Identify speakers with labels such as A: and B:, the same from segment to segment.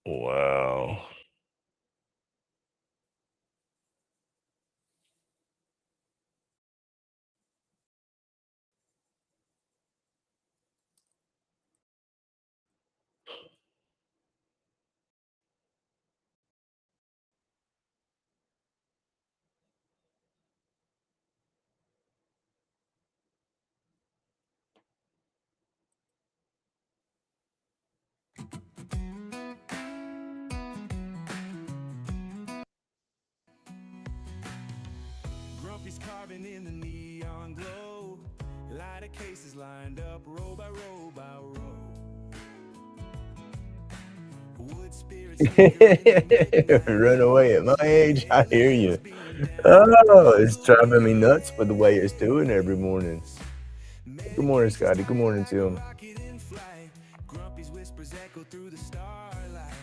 A: Wow.
B: Grumpy's carving in the neon glow. Lighter cases lined up row by row by row. Wood spirits linger in the midnight
A: Run away at
B: glow.
A: my age. I hear
B: Aliens
A: you.
B: beaming down the
A: Oh, it's driving me
B: corridor.
A: nuts for the way it's doing every morning. Good morning,
B: Medications
A: Scotty. Good
B: tight
A: morning,
B: like a
A: Tim.
B: rocket in flight. Grumpy's whispers echo through the starlight.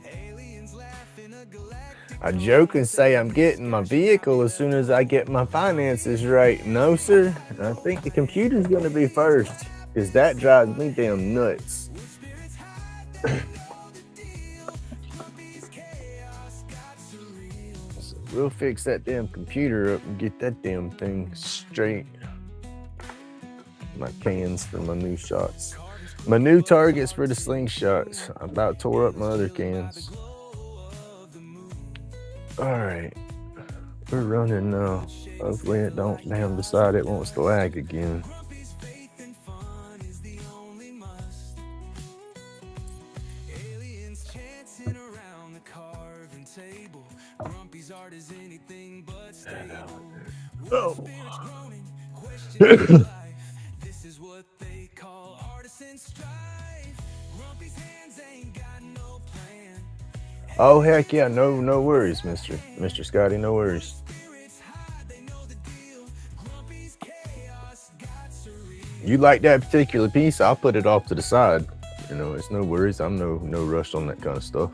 B: Aliens laugh in a galactic
A: I joke
B: chorus.
A: and say I'm
B: Aliens
A: getting my
B: scare shop
A: vehicle as soon
B: left
A: as I get my finances right. No, sir. I think the computer's going to be first because that drives me damn nuts.
B: Wood spirits hide, they know the deal. Grumpy's chaos got surreal.
A: So we'll fix that damn computer up and get that damn thing straight. My cans for my new shots. My new targets for the slingshots. I about tore up my other cans. All right. We're running now. Hopefully it don't damn decide it wants to lag again.
B: Grumpy's faith and fun is the only must. Aliens chanting around the carving table. Grumpy's art is anything but stable. Wood
A: Oh.
B: spirits groaning, questioning life. This is what they call artisan strife. Grumpy's hands ain't got no plan.
A: Oh heck yeah, no worries, Mr. Scotty, no worries.
B: Spirits hide, they know the deal. Grumpy's chaos got surreal.
A: You like that particular piece, I'll put it off to the side. You know, it's no worries. I'm no rush on that kind of stuff.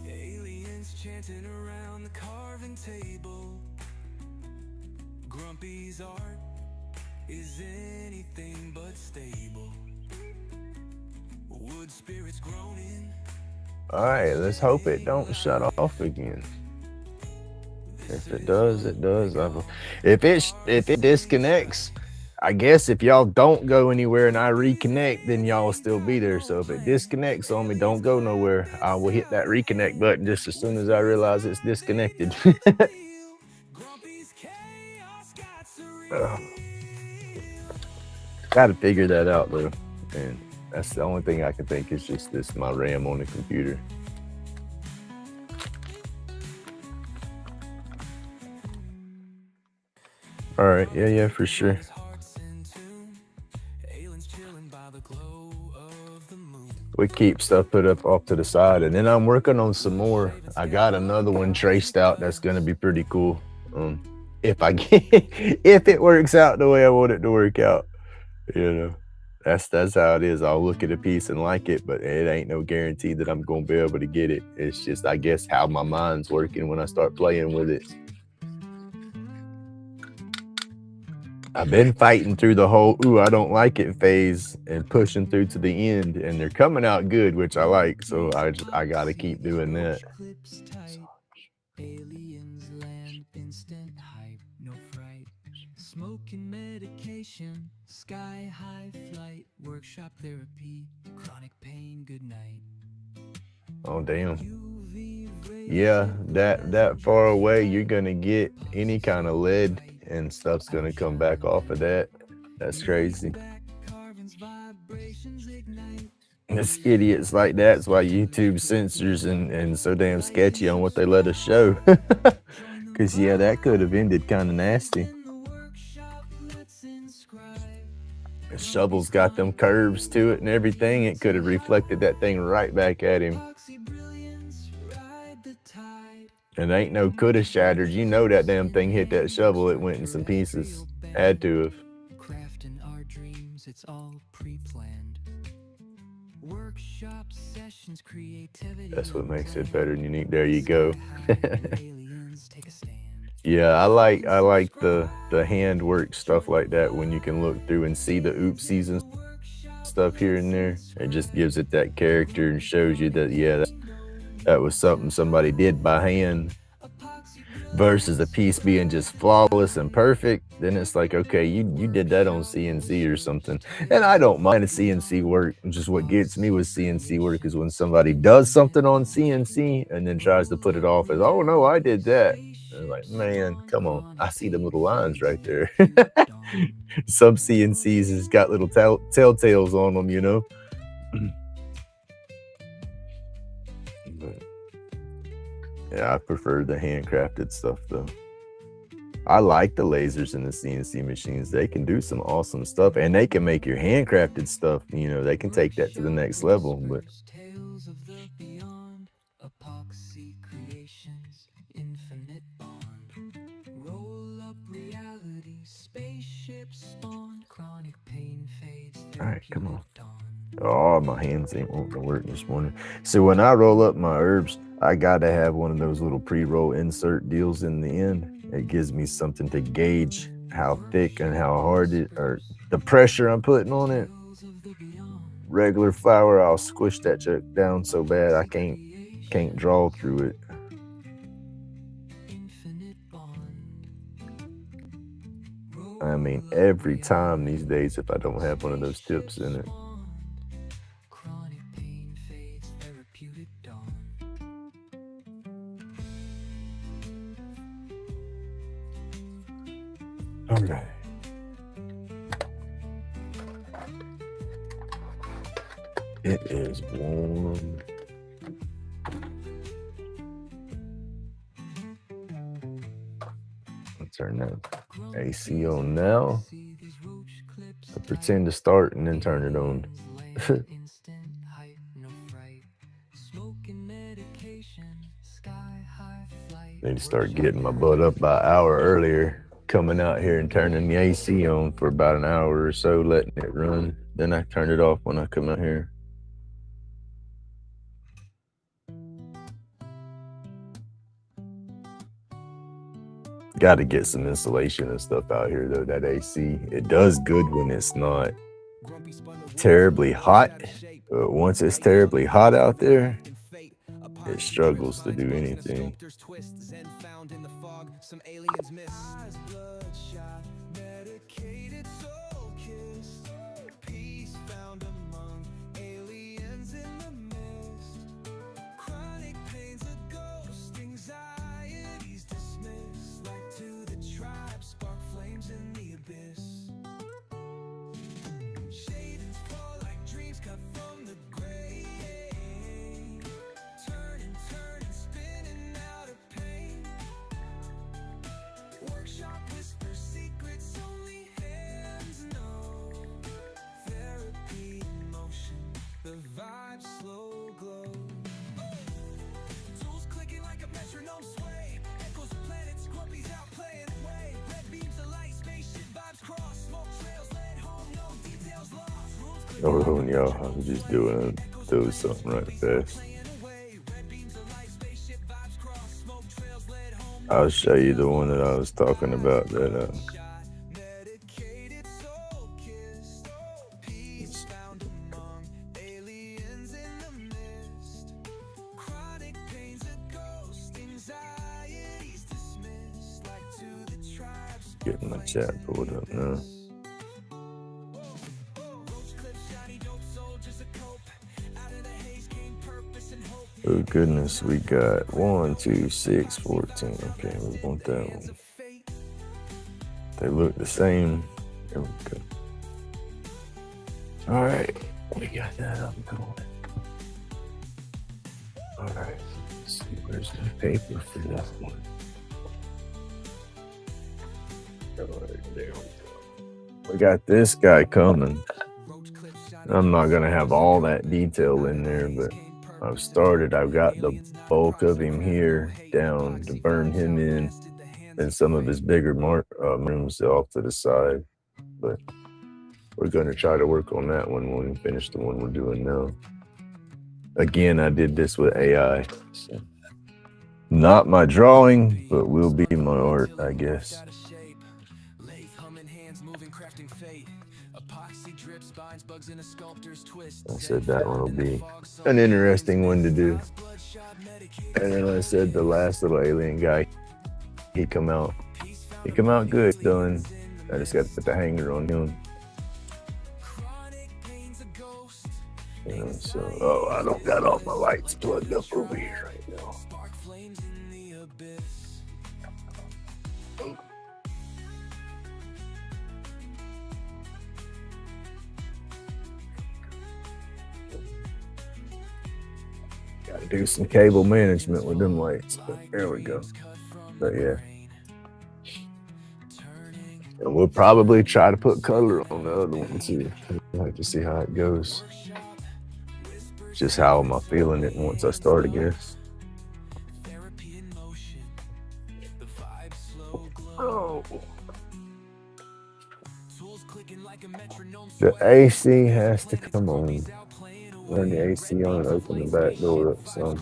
B: Aliens chanting around the carving table. Grumpy's art is anything but stable. Wood spirits groaning.
A: All right, let's hope it don't shut off again. If it does, it does. If it disconnects, I guess if y'all don't go anywhere and I reconnect, then y'all will still be there. So if it disconnects on me, don't go nowhere. I will hit that reconnect button just as soon as I realize it's disconnected.
B: Grumpy's chaos got
A: Ugh,
B: surreal.
A: gotta figure that out though. And that's the only thing I can think is just this my RAM on the computer. All right, yeah, for sure.
B: Hearts in tune. Aliens chilling by the glow of the moon.
A: We keep stuff put up off to the side, and then I'm working on some more. I got another one traced out that's gonna be pretty cool. If I get if it works out the way I want it to work out, you know, that's how it is. I'll look at a piece and like it, but it ain't no guarantee that I'm gonna be able to get it. It's just I guess how my mind's working when I start playing with it. I've been fighting through the whole "ooh, I don't like it" phase and pushing through to the end, and they're coming out good, which I like. So I got to keep doing that.
B: Clips tight. Aliens land instant hype. No fright. Smoking medication. Sky high flight. Workshop therapy. Chronic pain. Good night.
A: Oh damn.
B: UV
A: Yeah,
B: rays.
A: that far away, you're gonna get any kind of lead and stuff's gonna come back off of that. That's crazy.
B: Back carvings. Vibrations ignite.
A: It's idiots like that's why YouTube censors and so damn sketchy on what they let us show.
B: Join the
A: Cause yeah, that could have ended kind of
B: vibes
A: nasty.
B: in the workshop. Let's inscribe.
A: The
B: Grumpy's
A: shovel's got them
B: hunger
A: curves to it and everything. It
B: reads
A: could have reflected that thing right back at him.
B: epoxy brilliance. Ride the tide.
A: And ain't no coulda shattered. You know that damn thing hit that shovel, it went in some pieces. Had to have.
B: Crafting our dreams, it's all pre-planned. Workshop sessions, creativity
A: That's what makes it
B: unplanned.
A: better than unique. There you go.
B: Sky high, aliens take a stand.
A: Yeah, I like the handwork stuff like that when you can look through and see the oopsies and stuff here and there. It just gives it that character and shows you that yeah, that was something somebody did by hand versus a piece being just flawless and perfect. Then it's like, okay, you did that on CNC or something. And I don't mind a CNC work. Just what gets me with CNC work is when somebody does something on CNC and then tries to put it off as, oh no, I did that. And like, man, come on. I see them little lines right there. Some CNCs has got little telltales on them, you know. But yeah, I prefer the handcrafted stuff though. I like the lasers in the CNC machines. They can do some awesome stuff and they can make your handcrafted stuff, you know, they can take that to the next level. But
B: Tales of the beyond, epoxy creations, infinite bond. Roll up reality, spaceships spawn, chronic pain fades,
A: all right, come on.
B: therapeutic dawn.
A: Oh, my hands ain't wanting to work this morning. So when I roll up my herbs, I gotta have one of those little pre-roll insert deals in the end. It gives me something to gauge how thick and how hard it or the pressure I'm putting on it.
B: Tales of the beyond,
A: Regular flour, I'll squish that junk down so bad I can't draw through it.
B: infinite bond.
A: I mean, every time these days, if I don't have one of those tips in it.
B: Chronic pain fades, therapeutic dawn.
A: All right. It is warm. I'll turn that AC on now. I pretend to start and then turn it on.
B: Instant hype, no fright. Smoking medication, sky high flight.
A: Need to start getting my butt up by an hour earlier, coming out here and turning the AC on for about an hour or so, letting it run. Then I turn it off when I come out here. Got to get some insulation and stuff out here though. That AC, it does good when it's not terribly hot, but once it's terribly hot out there, it struggles to do anything. Oh, yo, I'm just doing something right fast. I'll show you the one that I was talking about that getting my chat pulled up now. Oh goodness, we got 1, 2, 6, 14. Okay, we want that one. They look the same. There we go. All right, we got that up and going. All right, let's see, where's the paper for that one? All right, there we go. We got this guy coming. I'm not gonna have all that detail in there, but I've started. I've got the bulk of him here down to burn him in, and some of his bigger rooms off to the side. But we're going to try to work on that one when we finish the one we're doing now. Again, I did this with AI. So Not my drawing, but will be my art, I guess. I said that one will be an interesting one to do. And then I said the last little alien guy, he come out. He come out good, done. I just got to put the hanger on him. You know, so I don't got all my lights plugged up over here right now. Got to do some cable management with them lights, but there we go. But yeah. And we'll probably try to put color on the other one too. We'll have to see how it goes. Just how am I feeling it once I start, I guess. Oh. The AC has to come on. Turn the AC on and open the back door up. So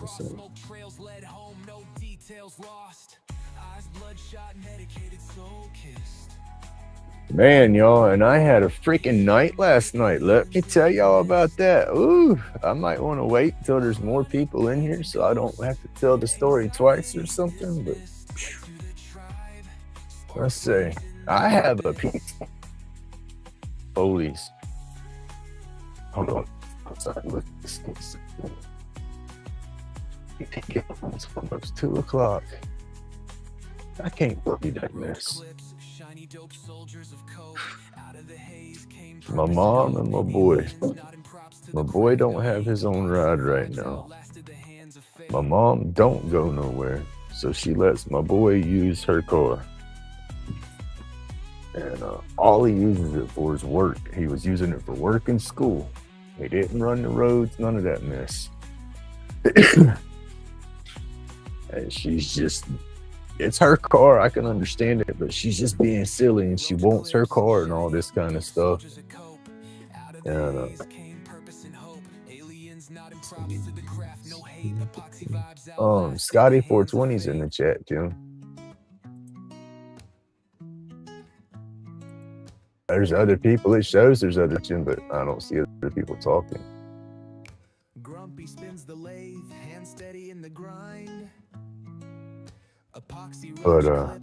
A: man, y'all, and I had a freaking night last night. Let me tell y'all about that. Ooh, I might want to wait till there's more people in here so I don't have to tell the story twice or something. But let's say I have a piece. Polies. Hold on. I'm sorry. Look, it's almost 2 o'clock. I can't believe that mess. My mom and my boy. My boy don't have his own ride right now. My mom don't go nowhere, so she lets my boy use her car. And all he uses it for is work. He was using it for work and school. He didn't run the roads, none of that mess. And she's just, it's her car, I can understand it, but she's just being silly and she wants her car and all this kind of stuff. And Scotty 420's in the chat too. There's other people. It shows there's other people, but I don't see other people talking. Grumpy spins the lathe, hand steady in the grind. But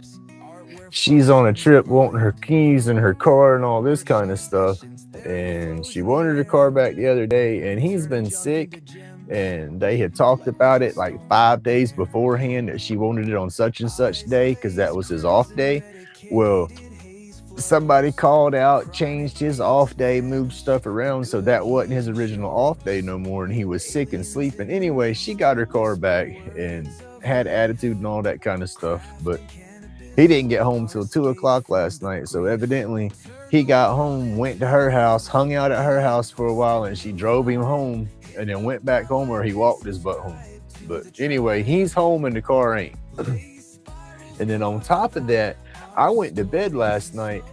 A: she's on a trip wanting her keys and her car and all this kind of stuff. And she wanted her car back the other day, and he's been sick. And they had talked about it like 5 days beforehand that she wanted it on such and such day because that was his off day. Well, somebody called out, changed his off day, moved stuff around, so that wasn't his original off day no more, and he was sick and sleeping. Anyway, she got her car back and had attitude and all that kind of stuff, but he didn't get home till 2 o'clock last night, so evidently he got home, went to her house, hung out at her house for a while, and she drove him home and then went back home, or he walked his butt home. But anyway, he's home and the car ain't. And then on top of that, I went to bed last night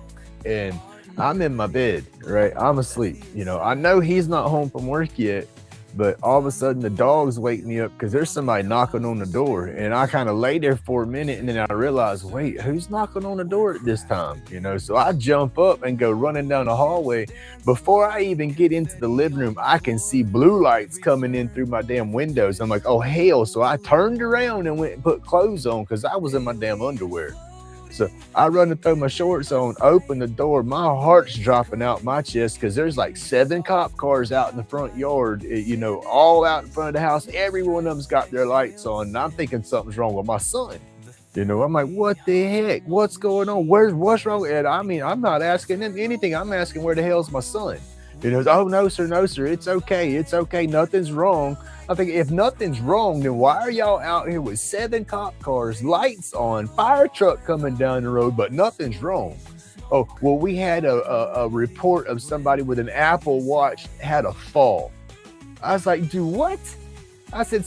A: and I'm in my bed, right? I'm asleep. You know, I know he's not home from work yet, but all of a sudden the dogs wake me up because there's somebody knocking on the door. And I kind of lay there for a minute and then I realized, wait, who's knocking on the door at this time? You know, so I jump up and go running down the hallway. Before I even get into the living room, I can see blue lights coming in through my damn windows. I'm like, oh, hell. So I turned around and went and put clothes on because I was in my damn underwear. So I run and throw my shorts on, open the door. My heart's dropping out my chest because there's like 7 cop cars out in the front yard, you know, all out in front of the house. Every one of them's got their lights on. And I'm thinking something's wrong with my son. You know, I'm like, what the heck? What's going on? What's wrong? And I mean, I'm not asking him anything. I'm asking, where the hell's my son? You know, oh, no, sir. It's okay. It's okay. Nothing's wrong. I think if nothing's wrong, then why are y'all out here with 7 cop cars, lights on, fire truck coming down the road, but nothing's wrong? Oh, well, we had a report of somebody with an Apple Watch had a fall. I was like, do what? I said,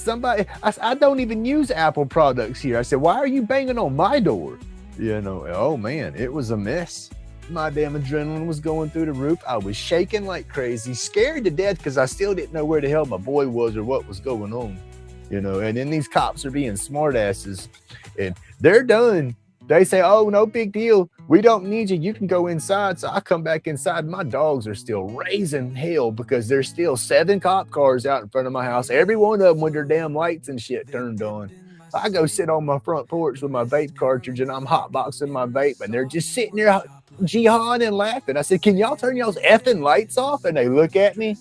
A: I don't even use Apple products here. I said, why are you banging on my door? You know, oh man, it was a mess. My damn adrenaline was going through the roof. I was shaking like crazy, scared to death because I still didn't know where the hell my boy was or what was going on. you know, and then these cops are being smartasses and they're done. They say, oh, no big deal. We don't need you. You can go inside. So I come back inside. My dogs are still raising hell because there's still 7 cop cars out in front of my house. Every one of them with their damn lights and shit turned on. I go sit on my front porch with my vape cartridge and I'm hotboxing my vape and they're just sitting there jihading and laughing. I said, can y'all turn y'all's effing lights off? And they look at me.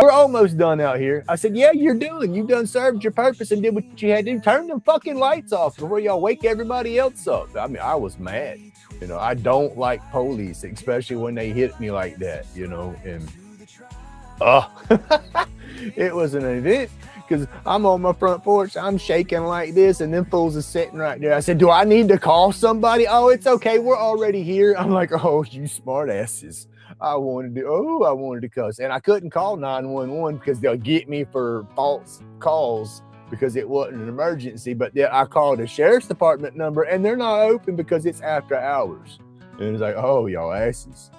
A: We're almost done out here. I said, yeah, you're done. You done served your purpose and did what you had to do. Turn them fucking lights off before y'all wake everybody else up. I mean, I was mad. You know, I don't like police, especially when they hit me like that, you know, and it was an event because I'm on my front porch. I'm shaking like this and them fools are sitting right there. I said, do I need to call somebody? Oh, it's okay. We're already here. I'm like, oh, you smart asses. I wanted to cuss. And I couldn't call 911 because they'll get me for false calls because it wasn't an emergency. But then I called the sheriff's department number and they're not open because it's after hours. And it's like, oh, y'all asses.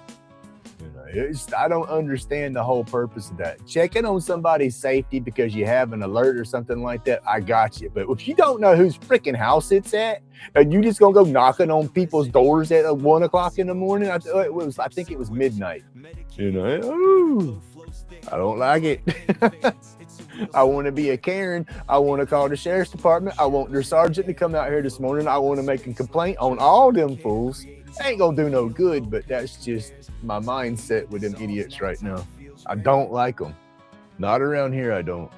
A: You know, I don't understand the whole purpose of that. Checking on somebody's safety because you have an alert or something like that, I got you. But if you don't know whose freaking house it's at, and you just gonna go knocking on people's doors at 1 o'clock in the morning, I think it was midnight. You know, ooh, I don't like it. I want to be a Karen. I want to call the sheriff's department. I want their sergeant to come out here this morning. I want to make a complaint on all them fools. Ain't gonna do no good, but that's just my mindset with them idiots right now. I don't like them. Not around here, I don't.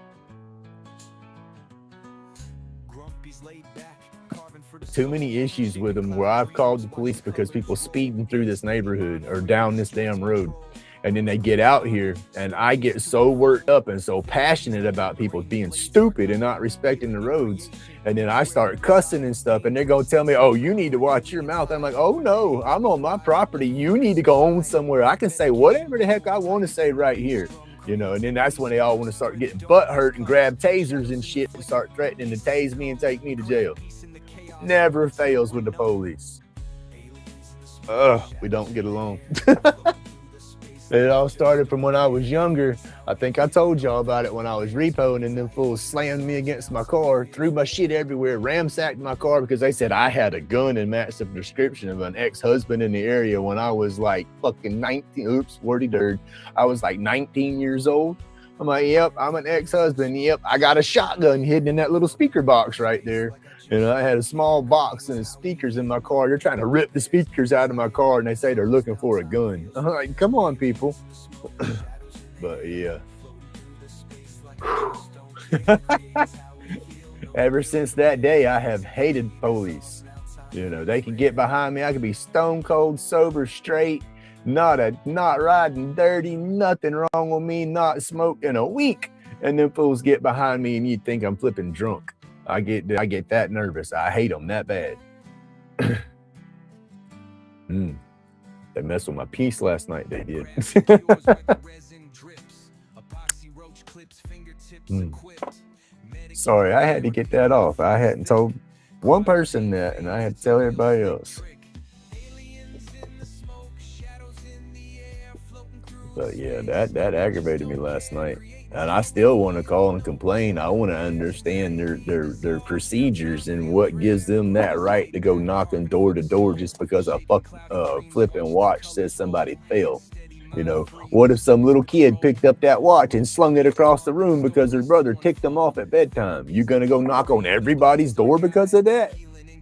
A: Too many issues with them where I've called the police because people speeding through this neighborhood or down this damn road. And then they get out here and I get so worked up and so passionate about people being stupid and not respecting the roads. And then I start cussing and stuff and they're going to tell me, oh, you need to watch your mouth. I'm like, oh no, I'm on my property. You need to go on somewhere. I can say whatever the heck I want to say right here. You know, and then that's when they all want to start getting butt hurt and grab tasers and shit and start threatening to tase me and take me to jail. Never fails with the police. We don't get along. It all started from when I was younger. I think I told y'all about it when I was repoing and them fools slammed me against my car, threw my shit everywhere, ransacked my car because they said I had a gun and matched the description of an ex-husband in the area when I was like fucking 19. Oops, wordy dirt. I was like 19 years old. I'm like, yep, I'm an ex-husband. Yep, I got a shotgun hidden in that little speaker box right there. You know, I had a small box and speakers in my car. They're trying to rip the speakers out of my car and they say they're looking for a gun. I'm like, come on, people. But yeah. Ever since that day, I have hated police. You know, they can get behind me. I could be stone cold, sober, straight, not riding dirty, nothing wrong with me, not smoked in a week. And then fools get behind me and you'd think I'm flipping drunk. I get that nervous. I hate them that bad. They messed with my peace last night. They did. Sorry, I had to get that off. I hadn't told one person that, and I had to tell everybody else. But yeah, that aggravated me last night. And I still want to call and complain. I want to understand their procedures and what gives them that right to go knocking door to door just because a fucking flipping watch says somebody fell. You know, what if some little kid picked up that watch and slung it across the room because their brother ticked them off at bedtime? You gonna go knock on everybody's door because of that?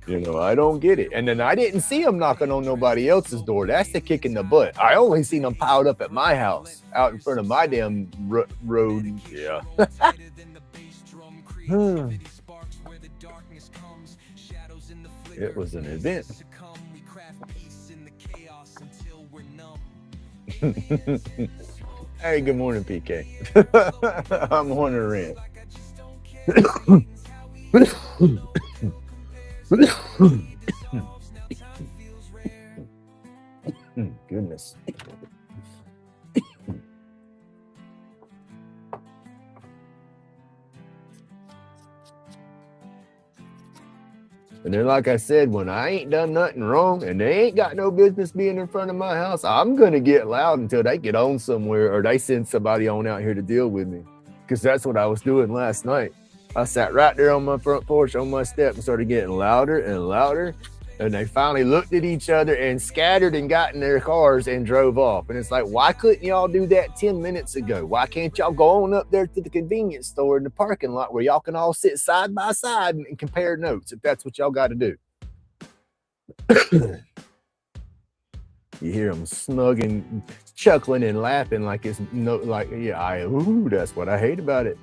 A: You know, I don't get it. And then I didn't see them knocking on nobody else's door. That's the kick in the butt. I only seen them piled up at my house, out in front of my damn road. Yeah. It was an event. Hey, good morning, PK. I'm on a rant. Goodness. And then, like I said, when I ain't done nothing wrong and they ain't got no business being in front of my house, I'm going to get loud until they get on somewhere or they send somebody on out here to deal with me. Because that's what I was doing last night. I sat right there on my front porch on my step and started getting louder and louder. And they finally looked at each other and scattered and got in their cars and drove off. And it's like, why couldn't y'all do that 10 minutes ago? Why can't y'all go on up there to the convenience store in the parking lot where y'all can all sit side by side and compare notes if that's what y'all got to do? You hear them snugging, chuckling and laughing like it's no, like, yeah, that's what I hate about it.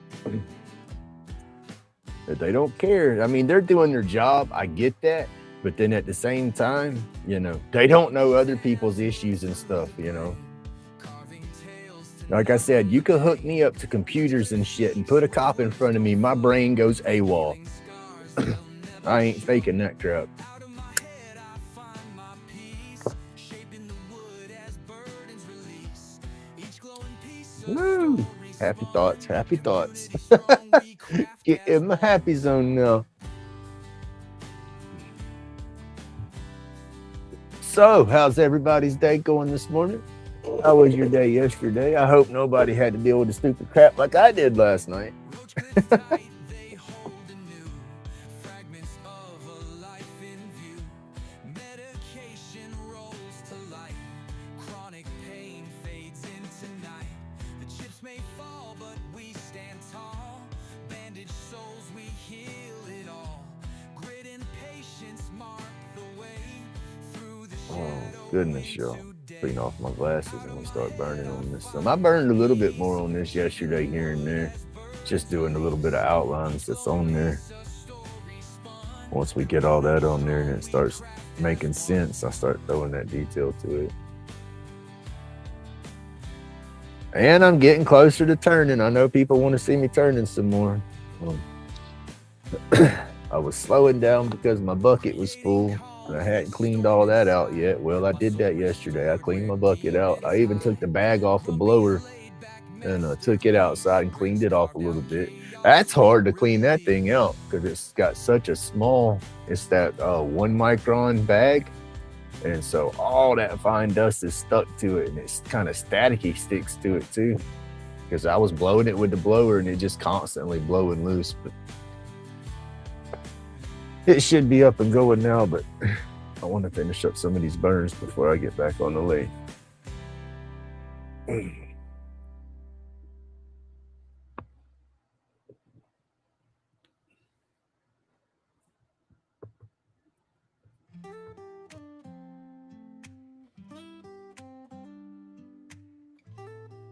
A: That they don't care. I mean, they're doing their job. I get that. But then at the same time, you know, they don't know other people's issues and stuff, you know. Like I said, you could hook me up to computers and shit and put a cop in front of me. My brain goes AWOL. I ain't faking that crap. Woo! Happy thoughts, happy thoughts. Get in my happy zone now. So, how's everybody's day going this morning? How was your day yesterday? I hope nobody had to deal with the stupid crap like I did last night. Oh, goodness, y'all. Clean off my glasses and we start burning on this. I burned a little bit more on this yesterday here and there. Just doing a little bit of outlines that's on there. Once we get all that on there and it starts making sense, I start throwing that detail to it. And I'm getting closer to turning. I know people want to see me turning some more. I was slowing down because my bucket was full. And I hadn't cleaned all that out yet. Well, I did that yesterday. I cleaned my bucket out. I even took the bag off the blower and took it outside and cleaned it off a little bit. That's hard to clean that thing out because it's got such a small, it's that 1 micron bag. And so all that fine dust is stuck to it and it's kind of staticky sticks to it too. Because I was blowing it with the blower and it just constantly blowing loose. But it should be up and going now, but I want to finish up some of these burns before I get back on the lathe.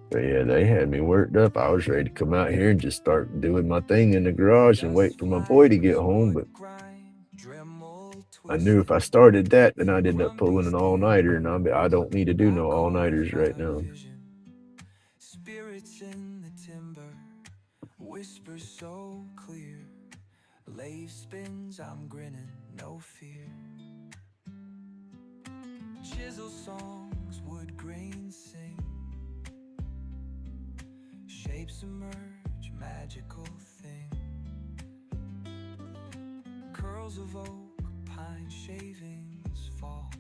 A: But yeah, they had me worked up. I was ready to come out here and just start doing my thing in the garage and wait for my boy to get home. But I knew if I started that, then I'd end up pulling an all-nighter, and I don't need to do no all-nighters right now. Spirits in the timber, whispers so clear. Lathe spins, I'm grinning, no fear. Chisel songs, wood grains sing. Shapes emerge, magical thing. Curls of oak, pine shavings fall.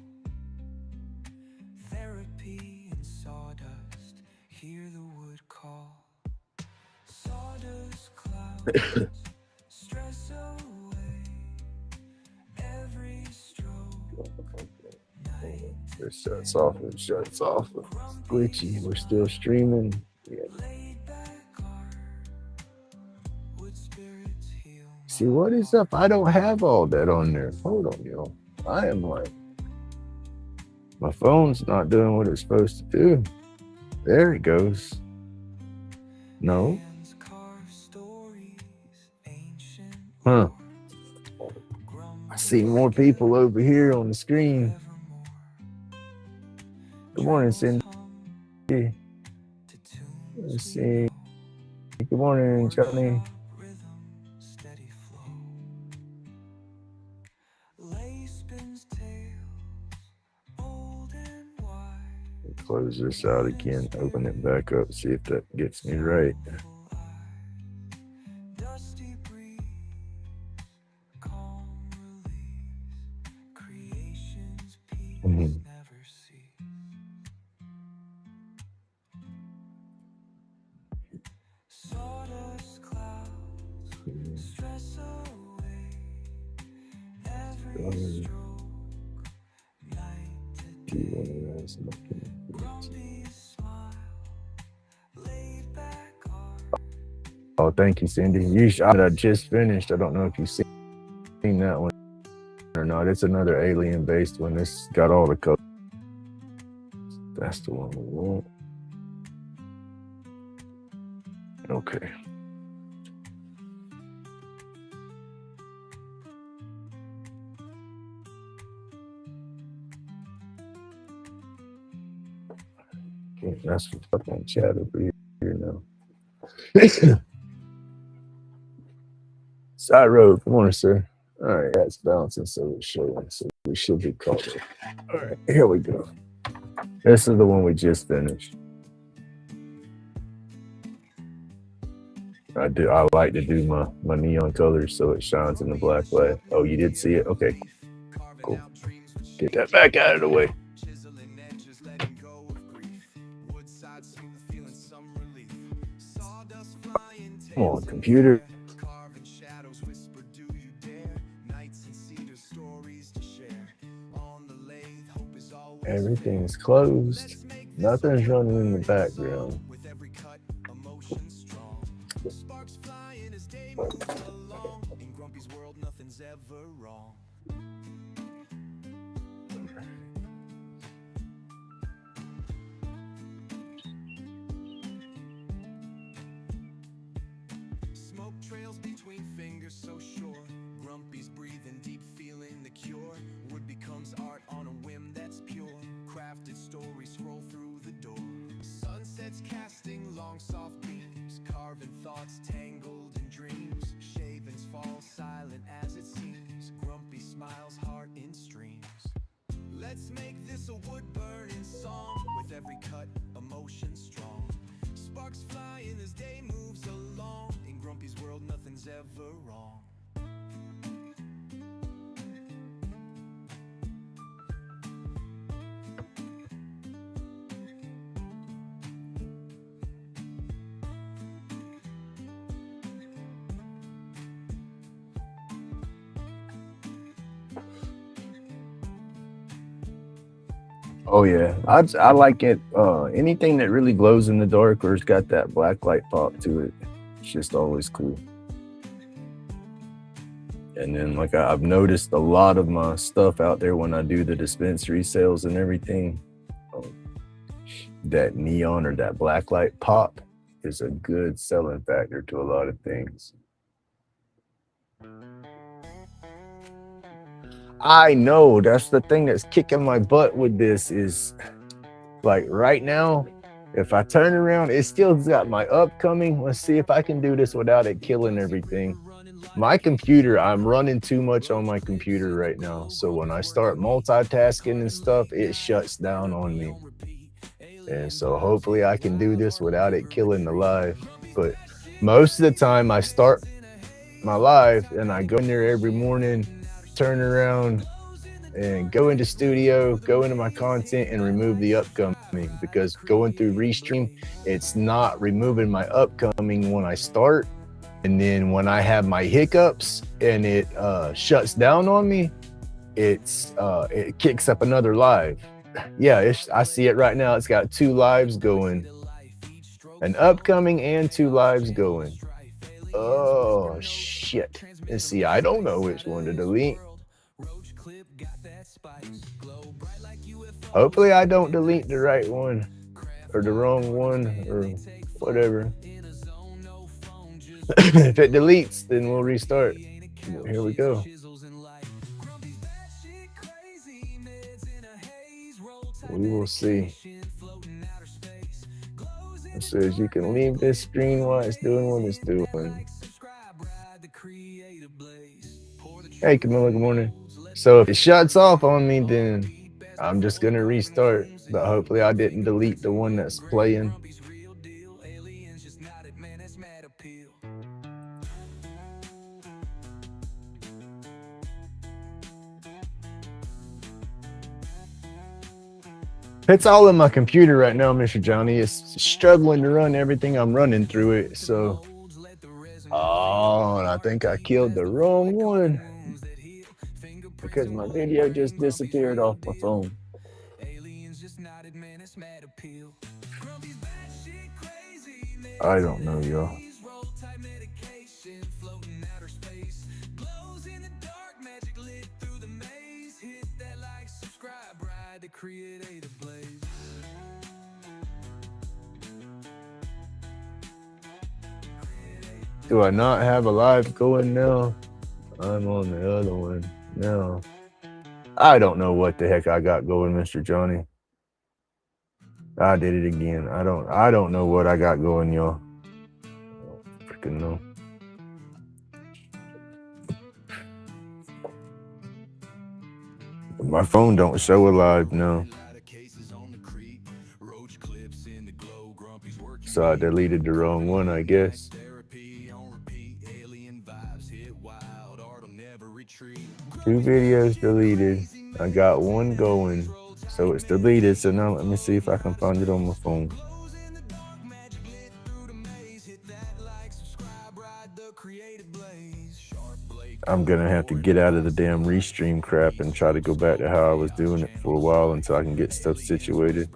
A: Therapy and sawdust, hear the wood call. Sawdust clouds, stress away. Every stroke, night. It shuts off, it shuts off. It's glitchy, we're still streaming. Yeah. See, what is up? I don't have all that on there. Hold on, y'all. I am like, my phone's not doing what it's supposed to do. There it goes. No. Huh. I see more people over here on the screen. Good morning, Cindy. Let's see. Good morning, Johnny. Close this out again, open it back up, see if that gets me right. Oh, thank you, Cindy. I just finished. I don't know if you've seen that one or not. It's another alien-based one. It's got all the colors. That's the one we want. Okay. That's what fucking chat over here now. Side road. Good morning, sir. All right, that's bouncing, so it's showing. So we should be caught up. All right, here we go. This is the one we just finished. I like to do my neon colors so it shines in the black light. Oh, you did see it? Okay, cool. Get that back out of the way. Come on, computer. Everything's closed. Nothing's running in the background.
B: Smoke trails between fingers so sure. Grumpy's breathing deep, feeling the cure. Wood becomes art on a whim that's pure. Crafted stories scroll through the door. Sunsets casting long soft beams. Carving thoughts tangled in dreams. Shavings fall silent as it seems. Grumpy smiles, heart in streams. Let's make this a wood burning song. With every cut, emotion strong. Sparks flying as day moves along. In Grumpy's world, nothing's ever wrong.
A: Oh yeah, I like it. Anything that really glows in the dark or it's got that black light pop to it, it's just always cool. And then like I've noticed a lot of my stuff out there when I do the dispensary sales and everything, that neon or that black light pop is a good selling factor to a lot of things. I know that's the thing that's kicking my butt with this is like right now, if I turn around, it still got my upcoming. Let's see if I can do this without it killing everything. My computer, I'm running too much on my computer right now. So when I start multitasking and stuff, it shuts down on me. And so hopefully I can do this without it killing the live. But most of the time I start my live and I go in there every morning, turn around and go into studio, go into my content and remove the upcoming, because going through Restream, it's not removing my upcoming when I start. And then when I have my hiccups and it shuts down on me, it kicks up another live. Yeah, I see it right now. It's got 2 lives going, an upcoming and 2 lives going. Oh shit. Let's see, I don't know which one to delete. Hopefully I don't delete the right one or the wrong one or whatever. If it deletes, then we'll restart. Here we go. We will see. It says you can leave this screen while it's doing what it's doing. Hey Camilla, good morning. So if it shuts off on me, then I'm just gonna restart. But hopefully I didn't delete the one that's playing. It's all in my computer right now, Mr. Johnny. It's struggling to run everything I'm running through it. So, oh, and I think I killed the wrong one. because my video just disappeared off my phone.
B: Aliens just nodded, man, it's mad appeal. Grumpy's batshit crazy,
A: I
B: meds
A: don't
B: in a
A: know, y'all.
B: haze, roll type medication, floating outer space. Glows in the dark, magic lit through the maze. Hit that like, subscribe, ride the creative blaze.
A: Do I not have a live going now? I'm on the other one now. I don't know what the heck I got going, Mr. Johnny. I did it again. I don't know what I got going, y'all. I don't freaking know. My phone don't show a live now. So I deleted the wrong one, I guess. 2 videos deleted. I got one going. So it's deleted. So now let me see if I can find it on my phone. I'm gonna have to get out of the damn restream crap and try to go back to how I was doing it for a while until I can get stuff situated.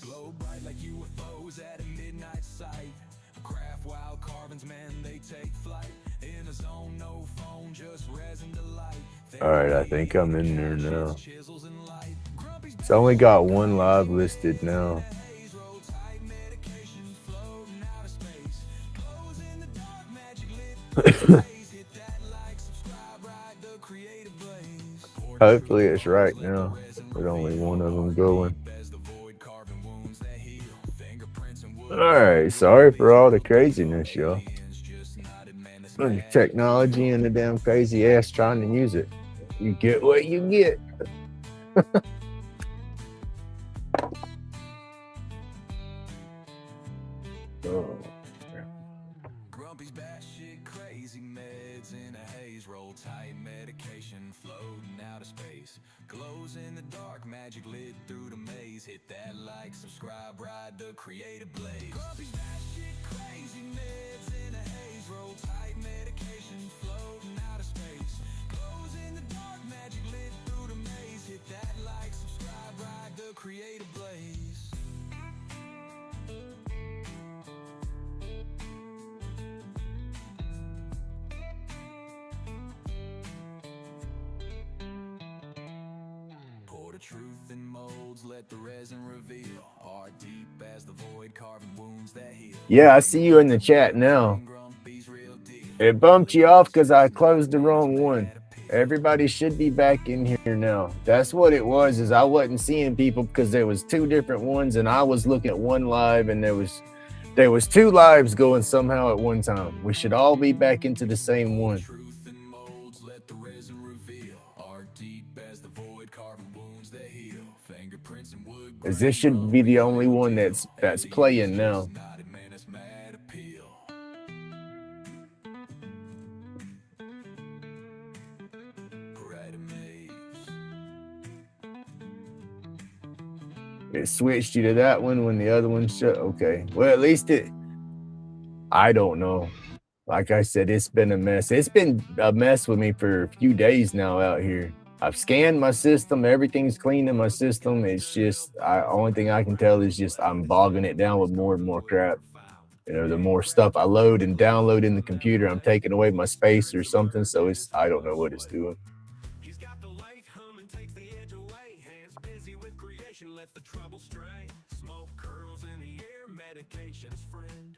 A: Glow bright like UFOs at a midnight sight. Craft wild carvings, man, they take flight. In a zone, no phone, just resin to light. Alright, I think I'm in there now. It's only got one live listed now. Hopefully it's right now. With only one of them going. Alright, sorry for all the craziness, y'all. Technology and the damn crazy ass trying to use it. You get what you get. Oh. Grumpy's batshit crazy, meds in a haze, roll tight medication, floating out of space. Glows in the dark, magic lit through the maze. Hit that like, subscribe, ride the creative blaze. Grumpy's batshit crazy, meds in a haze, roll tight medication, floating out of space. Glows in the dark, magic lit through the maze. Hit that like, subscribe, ride the creative blaze. Truth in molds, let the resin reveal. Heart deep as the void, carving wounds that heal. Yeah, I see you in the chat now. It bumped you off because I closed the wrong one. Everybody should be back in here now. That's what it was, is I wasn't seeing people because there was 2 different ones and I was looking at one live and there was 2 lives going somehow at one time. We should all be back into the same one. As this should be the only one that's playing now. It switched you to that one when the other one shut. Okay. Well, at least I don't know. Like I said, it's been a mess. It's been a mess with me for a few days now out here. I've scanned my system. Everything's clean in my system. It's just, only thing I can tell is just I'm bogging it down with more and more crap. You know, the more stuff I load and download in the computer, I'm taking away my space or something. So I don't know what it's doing. He's got the light humming, takes the edge away. Hands busy with creation, let the trouble stray. Smoke curls in the air, medication's friend.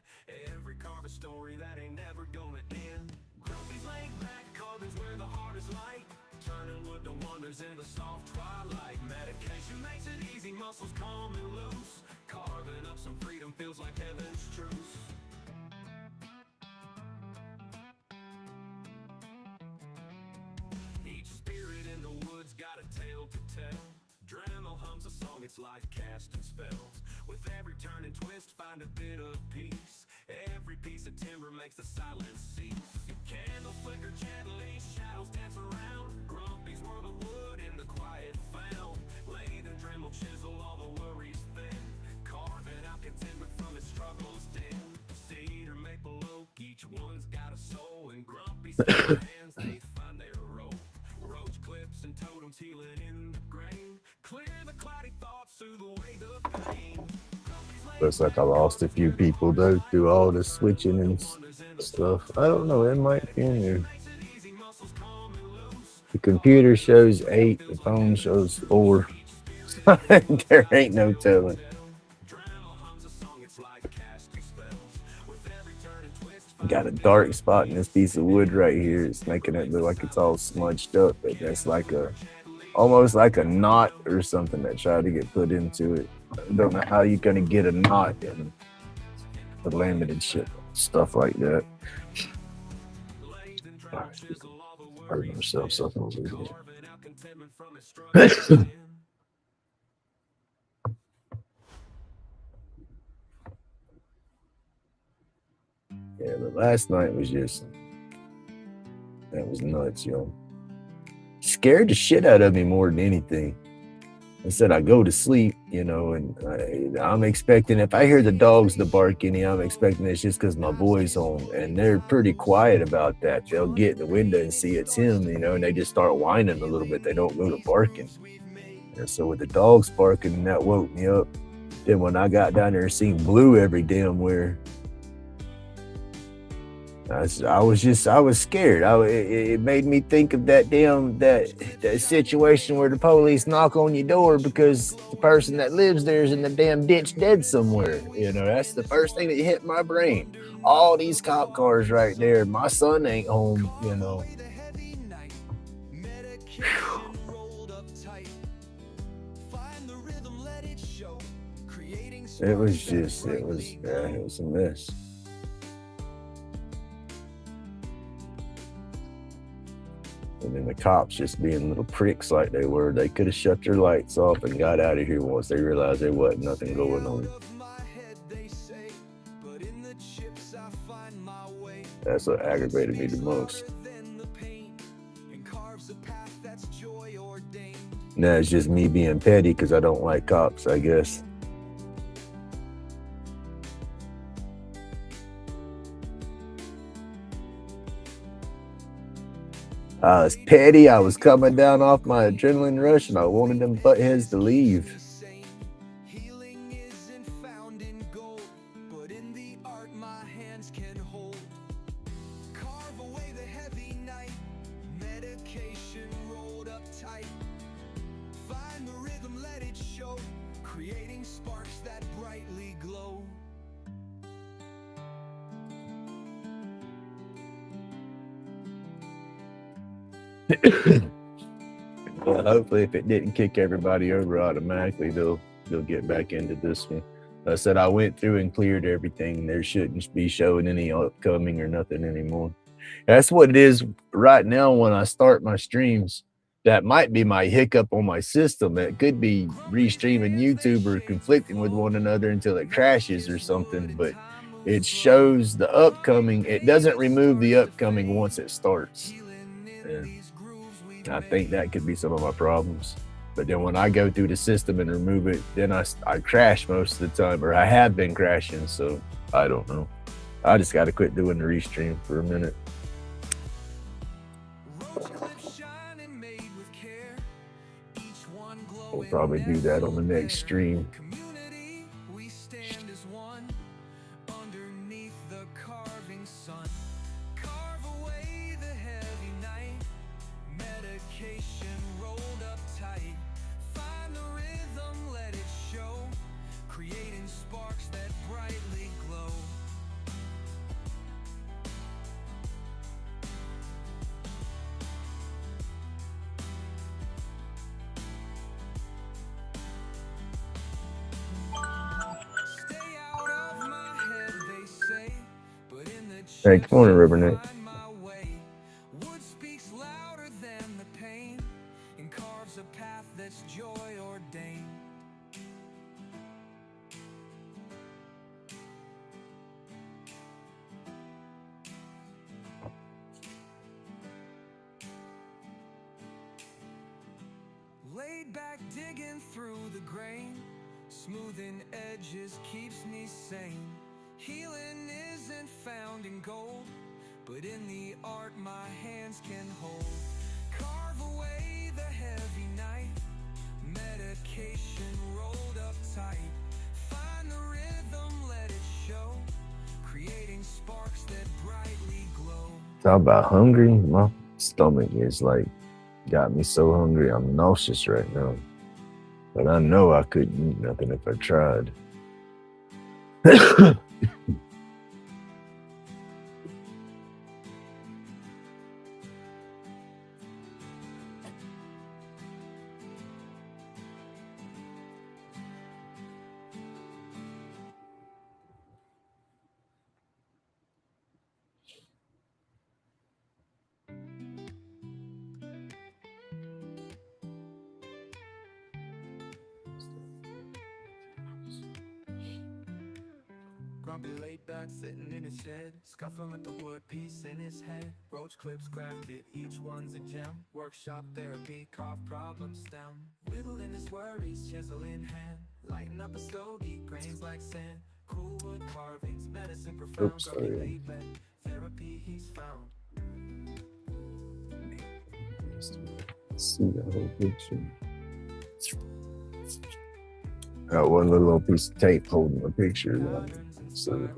A: Every carve a story that ain't never gonna end. Grumpy's laid back, carvings where the heart is light. Turning wood to wonders in the soft twilight. Medication makes it easy, muscles calm and loose. Carving up some freedom feels like heaven's truce. Each spirit in the woods got a tale to tell. Dremel hums a song, it's life casting spells. With every turn and twist, find a bit of peace. Every piece of timber makes the silence cease. Candles flicker gently, shadows dance around. Grumpy's world of wood in the quiet found. Lathe and Dremel chisel all the worries thin. Carving out contentment from its struggles dim. Cedar, maple, oak, each one's got a soul. Looks like I lost a few people though through all the switching and stuff. I don't know. It might be in there. The computer shows 8. The phone shows 4. There ain't no telling. Got a dark spot in this piece of wood right here. It's making it look like it's all smudged up, but that's like a almost like a knot or something that tried to get put into it. I don't know how you're gonna get a knot in the laminate shit, stuff like that. Hurting ourselves up over here. Yeah, but last night was just that was nuts, yo. Scared the shit out of me more than anything. I said I go to sleep, and I'm expecting if I hear the dogs the barking, I'm expecting it's just because my boy's home, and they're pretty quiet about that. They'll get in the window and see it's him, and they just start whining a little bit. They don't go to barking. And so with the dogs barking, that woke me up. Then when I got down there and seen Blue every damn where, I was scared. It made me think of that situation where the police knock on your door because the person that lives there is in the damn ditch dead somewhere. That's the first thing that hit my brain. All these cop cars right there. My son ain't home. It was a mess. And then the cops just being little pricks like they were. They could have shut their lights off and got out of here once they realized there wasn't nothing going on. That's what aggravated me the most. Now it's just me being petty because I don't like cops, I guess. I was petty. I was coming down off my adrenaline rush, and I wanted them buttheads to leave. Well, hopefully, if it didn't kick everybody over automatically, they'll get back into this one. I said I went through and cleared everything. There shouldn't be showing any upcoming or nothing anymore. That's what it is right now when I start my streams. That might be my hiccup on my system. It could be restreaming YouTube or conflicting with one another until it crashes or something. But it shows the upcoming. It doesn't remove the upcoming once it starts. And I think that could be some of my problems. But then when I go through the system and remove it, then I crash most of the time, or I have been crashing. So I don't know. I just got to quit doing the restream for a minute. We'll probably do that on the next stream. Hey, come on, Rubberneck.
B: Laid back digging through the grain, smoothing edges keeps me sane. Healing isn't found in gold, but in the art my
A: Talk about hungry. My stomach is like got me so hungry. I'm nauseous right now. But I know I couldn't eat nothing if I tried.
B: Grumpy laid back, sitting in his shed, scuffling with the wood piece in his head. Roach clips crafted, each one's a gem. Workshop therapy, carve problem stem. Whittling his worries, chisel in hand. Lighten up a stogie, grains like sand. Cool wood carvings, medicine profound.
A: Oops,
B: Grumpy
A: sorry.
B: laid back, therapy he's found.
A: See the whole picture. Got one little piece of tape holding the picture. So the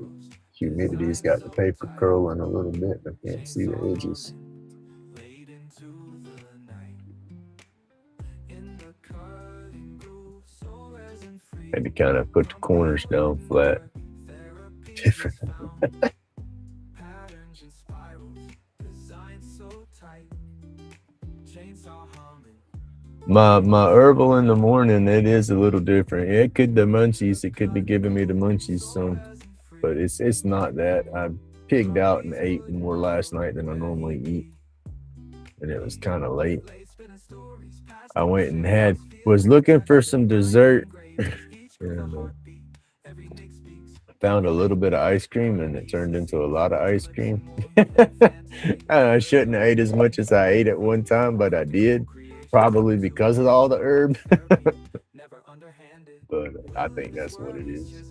A: humidity's got the paper curling a little bit. I can't see the edges.
B: Late into the night. In the cutting groove, so resin free.
A: Had to kind of put the corners down flat. Different.
B: Patterns and spirals, designed so tight. Chainsaw humming.
A: My herbal in the morning, it is a little different. It could the munchies, it could be giving me the munchies some, but it's not that. I pigged out and ate more last night than I normally eat, and it was kind of late. I went and was looking for some dessert and found a little bit of ice cream, and it turned into a lot of ice cream. I shouldn't have ate as much as I ate at one time, but I did, probably because of all the herb. But I think that's what it is.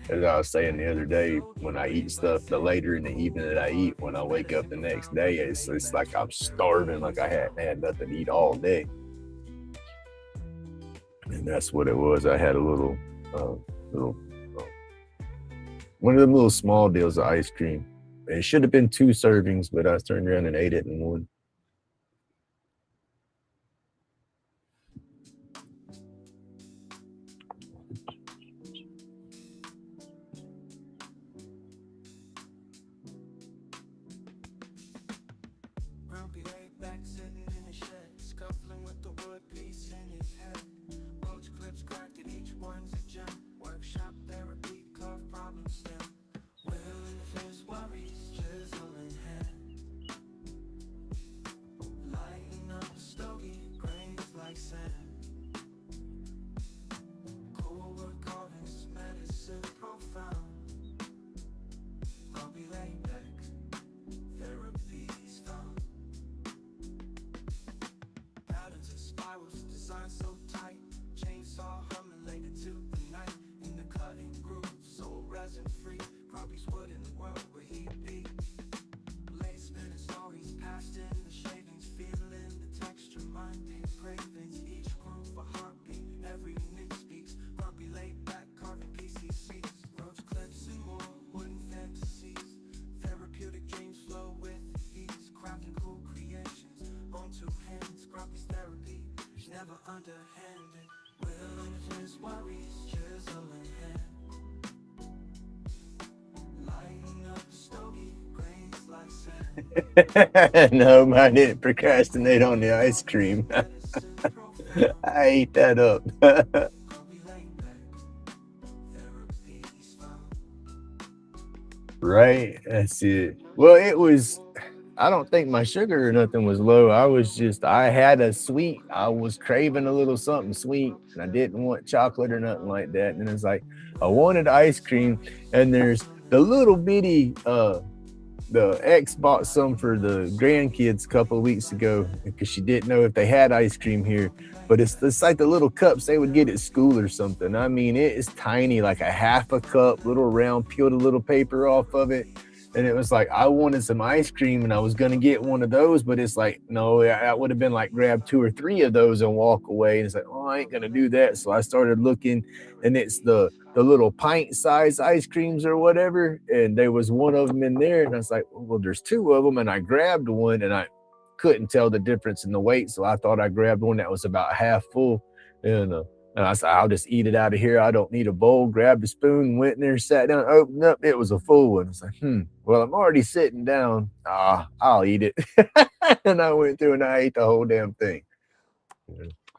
A: As I was saying the other day, when I eat stuff, the later in the evening that I eat, when I wake up the next day, it's like I'm starving, like I hadn't had nothing to eat all day. And that's what it was. I had a little one of them little small deals of ice cream. It should have been 2 servings, but I turned around and ate it in one.
B: Grumpy laid back, sitting in his shed, scuffling with the wood piece in his head. Roach clips cracked and each one's a gem. Workshop therapy, carve problem stem. Whittling his worries, chisel in hand. Lighting up a stogie, grains like sand. Cool wood carvings, medicine profound. Grumpy laid back, therapy's found. Patterns and spirals, designed so tight. Chainsaw humming late into the night. In the cutting groove, so resin free. Grumpy's wood in the world where he be. Late spinning stories, past in the shavings. Feeling the texture, minding cravings. Each groove a heartbeat, every nick speaks. Grumpy laid back, carving PCCs. Roach clips and more, wooden fantasies. Therapeutic dreams flow with ease. Crafting cool creations on 2 hands. Grumpy's therapy, never underhanded. Willing his worries, chisel in hand. Lighting up a stogie, grains like sand.
A: No, I didn't procrastinate on the ice cream. I ate that up. Right? That's it. Well, I don't think my sugar or nothing was low. I had a sweet. I was craving a little something sweet, and I didn't want chocolate or nothing like that. And it's like, I wanted ice cream, and there's the little bitty, the ex bought some for the grandkids a couple of weeks ago because she didn't know if they had ice cream here. But it's like the little cups they would get at school or something. I mean, it is tiny, like a half a cup, little round, peeled a little paper off of it. And it was like I wanted some ice cream and I was gonna get one of those, but it's like, no, I would have been like grab two or three of those and walk away. And it's like, oh, I ain't gonna do that. So I started looking, and it's the little pint size ice creams or whatever. And there was one of them in there, and I was like, well, there's two of them, and I grabbed one, and I couldn't tell the difference in the weight, so I thought I grabbed one that was about half full, and and I said, I'll just eat it out of here. I don't need a bowl. Grabbed a spoon, went in there, sat down, opened up. It was a full one. It's like, well, I'm already sitting down. I'll eat it. And I went through and I ate the whole damn thing.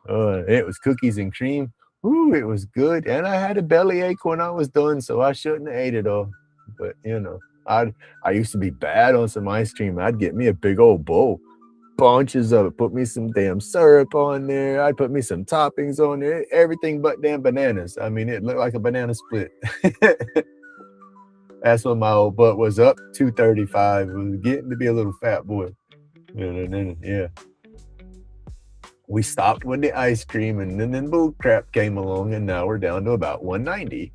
A: It was cookies and cream. Ooh, it was good. And I had a bellyache when I was done, so I shouldn't have ate it all. But I used to be bad on some ice cream. I'd get me a big old bowl, bunches of it, put me some damn syrup on there. I'd put me some toppings on there, everything but damn bananas. I mean, it looked like a banana split. That's when my old butt was up 235. It was getting to be a little fat boy. And then, yeah. We stopped with the ice cream, and then bull crap came along, and now we're down to about 190.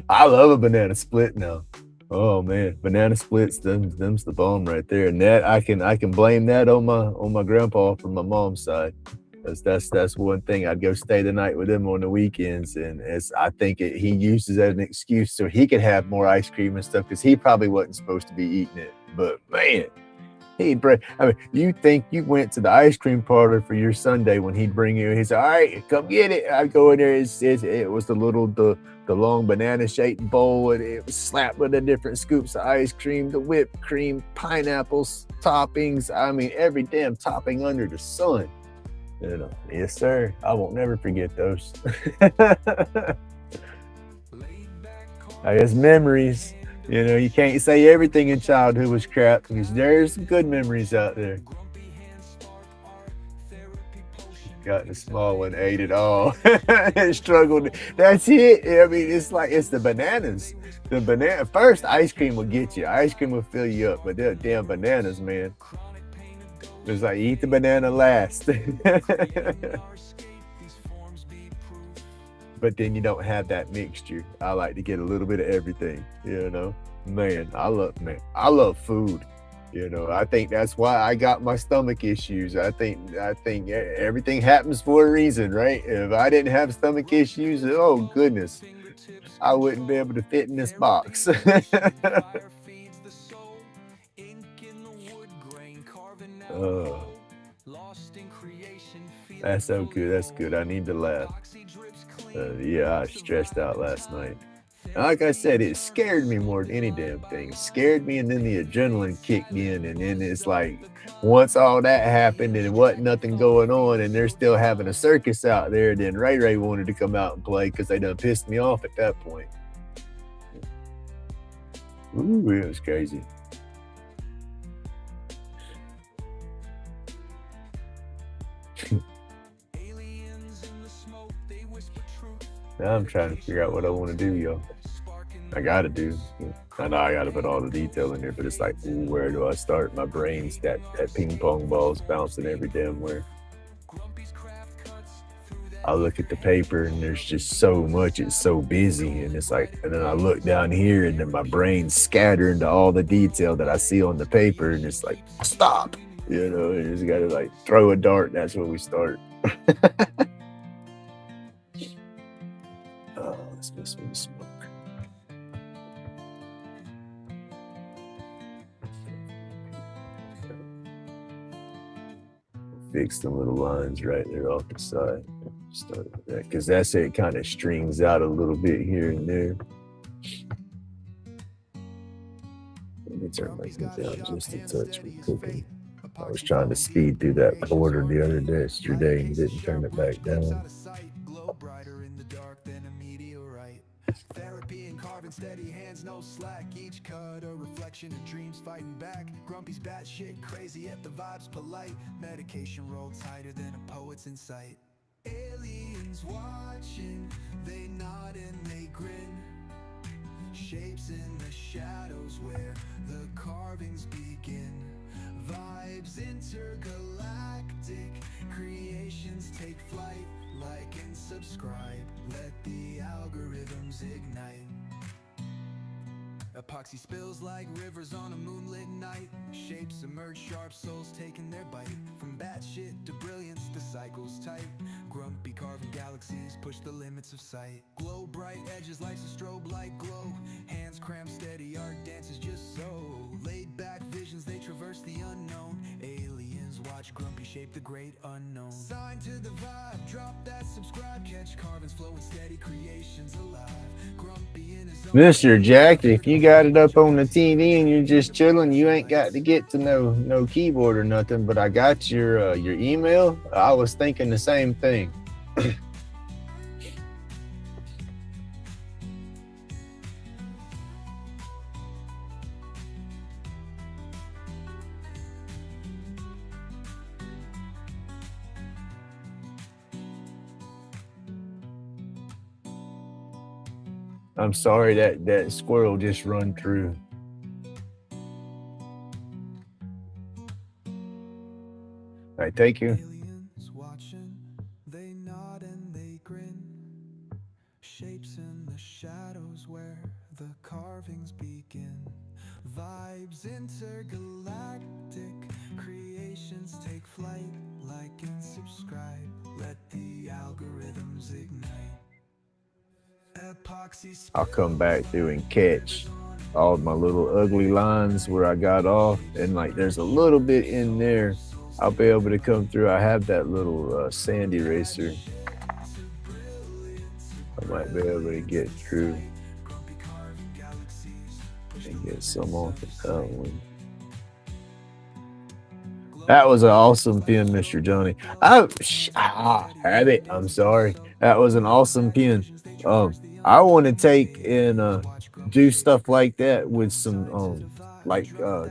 A: I love a banana split now. Oh man, banana splits, them's the bomb right there. And that I can blame that on my grandpa from my mom's side. That's one thing. I'd go stay the night with him on the weekends, and I think he uses that as an excuse so he could have more ice cream and stuff, because he probably wasn't supposed to be eating it. But man, he'd bring. I mean, you think you went to the ice cream parlor for your Sunday when he'd bring you? He said, "All right, come get it." I'd go in there. It was the long banana shaped bowl, and it was slapped with the different scoops of ice cream, the whipped cream, pineapples, toppings. I mean, every damn topping under the sun. Yes, sir. I won't never forget those. I guess memories. You can't say everything in childhood was crap, because there's some good memories out there. Got the small one, ate it all, and struggled. That's it. I mean, it's the bananas. The banana first, ice cream will get you. Ice cream will fill you up, but they're damn bananas, man. It's like eat the banana last. But then you don't have that mixture. I like to get a little bit of everything, Man, I love food. I think that's why I got my stomach issues. I think everything happens for a reason, right? If I didn't have stomach issues, oh goodness, I wouldn't be able to fit in this box. Oh, that's so good. That's good. I need to laugh. Yeah, I stressed out last night. Like I said, it scared me more than any damn thing. It scared me, and then the adrenaline kicked in, and then it's like once all that happened and it wasn't nothing going on, and they're still having a circus out there, then Ray Ray wanted to come out and play because they done pissed me off at that point. Ooh, it was crazy. Now I'm trying to figure out what I want to do, yo. I gotta do. I know I gotta put all the detail in there, but it's like, ooh, where do I start? My brain's that ping pong ball's bouncing every damn where. I look at the paper and there's just so much. It's so busy, and it's like, and then I look down here, and then my brain's scattered into all the detail that I see on the paper, and it's like, stop. You just gotta like throw a dart. That's where we start. Oh, this must be the smoke. Fix the little lines right there off the side. Start with that, because that's it. Kind of strings out a little bit here and there. Let me turn my thing down just a touch for cooking. I was trying to speed through that border the other day, yesterday, and didn't turn it back down. Therapy and carving steady hands, no slack. Each cut a reflection of dreams fighting back. Grumpy's batshit crazy, yet the vibe's polite. Medication rolled tighter than a poet's insight. Aliens watching, they nod and they grin. Shapes in the shadows where the carvings begin. Vibes intergalactic, creations take flight. Like and subscribe, let the algorithms ignite.
B: Epoxy spills like rivers on a moonlit night. Shapes emerge, sharp souls taking their bite. From batshit to brilliance, the cycle's tight. Grumpy carving galaxies push the limits of sight. Glow bright edges like a strobe light glow. Hands crammed steady, art dances just so. Laid back visions, they traverse the unknown. Aliens watch Grumpy shape the great unknown. Sign to the vibe, drop that subscribe. Catch carvings flowing steady, creations alive. Grumpy in his own
A: Mr. Jack, if you got it up on the TV and you're just chilling, you ain't got to get to no keyboard or nothing. But I got your email. I was thinking the same thing. I'm sorry that squirrel just run through. All right, thank you.
B: aliens watching, they nod and they grin. Shapes in the shadows where the carvings begin. Vibes intergalactic, creations take flight. Like and subscribe, let the algorithms ignite. Epoxy
A: I'll come back through and catch all my little ugly lines where I got off, and like there's a little bit in there. I'll be able to come through. I have that little sand eraser. I might be able to get through and get some off of that one. That was an awesome pin, Mr. Johnny. Have it. I'm sorry. That was an awesome pin. I want to take and do stuff like that with some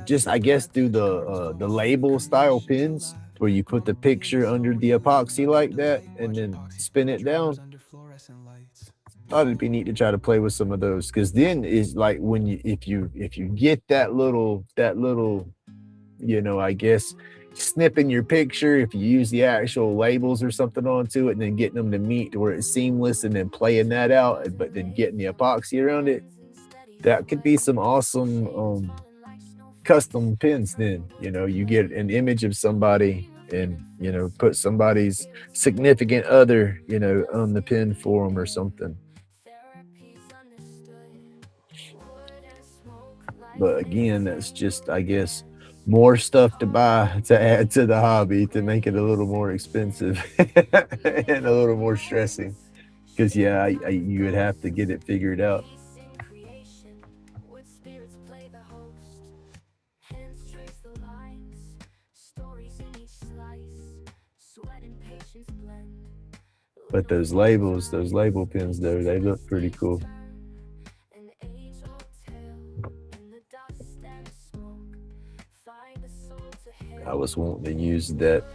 A: just I guess do the label style pins where you put the picture under the epoxy like that and then spin it down. Thought it'd be neat to try to play with some of those, because then is like when if you get that little I guess snipping your picture, if you use the actual labels or something onto it and then getting them to meet to where it's seamless and then playing that out, but then getting the epoxy around it, that could be some awesome custom pins. Then you get an image of somebody and put somebody's significant other on the pin for them or something. But again, that's just, I guess, more stuff to buy to add to the hobby to make it a little more expensive and a little more stressing. Because you would have to get it figured out. But those label pins there, they look pretty cool. I was wanting to use that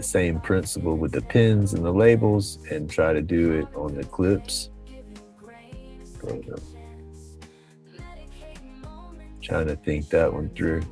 A: same principle with the pins and the labels and try to do it on the clips. But, trying to think that one through.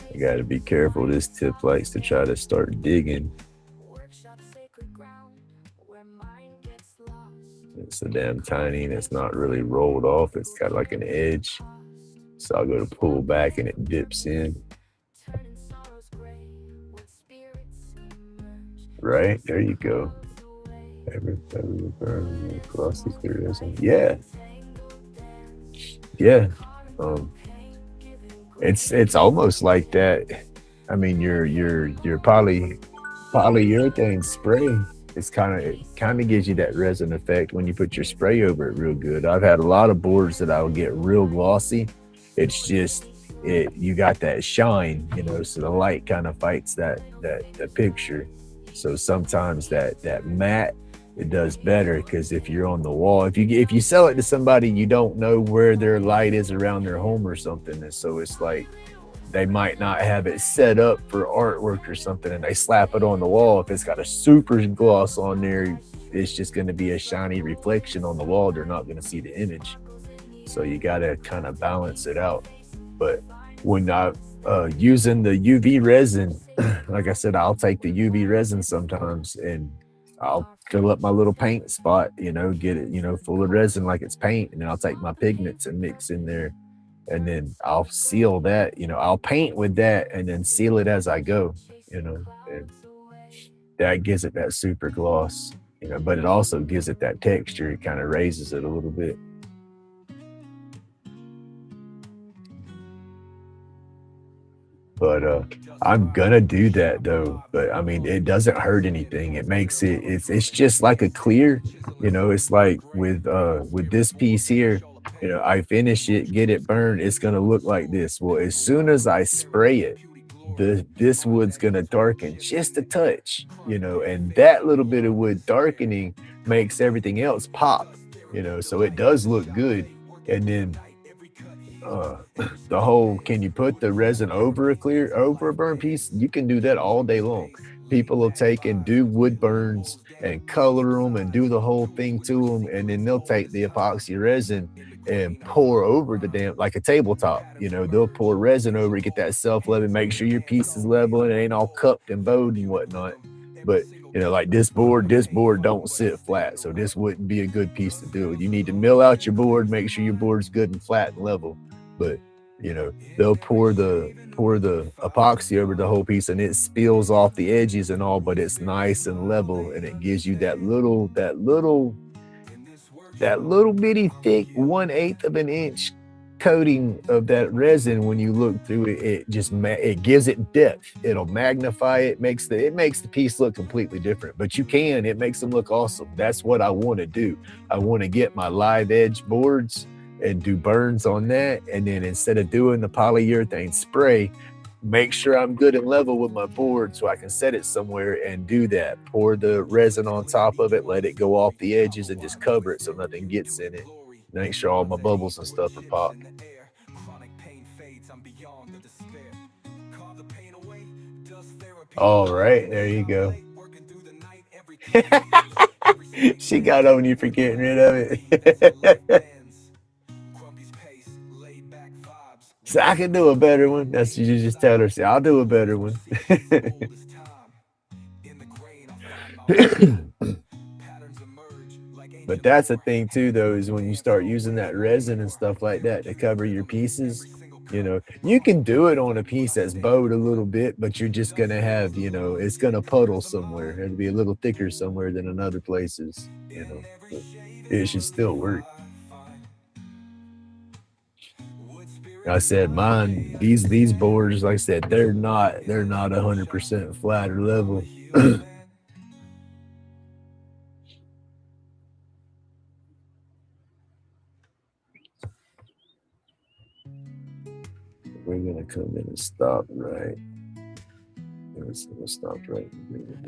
A: I gotta be careful. This tip likes to try to start digging. It's so damn tiny and it's not really rolled off. It's got like an edge. So I'll go to pull back and it dips in. Right, there you go. Yeah. Yeah. It's almost like that. I mean, your polyurethane spray. It kind of gives you that resin effect when you put your spray over it real good. I've had a lot of boards that I would get real glossy. It's just you got that shine, so the light kind of fights the picture. So sometimes that matte, it does better, because if you're on the wall, if you sell it to somebody, you don't know where their light is around their home or something, and so it's like they might not have it set up for artwork or something, and they slap it on the wall. If it's got a super gloss on there, it's just going to be a shiny reflection on the wall. They're not going to see the image. So you got to kind of balance it out. But when I using the UV resin, like I said, I'll take the UV resin sometimes and I'll fill up my little paint spot, get it, full of resin like it's paint, and then I'll take my pigments and mix in there, and then I'll seal that, I'll paint with that and then seal it as I go, and that gives it that super gloss, but it also gives it that texture. It kind of raises it a little bit. But I'm gonna do that though. But I mean, it doesn't hurt anything. It makes it's just like a clear, it's like with this piece here, I finish it, get it burned, it's gonna look like this. Well, as soon as I spray it, this wood's gonna darken just a touch, and that little bit of wood darkening makes everything else pop, so it does look good. And then uh the whole, can you put the resin over a burn piece? You can do that all day long. People will take and do wood burns and color them and do the whole thing to them, and then they'll take the epoxy resin and pour over the damn, like a tabletop, they'll pour resin over it, get that self-level, make sure your piece is level and it ain't all cupped and bowed and whatnot. But like this board don't sit flat, so this wouldn't be a good piece to do. You need to mill out your board, make sure your board's good and flat and level. But they'll pour the epoxy over the whole piece and it spills off the edges and all, but it's nice and level, and it gives you that little bitty thick 1/8 of an inch coating of that resin. When you look through it, it gives it depth. It'll magnify it, makes the piece look completely different. But it makes them look awesome. That's what I want to do. I want to get my live edge boards and do burns on that, and then instead of doing the polyurethane spray, make sure I'm good and level with my board so I can set it somewhere and do that. Pour the resin on top of it, let it go off the edges, and just cover it so nothing gets in it. Make sure all my bubbles and stuff are popped. All right, there you go. She got on you for getting rid of it. So I can do a better one. That's what you just tell her. Say, I'll do a better one. But that's the thing too, though, is when you start using that resin and stuff like that to cover your pieces, you can do it on a piece that's bowed a little bit, but you're just gonna have, it's gonna puddle somewhere. It'll be a little thicker somewhere than in other places, But it should still work. I said mine, these boards, like I said, they're not 100% flat or level. We're gonna come in and stop right. Let's stop right here.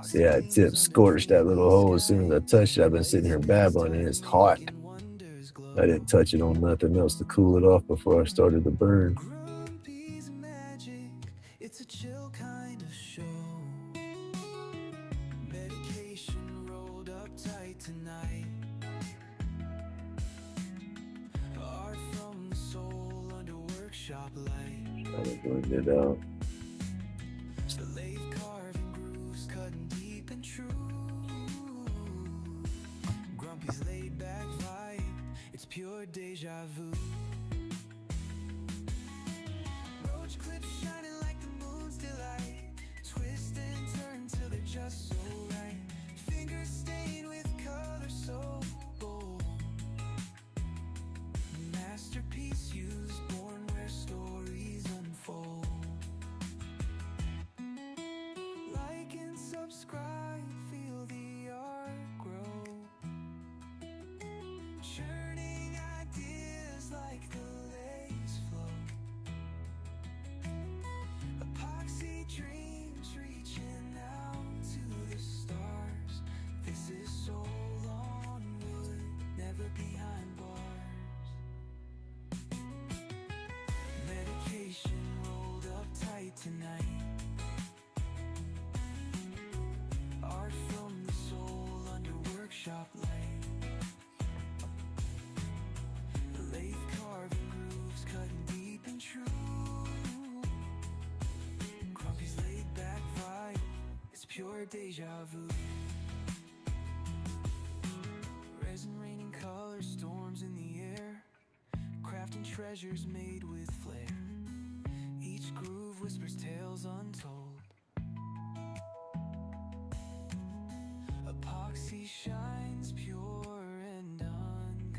A: See, I tip scorched that little hole as soon as I touched it. I've been sitting here babbling and it's hot. I didn't touch it on nothing else to cool it off before I started to burn. It's a chill kind of show. Medication rolled up tight tonight. Art from the soul under workshop light. Trying to blend it out. Slave carving grooves cutting deep and true. Grumpy's laid back vibe. It's pure deja vu. Roach clips shining like the moon's delight. Twist and turn till they're just so right. Fingers stained with color so bold. Masterpiece used, born where stories unfold. Like and subscribe, feel the art grow. Churning ideas like
B: deja vu. Resin raining color storms in the air, crafting treasures made with flair. Each groove whispers tales untold. Epoxy shines pure and uncontrolled.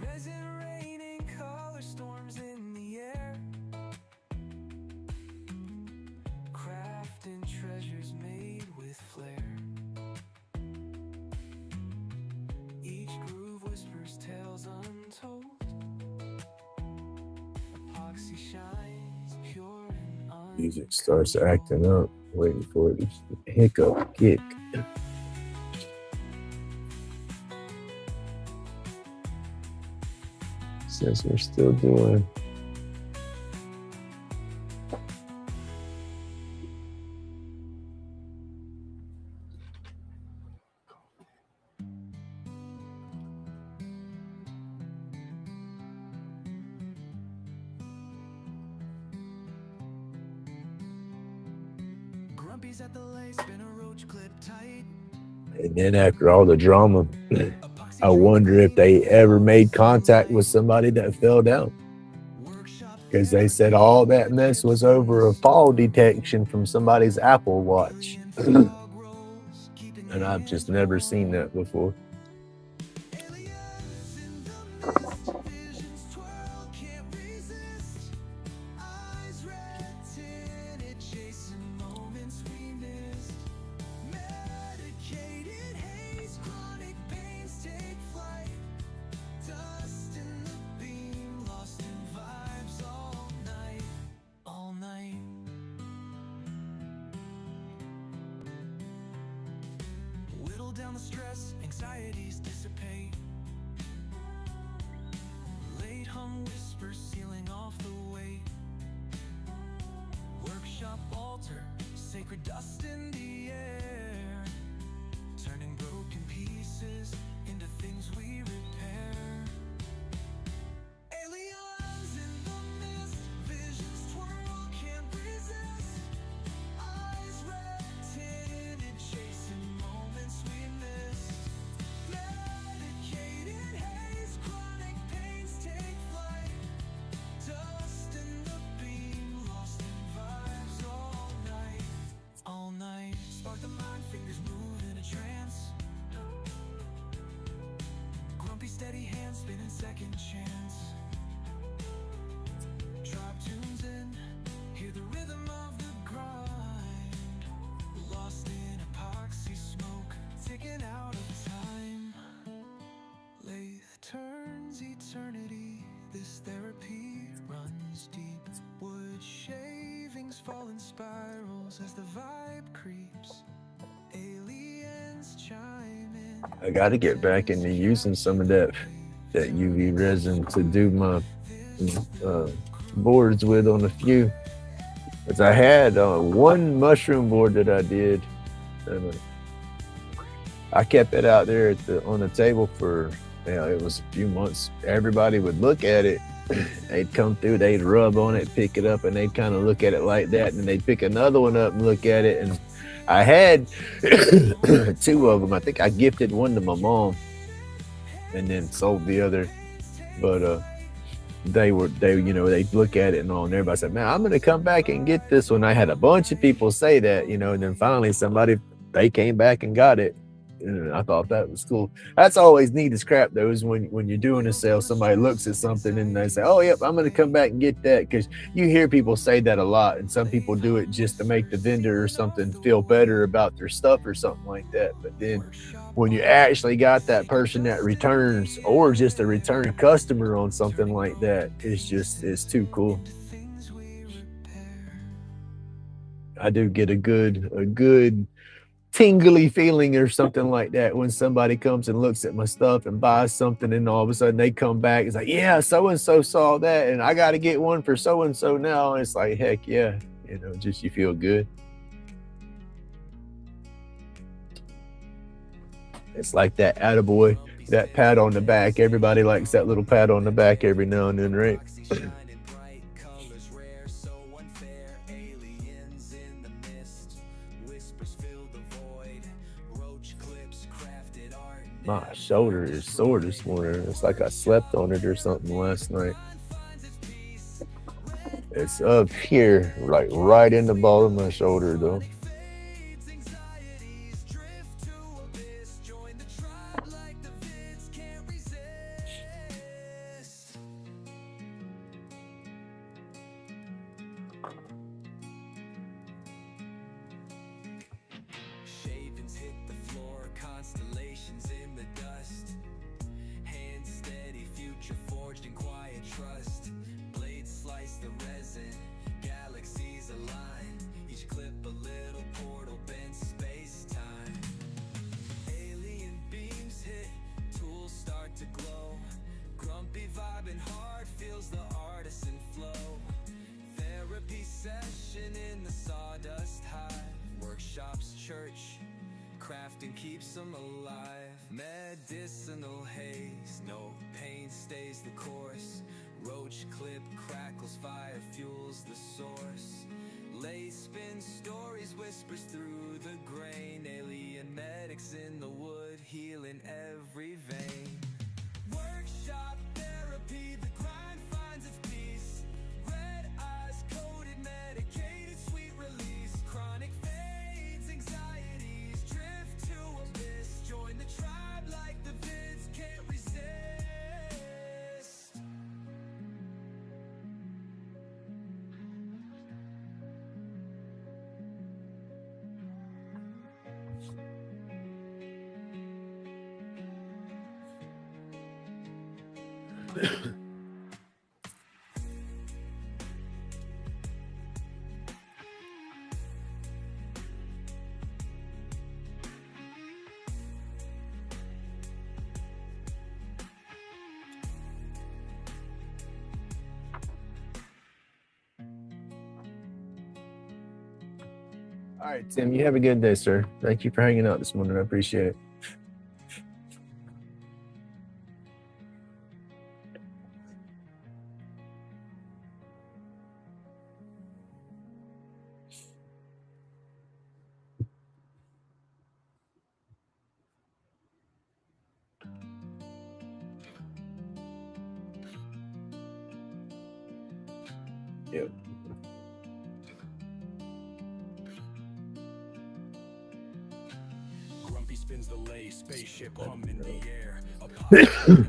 B: Resin raining color storms in the air, crafting treasures made with flair. Each groove whispers tales untold. Epoxy shines pure and uncontrolled.
A: Music starts acting up, waiting for it to hiccup kick. Since we're still doing
B: Grumpy's at the lace, spin a roach clip tight.
A: and then after all the drama, I wonder if they ever made contact with somebody that fell down. Because they said all that mess was over a fall detection from somebody's Apple Watch. And I've just never seen that before.
B: Down the stress, anxieties dissipate. Late hum whispers sealing off the weight. Workshop altar, sacred dust in the air, turning broken pieces into things we repair. Aliens in the mist, visions twirl, can't resist. Eyes red tinted, chasing moments we missed. Medicated haze, chronic pains take flight. Dust in the beam, lost in vibes all night. All night, spark the mind, fingers move in a trance. Grumpy steady hands spinning second chance. Drop tunes in, hear the rhythm of the grind. Lost in epoxy smoke, ticking out of time. Lathe turns eternity, this therapy runs deep. Wood shavings fall in spirals as the vibe creeps. Aliens chime in.
A: I got to get back into using some of that UV resin to do my boards with on a few. Because I had one mushroom board that I did, and I kept it out there on the table for, it was a few months. Everybody would look at it. They'd come through, they'd rub on it, pick it up, and they'd kind of look at it like that, and they'd pick another one up and look at it. And I had two of them. I think I gifted one to my mom and then sold the other. But they'd look at it and all, and everybody said, man, I'm going to come back and get this one. I had a bunch of people say that, and then finally they came back and got it. And I thought that was cool. That's always neat to scrap those when you're doing a sale. Somebody looks at something and they say, oh, yep, I'm going to come back and get that. Because you hear people say that a lot. And some people do it just to make the vendor or something feel better about their stuff or something like that. But then when you actually got that person that returns or just a return customer on something like that, it's too cool. I do get a good tingly feeling or something like that when somebody comes and looks at my stuff and buys something, and all of a sudden they come back. It's like, yeah, so-and-so saw that and I got to get one for so-and-so now. And it's like, heck yeah, just you feel good. It's like that attaboy, that pat on the back. Everybody likes that little pat on the back every now and then, right?
B: Shining bright, colors rare, so unfair. Aliens in the mist, whispers fill the void. Roach clips, crafted art.
A: My shoulder is sore this morning. It's like I slept on it or something last night. It's up here, like right in the ball of my shoulder, though.
B: Fades, anxieties drift to abyss. Join the tribe like the vids can't resist. Shavings hit the floor, constellations in the dust. Hands steady, future forged in quiet trust. Blades slice the resin, galaxies align. Each clip a little portal bends space-time. Alien beams hit, tools start to glow. Grumpy vibing hard feels the artisan flow. Therapy session in the sawdust hive. Workshops, church, crafting keeps them alive. Medicinal haze, no pain stays the course. Roach clip crackles, fire fuels the source. Lay spin stories, whispers through the grain. Alien medics in the wood, healing every vein. Workshop therapy, the grind finds its peace. Red eyes, coded, medicated, sweet release. Chronic fades, anxieties drift to abyss. Join the tribe like the vids can't resist.
A: All right, Tim, you have a good day, sir. Thank you for hanging out this morning. I appreciate it. Yep.
B: Grumpy spins the lay, spaceship hum in the air.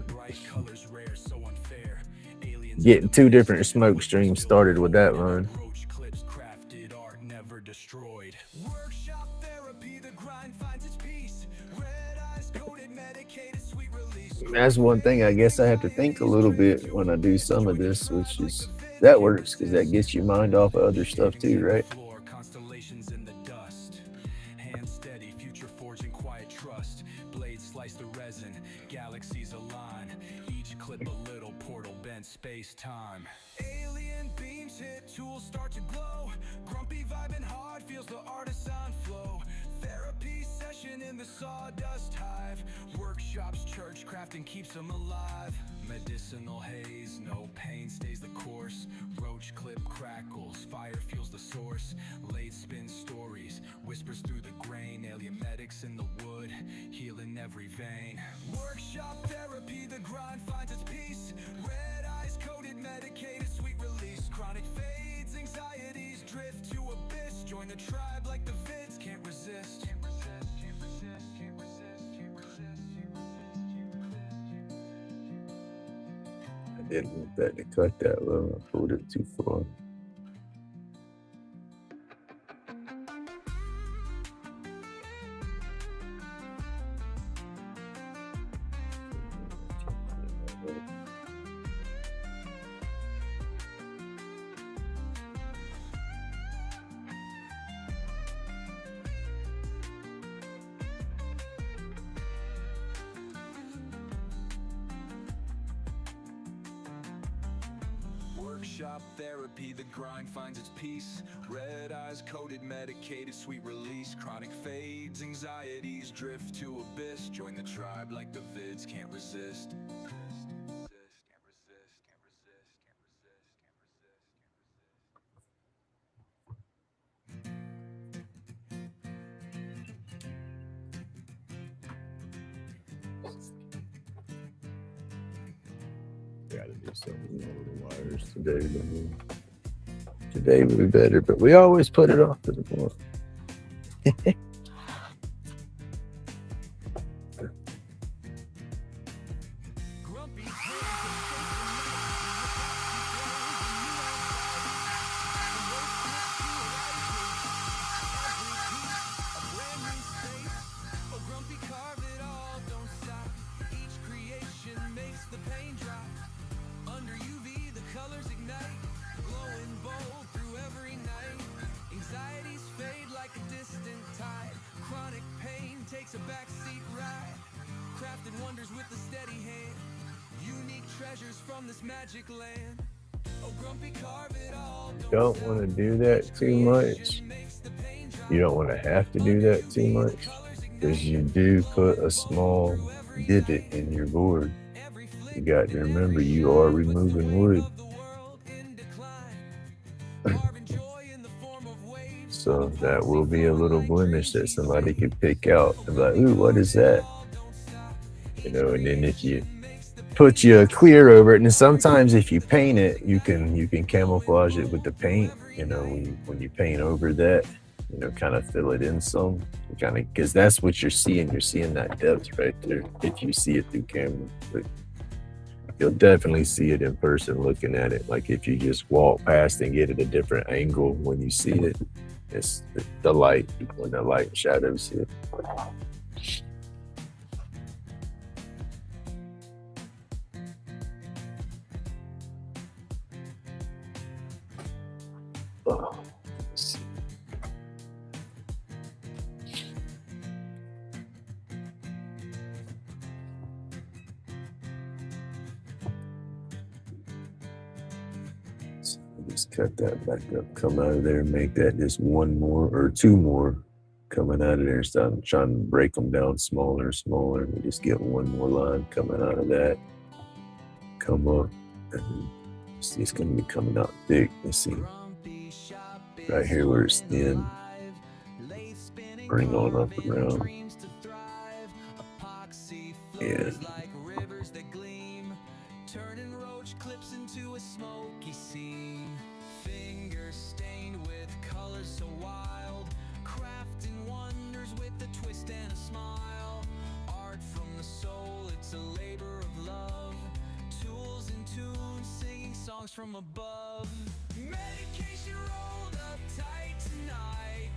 B: Bright colors rare, so unfair. Aliens
A: Getting two different smoke streams started with that line.
B: roach clips, crafted art never destroyed. Workshop therapy, the grind finds its peace. Red eyes, coded, medicated, sweet release.
A: That's one thing I guess I have to think a little bit when I do some of this, which is that works because that gets your mind off of other stuff too, right?
B: Floor, constellations in the dust. Hand steady, future forging quiet trust. Blades slice the resin, galaxies align. Each clip a little portal bent space-time. Alien beams hit, tools start to glow. Grumpy vibing hard feels the artisan flow. Therapy session in the sawdust hive. Workshops, church, crafting keeps them alive. Medicinal haze, no pain stays the course. Roach clip crackles, fire fuels the source. Late spin stories, whispers through the grain. Alien medics in the wood, healing every vein. Workshop therapy, the grind finds its peace. Red eyes, coded, medicated, sweet release. Chronic fades, anxieties drift to abyss. Join the tribe like the vids can't resist.
A: I didn't want that to cut that low. I pulled it too far.
B: shop therapy, the grind finds its peace. Red eyes coated, medicated, sweet release. Chronic fades, anxieties drift to abyss. Join the tribe like the vids can't resist.
A: Gotta do something with the wires today. Today will be better, but we always put it off to the point.
B: A backseat ride, crafted wonders with a steady hand, unique treasures from this magic land. Oh, grumpy, carve it all.
A: Don't want to do that too much. You don't want to have to do that too much, because you do put a small divot in your board. You got to remember, you are removing wood. So that will be a little blemish that somebody could pick out and be like, ooh, what is that? You know, and then if you put your clear over it, and sometimes if you paint it, you can camouflage it with the paint. You know, when you paint over that, you know, kind of fill it in some, kind of, because that's what you're seeing. You're seeing that depth right there. If you see it through camera, but you'll definitely see it in person looking at it. Like if you just walk past and get at a different angle when you see it. It's the light, when the light and shadows hit. Oh, let's see. So just cut that back up, come out of there, and make that just one more or two more coming out of there. Instead of trying to break them down smaller and smaller, we just get one more line coming out of that. Come up, and see, it's going to be coming out thick. Let's see, right here where it's thin, bring on up around, and
B: turning roach clips into a smoky scene. Fingers stained with colors so wild, crafting wonders with a twist and a smile. Art from the soul, it's a labor of love. Tools in tune, singing songs from above. Medication rolled up tight tonight.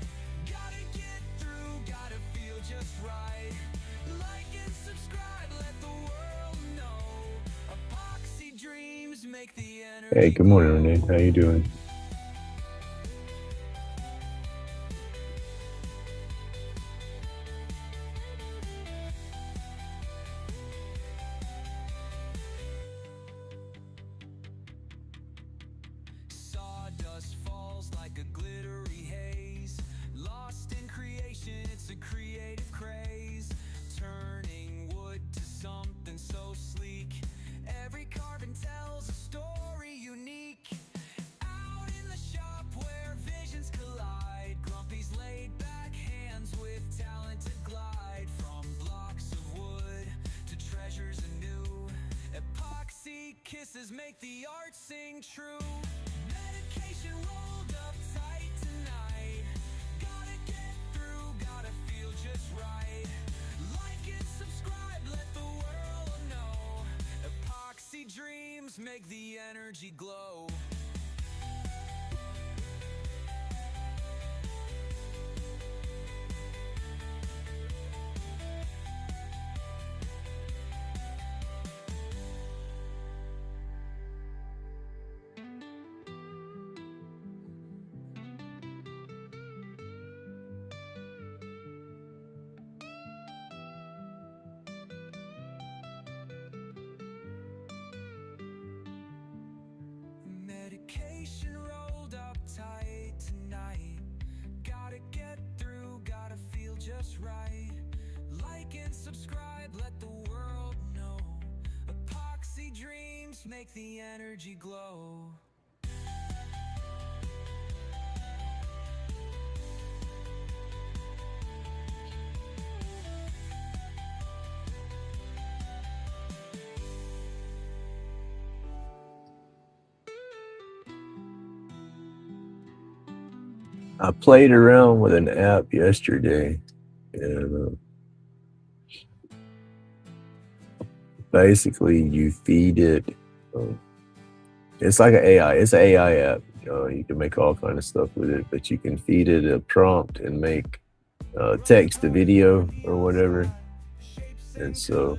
B: Gotta get through, gotta feel just right. Like and subscribe, let the world know. Epoxy dreams make the energy.
A: hey, good morning, Renee. How you doing?
B: Sawdust falls like a glittery haze. Lost in creation, it's a creative craze. Turning wood to something so sleek. Every carving tells a story unique. Out in the shop where visions collide, Grumpy's laid back hands with talent to glide. From blocks of wood to treasures anew, epoxy kisses make the art sing true. Medication rolled up tight tonight. Gotta get through, gotta feel just right. Like and subscribe, let the world know. Epoxy dreams make the energy glow. just right. Like and subscribe, let the world know. Epoxy dreams make the energy glow.
A: I played around with an app yesterday, and basically you feed it. It's like an AI. It's an AI app. You can make all kind of stuff with it, but you can feed it a prompt and make text to video or whatever. And so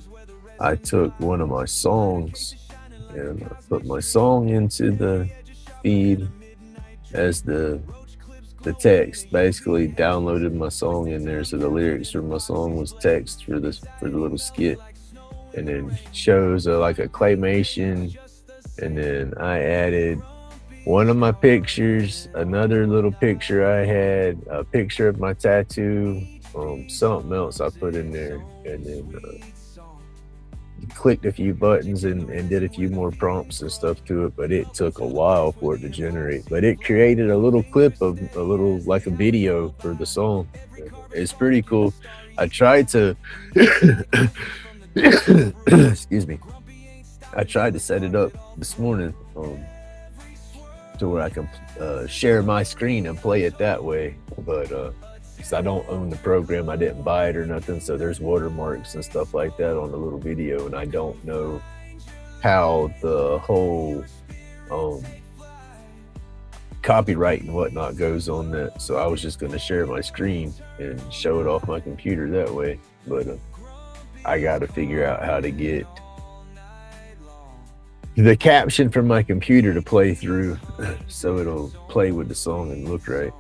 A: I took one of my songs and I put my song into the feed as the text. Basically downloaded my song in there, so the lyrics for my song was text for the little skit, and then shows like a claymation, and then I added one of my pictures, another little picture I had, a picture of my tattoo, something else I put in there, and then clicked a few buttons and did a few more prompts and stuff to it, but it took a while for it to generate. But it created a little clip of a little, like a video for the song. It's pretty cool. I tried to excuse me. I tried to set it up this morning to where I can share my screen and play it that way, but because I don't own the program, I didn't buy it or nothing, so there's watermarks and stuff like that on the little video, and I don't know how the whole copyright and whatnot goes on that. So I was just going to share my screen and show it off my computer that way, but I got to figure out how to get the caption from my computer to play through so it'll play with the song and look right.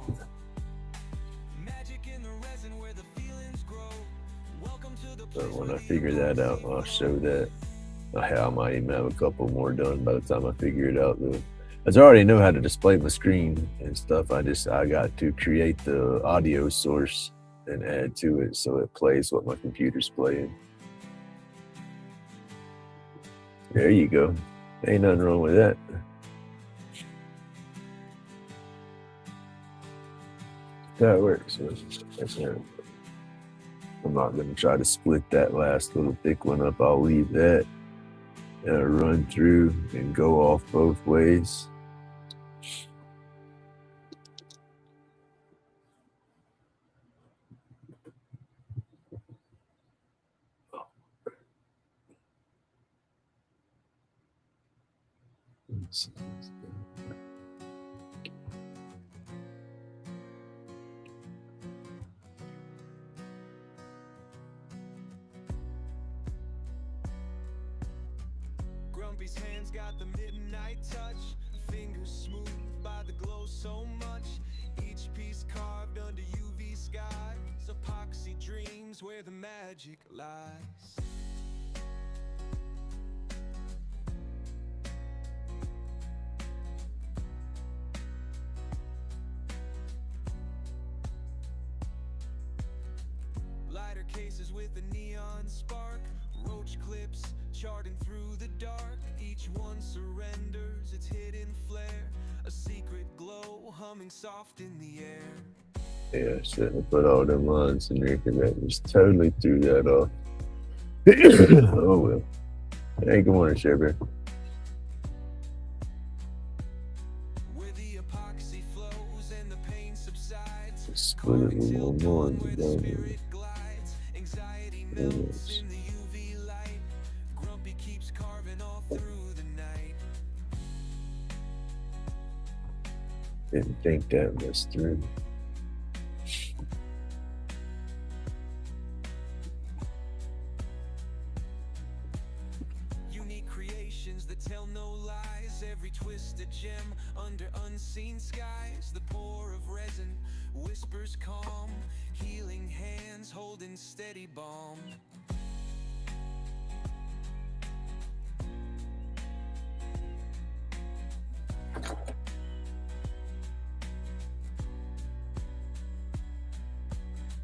A: So when I figure that out, I'll show that. I might even have a couple more done by the time I figure it out, though. As I already know how to display my screen and stuff, I got to create the audio source and add to it so it plays what my computer's playing. There you go. Ain't nothing wrong with that. That works. That's it. I'm not going to try to split that last little thick one up. I'll leave that run through and go off both ways.
B: Grumpy's hands got the midnight touch, fingers smooth by the glow so much. Each piece carved under UV skies, epoxy dreams where the magic lies. Lighter cases with a neon spark, roach clips charting through the dark. Each one surrenders its hidden flare, a secret glow humming soft in the air.
A: Yeah, I shouldn't have put all them lines in there because that just totally threw that off. Oh well. Hey, good morning, Sherber.
B: Where the epoxy flows and the pain subsides,
A: Just split it a little more and
B: where
A: be
B: the
A: done with it.
B: spirit glides, anxiety melts in the UV light. Grumpy keeps carving all through the night.
A: Didn't think that was through.
B: Unique creations that tell no lies, every twisted gem under unseen skies. The pour of resin whispers calm, healing hands holding steady balm.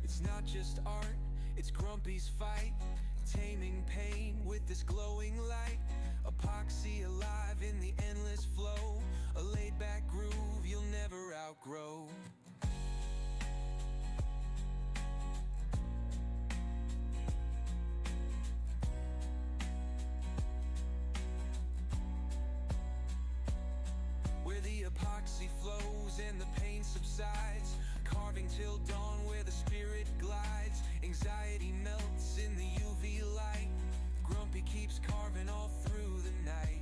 B: It's not just Grumpies fight, taming pain with this glowing light. Epoxy alive in the endless flow, a laid-back groove you'll never outgrow. Where the epoxy flows and the pain subsides, carving till dawn where the spirit glides. Anxiety melts in the UV light, Grumpy keeps carving all through the night.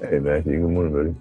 A: Hey Matthew, good morning, buddy.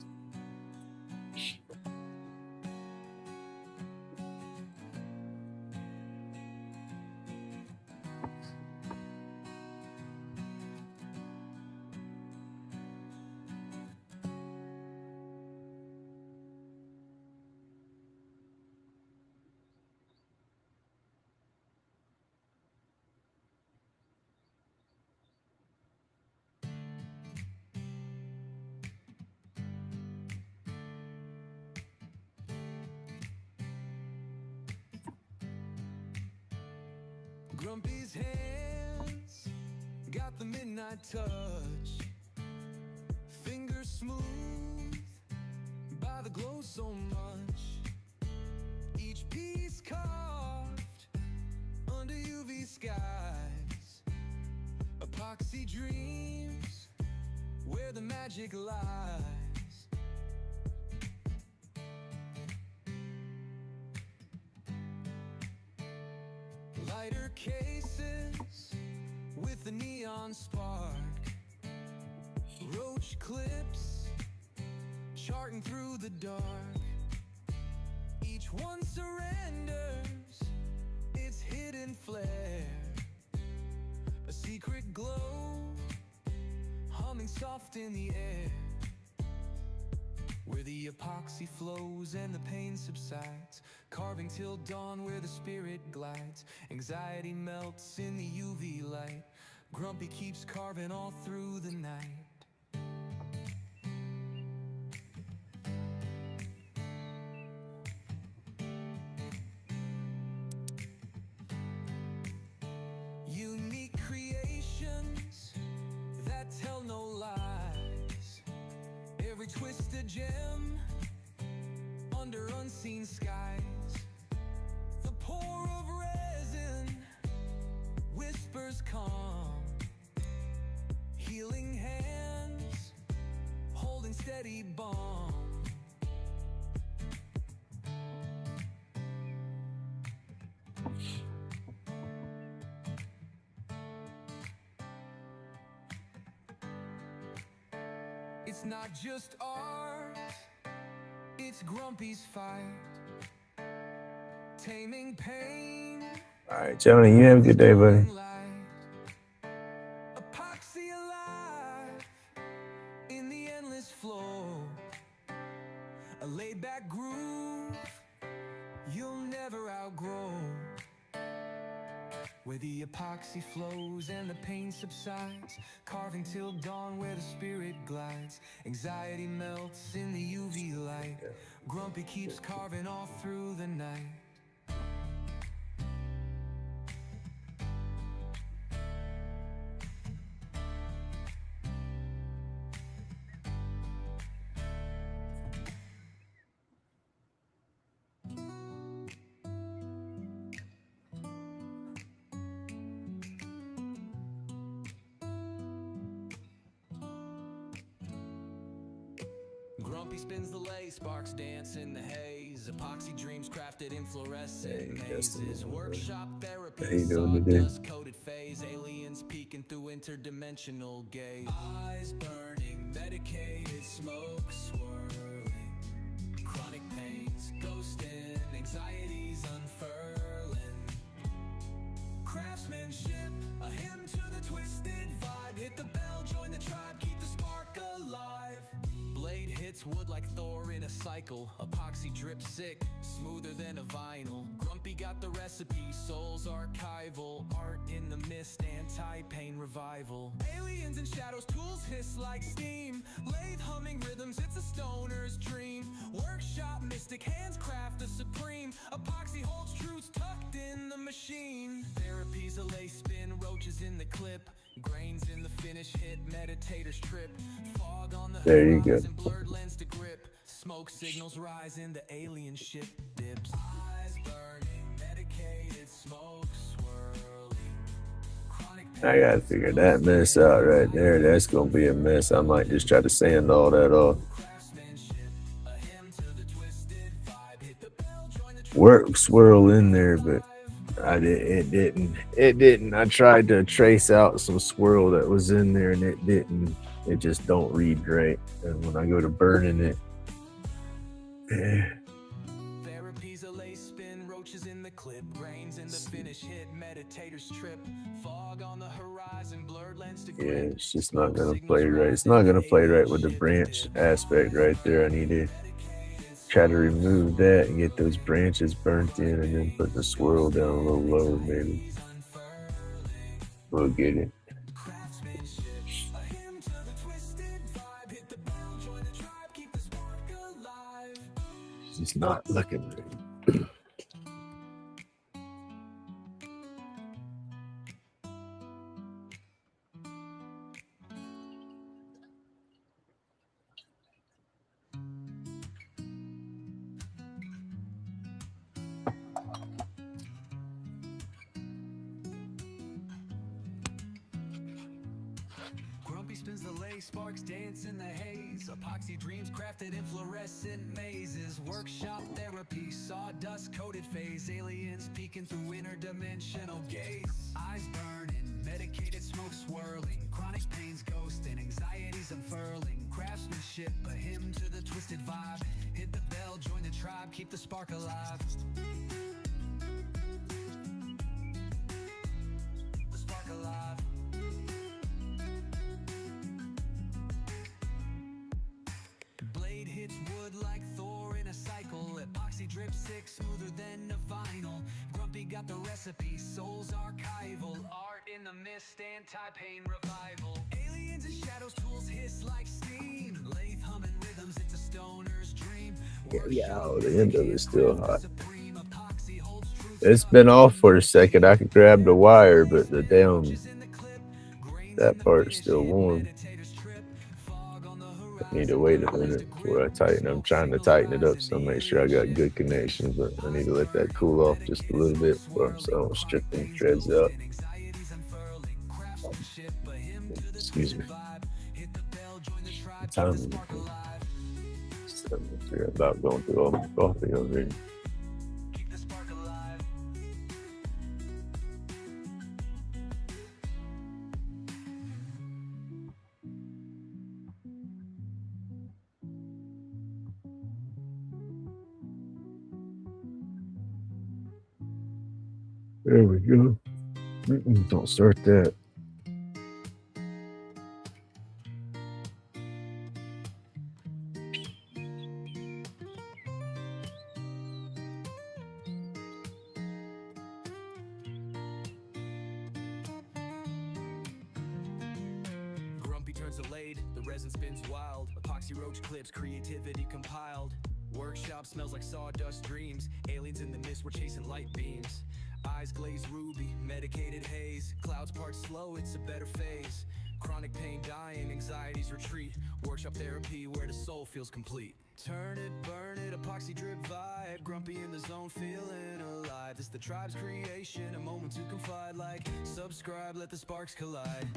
B: Grumpy's hands got the midnight touch, fingers smooth by the glow so much. Each piece carved under UV skies, epoxy dreams where the magic lies. Lighter cases with the neon spark, roach clips charting through the dark. Each one surrenders its hidden flare, a secret glow humming soft in the air. Where the epoxy flows and the pain subsides, carving till dawn where the spirit glides. Anxiety melts in the UV light, Grumpy keeps carving all through the night. Unique creations that tell no lies, every twisted gem under unseen skies. The pour of resin whispers calm, healing hands holding steady balm. It's not just art, it's Grumpy's fight, taming pain.
A: All right, Johnny, you have a good day, buddy.
B: Epoxy alive in the endless flow, a laid-back groove you'll never outgrow. Where the epoxy flows and the pain subsides, carving till dawn where the spirit glides. Anxiety melts in the UV light, Grumpy keeps carving all through the night. Grumpy spins the lay, sparks dance in the haze. Epoxy dreams crafted in fluorescent mazes. Workshop therapy, sawdust coated phase. Aliens peeking through interdimensional gaze. Eyes burning, medicated smoke swirling. Chronic pains, ghosting, anxieties unfurling. Craftsmanship, a hymn to the twisted vibe. Hit the bell, join the tribe, keep the spark alive. Blade hits wood like Thor in a cycle. Epoxy drips sick, smoother than a vinyl. Grumpy got got the recipe, souls archival, art in the mist, anti-pain revival. Aliens and shadows, tools hiss like steam, lathe humming rhythms, it's a stoner's dream. Workshop mystic, hands craft the supreme, epoxy holds truths tucked in the machine. Therapy's a lace spin, roaches in the clip, grains in the finish hit, meditators trip. Fog on the
A: There you go.
B: horizon, blurred lens to grip, smoke signals rise in the alien ship dips. Eyes burning, medicated, smoke swirling, chronic
A: I gotta figure that mess out right there. That's gonna be a mess. I might just try to sand all that off.
B: craftsmanship, a hymn to the twisted vibe. Hit the bell, join the
A: Work swirl in there, but it didn't. It didn't. I tried to trace out some swirl that was in there, and it didn't. It just don't read right. And when I go to burning it,
B: Therapy's a lace spin, roaches in the clip, grains in the finish hit, meditators trip. Fog on the horizon, blurred lens to
A: yeah,
B: grip.
A: it's just not gonna play right. It's not gonna play right with the branch aspect right there. I need to try to remove that and get those branches burnt in, and then put the swirl down a little lower. Maybe we'll get it.
B: Craftsmanship, a hymn to the twisted vibe. Hit the bell, join the tribe, keep the spark alive.
A: It's just not looking right.
B: Grumpy spins the lace, sparks dance in the haze. Epoxy dreams crafted in fluorescent mazes. Workshop therapy, sawdust coated phase. Aliens peeking through interdimensional gaze. Eyes burning, medicated smoke swirling. Chronic pains ghosting, anxieties unfurling. Craftsmanship, a hymn to the twisted vibe. Hit the bell, join the tribe, keep the spark alive. The spark alive. Blade hits wood like Thor in a cycle. Epoxy drip sick, smoother than a vinyl. Grumpy got the recipe, soul's archival. Art in the mist, anti-pain revival. Aliens and shadows, tools hiss like steam. Lathe humming rhythms, it's a stoner's dream.
A: Yeah, the end of it's still hot. It's been off for a second. I could grab the wire, but the damn that part's still warm. I need to wait a minute before I tighten. I'm trying to tighten it up so I make sure I got good connections, but I need to let that cool off just a little bit before I don't strip them threads out. Excuse me. What time is it? I'm about going through all my coffee already. There we go. Don't start that.
B: Grumpy turns a lathe, the resin spins wild. Epoxy roach clips, creativity compiled. Workshop smells like sawdust dreams. Aliens in the mist, we're chasing light beams. Eyes glazed ruby, medicated haze. Clouds part slow, it's a better phase. Chronic pain dying, anxieties retreat. Workshop therapy where the soul feels complete. Turn it, burn it, epoxy drip vibe. Grumpy in the zone, feeling alive. This the tribe's creation, a moment to confide. Like, subscribe, let the sparks collide.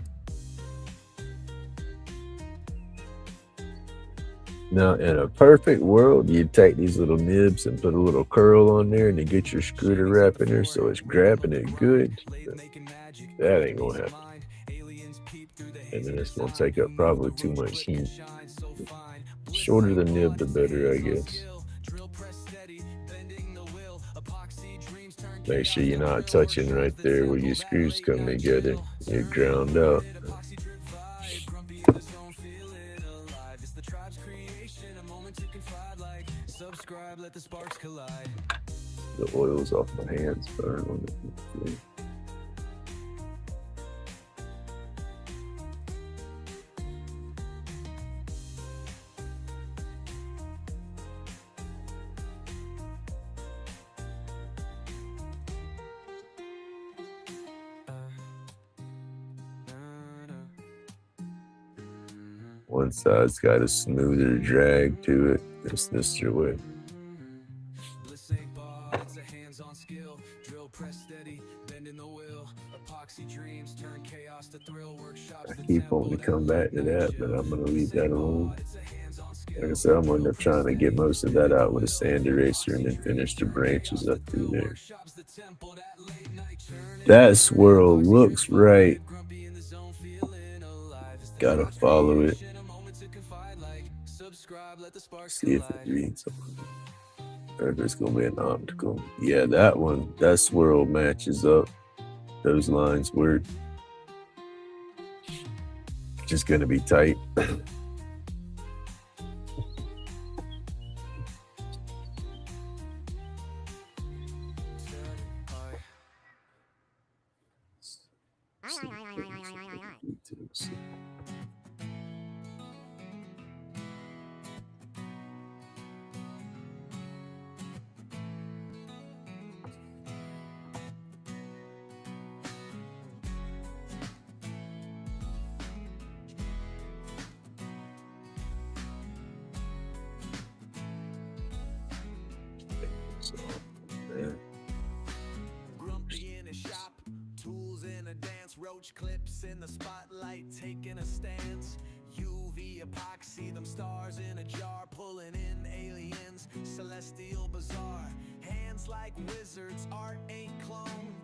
A: Now, in a perfect world, you'd take these little nibs and put a little curl on there and you get your screw to wrap in there so it's grabbing it good. But that ain't gonna happen. And then it's gonna take up probably too much heat. The shorter the nib, the better, I guess. Make sure you're not touching right there where your screws come together. You're ground out.
B: Subscribe, let the sparks collide.
A: The oils off my hands burn on it. One side's got a smoother drag to it. It's this way.
B: It's a hands-on skill. Drill, press steady, bending the wheel. Epoxy dreams turn chaos to thrill. Workshops.
A: I keep wanting to come back to that, but I'm gonna leave that alone. Like I said, I'm gonna end up trying to get most of that out with a sand eraser and then finish the branches up through there. That swirl looks right. Gotta follow it. See if it reads on it. Or if it's gonna be an optical. Yeah, that one, that swirl matches up. Those lines work. Just gonna be tight.
B: Grumpy in his shop, tools in a dance, roach clips in the spotlight, taking a stance. UV epoxy, them stars in a jar, pulling in aliens, celestial bizarre. Hands like wizards, art ain't clone.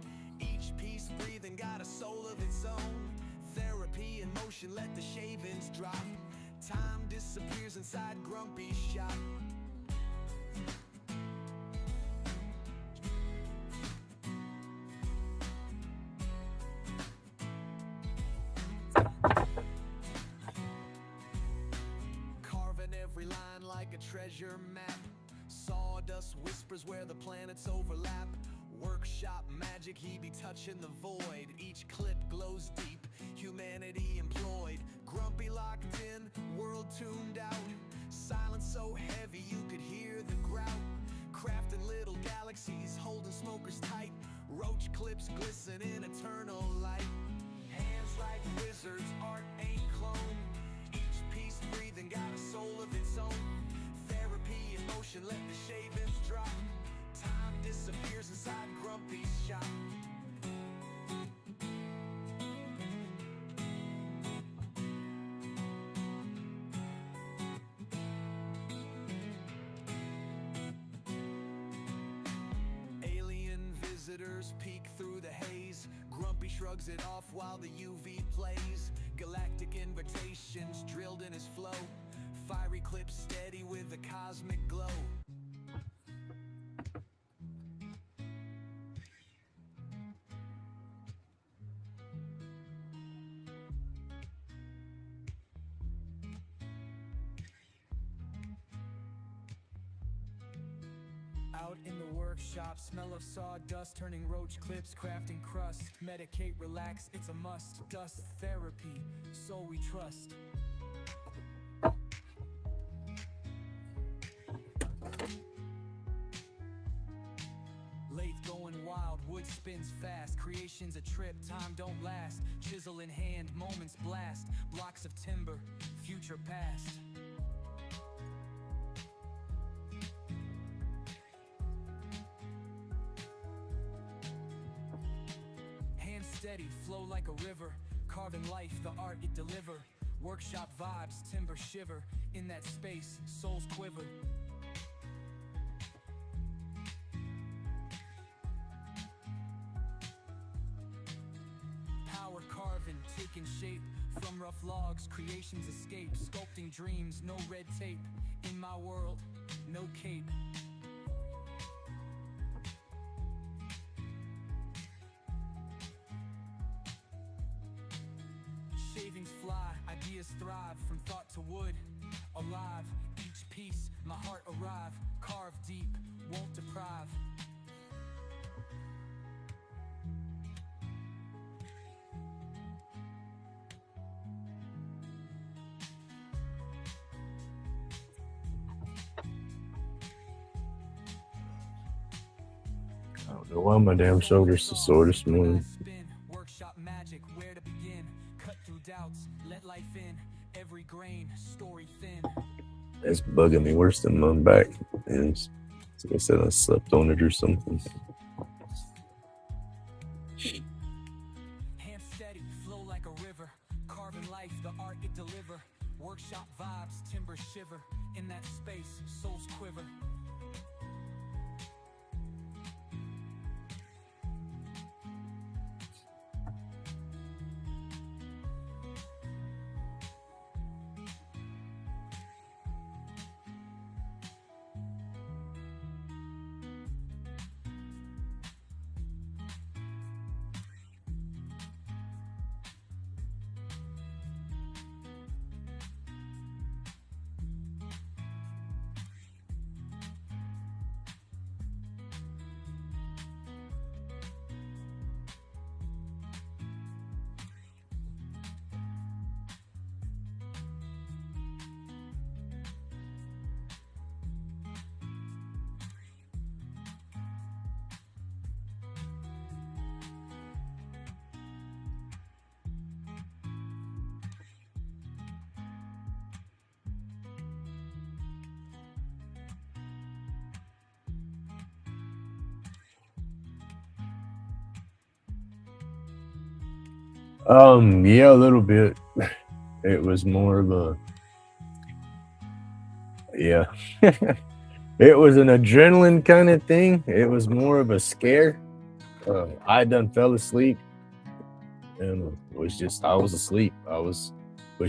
B: Each piece breathing got a soul of its own. Therapy in motion, let the shavings drop. Time disappears inside Grumpy's shop. Carving every line like a treasure map. Sawdust whispers where the planets overlap. Workshop magic, he be touching the void. Each clip glows deep, humanity employed. Grumpy locked in, world tuned out. Silence so heavy you could hear the grout. Crafting little galaxies, holding smokers tight. Roach clips glisten in eternal light. Hands like wizards, art ain't clone. Each piece breathing got a soul of its own. Therapy in motion, let the shavings drop. Time disappears inside Grumpy's shop. Alien visitors peek through the haze. Grumpy shrugs it off while the UV plays. Galactic invitations drilled in his flow. Fiery clips steady with a cosmic glow. Out in the workshop, smell of sawdust, turning roach clips, crafting crust. Medicate, relax, it's a must. Dust therapy, so we trust. Lathe going wild, wood spins fast. Creation's a trip, time don't last. Chisel in hand, moments blast. Blocks of timber, future past. Steady, flow like a river. Carving life, the art it deliver. Workshop vibes, timber shiver. In that space, souls quiver. Power carving, taking shape. From rough logs, creations escape. Sculpting dreams, no red tape. In my world, no cape. Shavings fly, ideas thrive. From thought to wood, alive. Each piece, my heart arrive. Carved deep, won't deprive.
A: Why my damn shoulders so sore this morning?
B: Workshop magic, where to begin? Cut through doubts, let life in. Every grain, story thin.
A: It's bugging me worse than my back. And like I said, I slept on it or something.
B: Hand steady, flow like a river. Carving life, the art it deliver. Workshop vibes, timber shiver. In that space, souls quiver.
A: Yeah, a little bit. It was more of a, yeah. It was an adrenaline kind of thing. It was more of a scare. I done fell asleep and I was asleep. I was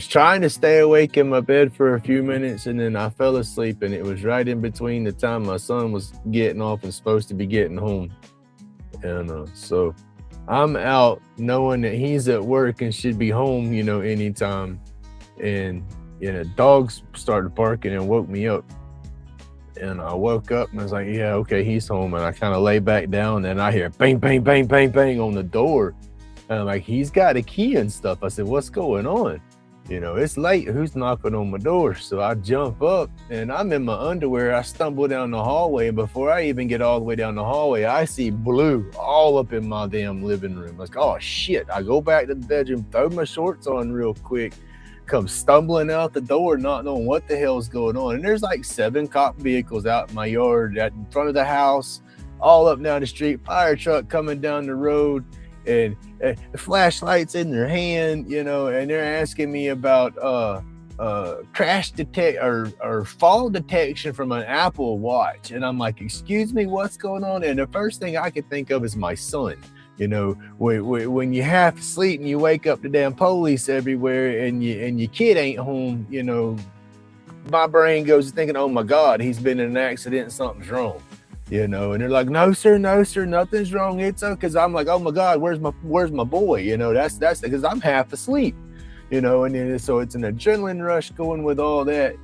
A: trying to stay awake in my bed for a few minutes, and then I fell asleep, and it was right in between the time my son was getting off and supposed to be getting home. And so I'm out knowing that he's at work and should be home, anytime. And dogs started barking and woke me up. And I woke up and I was like, yeah, okay, he's home. And I kind of lay back down and I hear bang, bang, bang, bang, bang on the door. And I'm like, he's got a key and stuff. I said, what's going on? It's late. Who's knocking on my door? So I jump up and I'm in my underwear. I stumble down the hallway. And before I even get all the way down the hallway, I see blue all up in my damn living room. I was like, oh shit. I go back to the bedroom, throw my shorts on real quick, come stumbling out the door, not knowing what the hell's going on. And there's like 7 cop vehicles out in my yard, at in front of the house, all up down the street, fire truck coming down the road, and the flashlights in their hand, and they're asking me about crash detect or fall detection from an Apple Watch. And I'm like, excuse me, what's going on? And the first thing I could think of is my son. When you half asleep and you wake up the damn police everywhere and your kid ain't home, my brain goes thinking, oh my God, he's been in an accident, something's wrong. And they're like, no sir, nothing's wrong, it's okay. Because I'm like, oh my God, where's my boy? That's because I'm half asleep, and then so it's an adrenaline rush going with all that,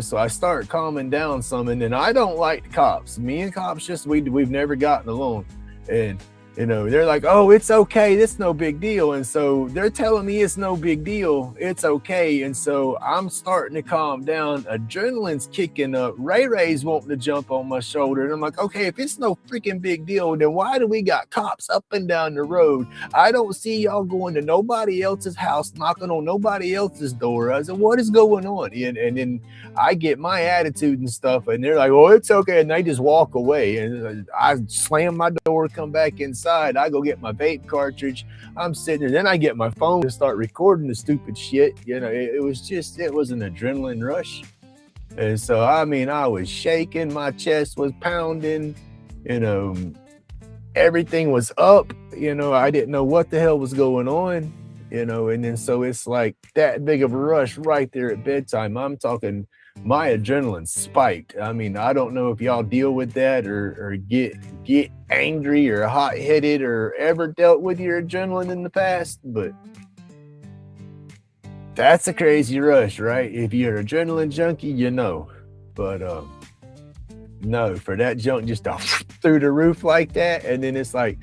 A: so I start calming down some. And then I don't like cops. Me and cops, we've never gotten along. And they're like, oh, it's okay, it's no big deal. And so they're telling me it's no big deal, it's okay. And so I'm starting to calm down. Adrenaline's kicking up. Ray's wanting to jump on my shoulder. And I'm like, okay, if it's no freaking big deal, then why do we got cops up and down the road? I don't see y'all going to nobody else's house, knocking on nobody else's door. I said, what is going on? And then I get my attitude and stuff, and they're like, oh, it's okay. And they just walk away. And I slam my door, come back inside. I go get my vape cartridge. I'm sitting there. Then I get my phone to start recording the stupid shit. It was an adrenaline rush. And so, I was shaking. My chest was pounding. Everything was up. I didn't know what the hell was going on. And then so it's like that big of a rush right there at bedtime. I'm talking, my adrenaline spiked. I don't know if y'all deal with that or get angry or hot-headed or ever dealt with your adrenaline in the past, but that's a crazy rush, right? If you're an adrenaline junkie, But no, for that junk just through the roof like that, and then it's like,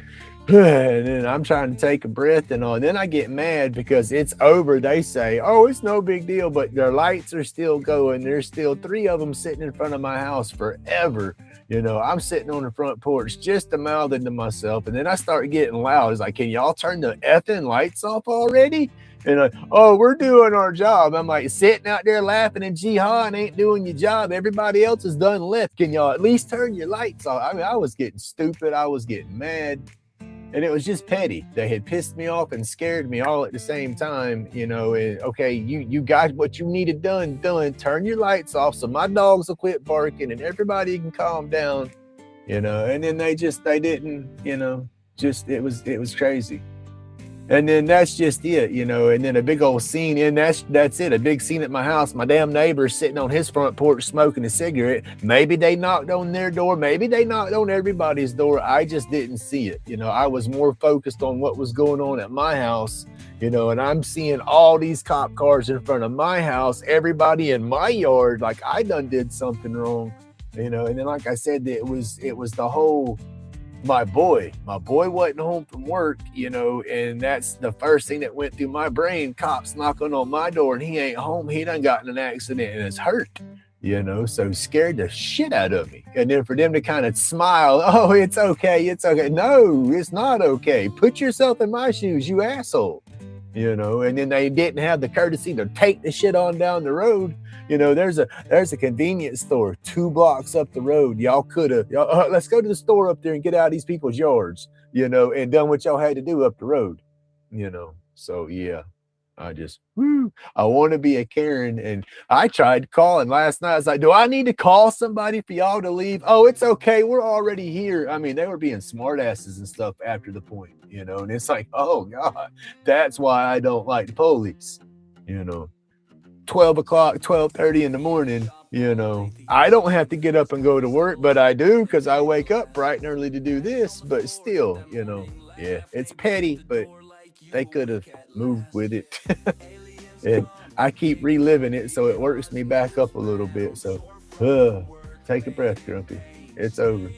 A: and then I'm trying to take a breath and all. And then I get mad because it's over. They say, oh, it's no big deal, but their lights are still going. There's still 3 of them sitting in front of my house forever, I'm sitting on the front porch just a mouthing to myself, and then I start getting loud. It's like, can y'all turn the effing lights off already? And oh, we're doing our job. I'm like sitting out there laughing and jihad ain't doing your job. Everybody else is done left. Can y'all at least turn your lights off? I mean, I was getting stupid. I was getting mad. And it was just petty. They had pissed me off and scared me all at the same time, and okay, you got what you needed done. Turn your lights off so my dogs will quit barking and everybody can calm down, and then they didn't, just it was crazy. And then that's just it, and then a big old scene, and that's it, a big scene at my house. My damn neighbor's sitting on his front porch smoking a cigarette. Maybe they knocked on their door, maybe they knocked on everybody's door. I just didn't see it. I was more focused on what was going on at my house, and I'm seeing all these cop cars in front of my house, everybody in my yard, like I done did something wrong, and then like I said, it was the whole my boy wasn't home from work, and that's the first thing that went through my brain. Cops knocking on my door and he ain't home. He done got in an accident and is hurt, so scared the shit out of me. And then for them to kind of smile, oh, it's okay. No, it's not okay. Put yourself in my shoes, you asshole. And then they didn't have the courtesy to take the shit on down the road. There's a convenience store 2 blocks up the road. Y'all could have, let's go to the store up there and get out of these people's yards, and done what y'all had to do up the road, So yeah, I want to be a Karen. And I tried calling last night. I was like, do I need to call somebody for y'all to leave? Oh, it's okay. We're already here. I mean, they were being smartasses and stuff after the point, and it's like, oh God, that's why I don't like the police, 12 o'clock, 12:30 in the morning, I don't have to get up and go to work, but I do because I wake up bright and early to do this. But still, yeah, it's petty, but they could have moved with it. And I keep reliving it, so it works me back up a little bit. So take a breath, Grumpy. It's over.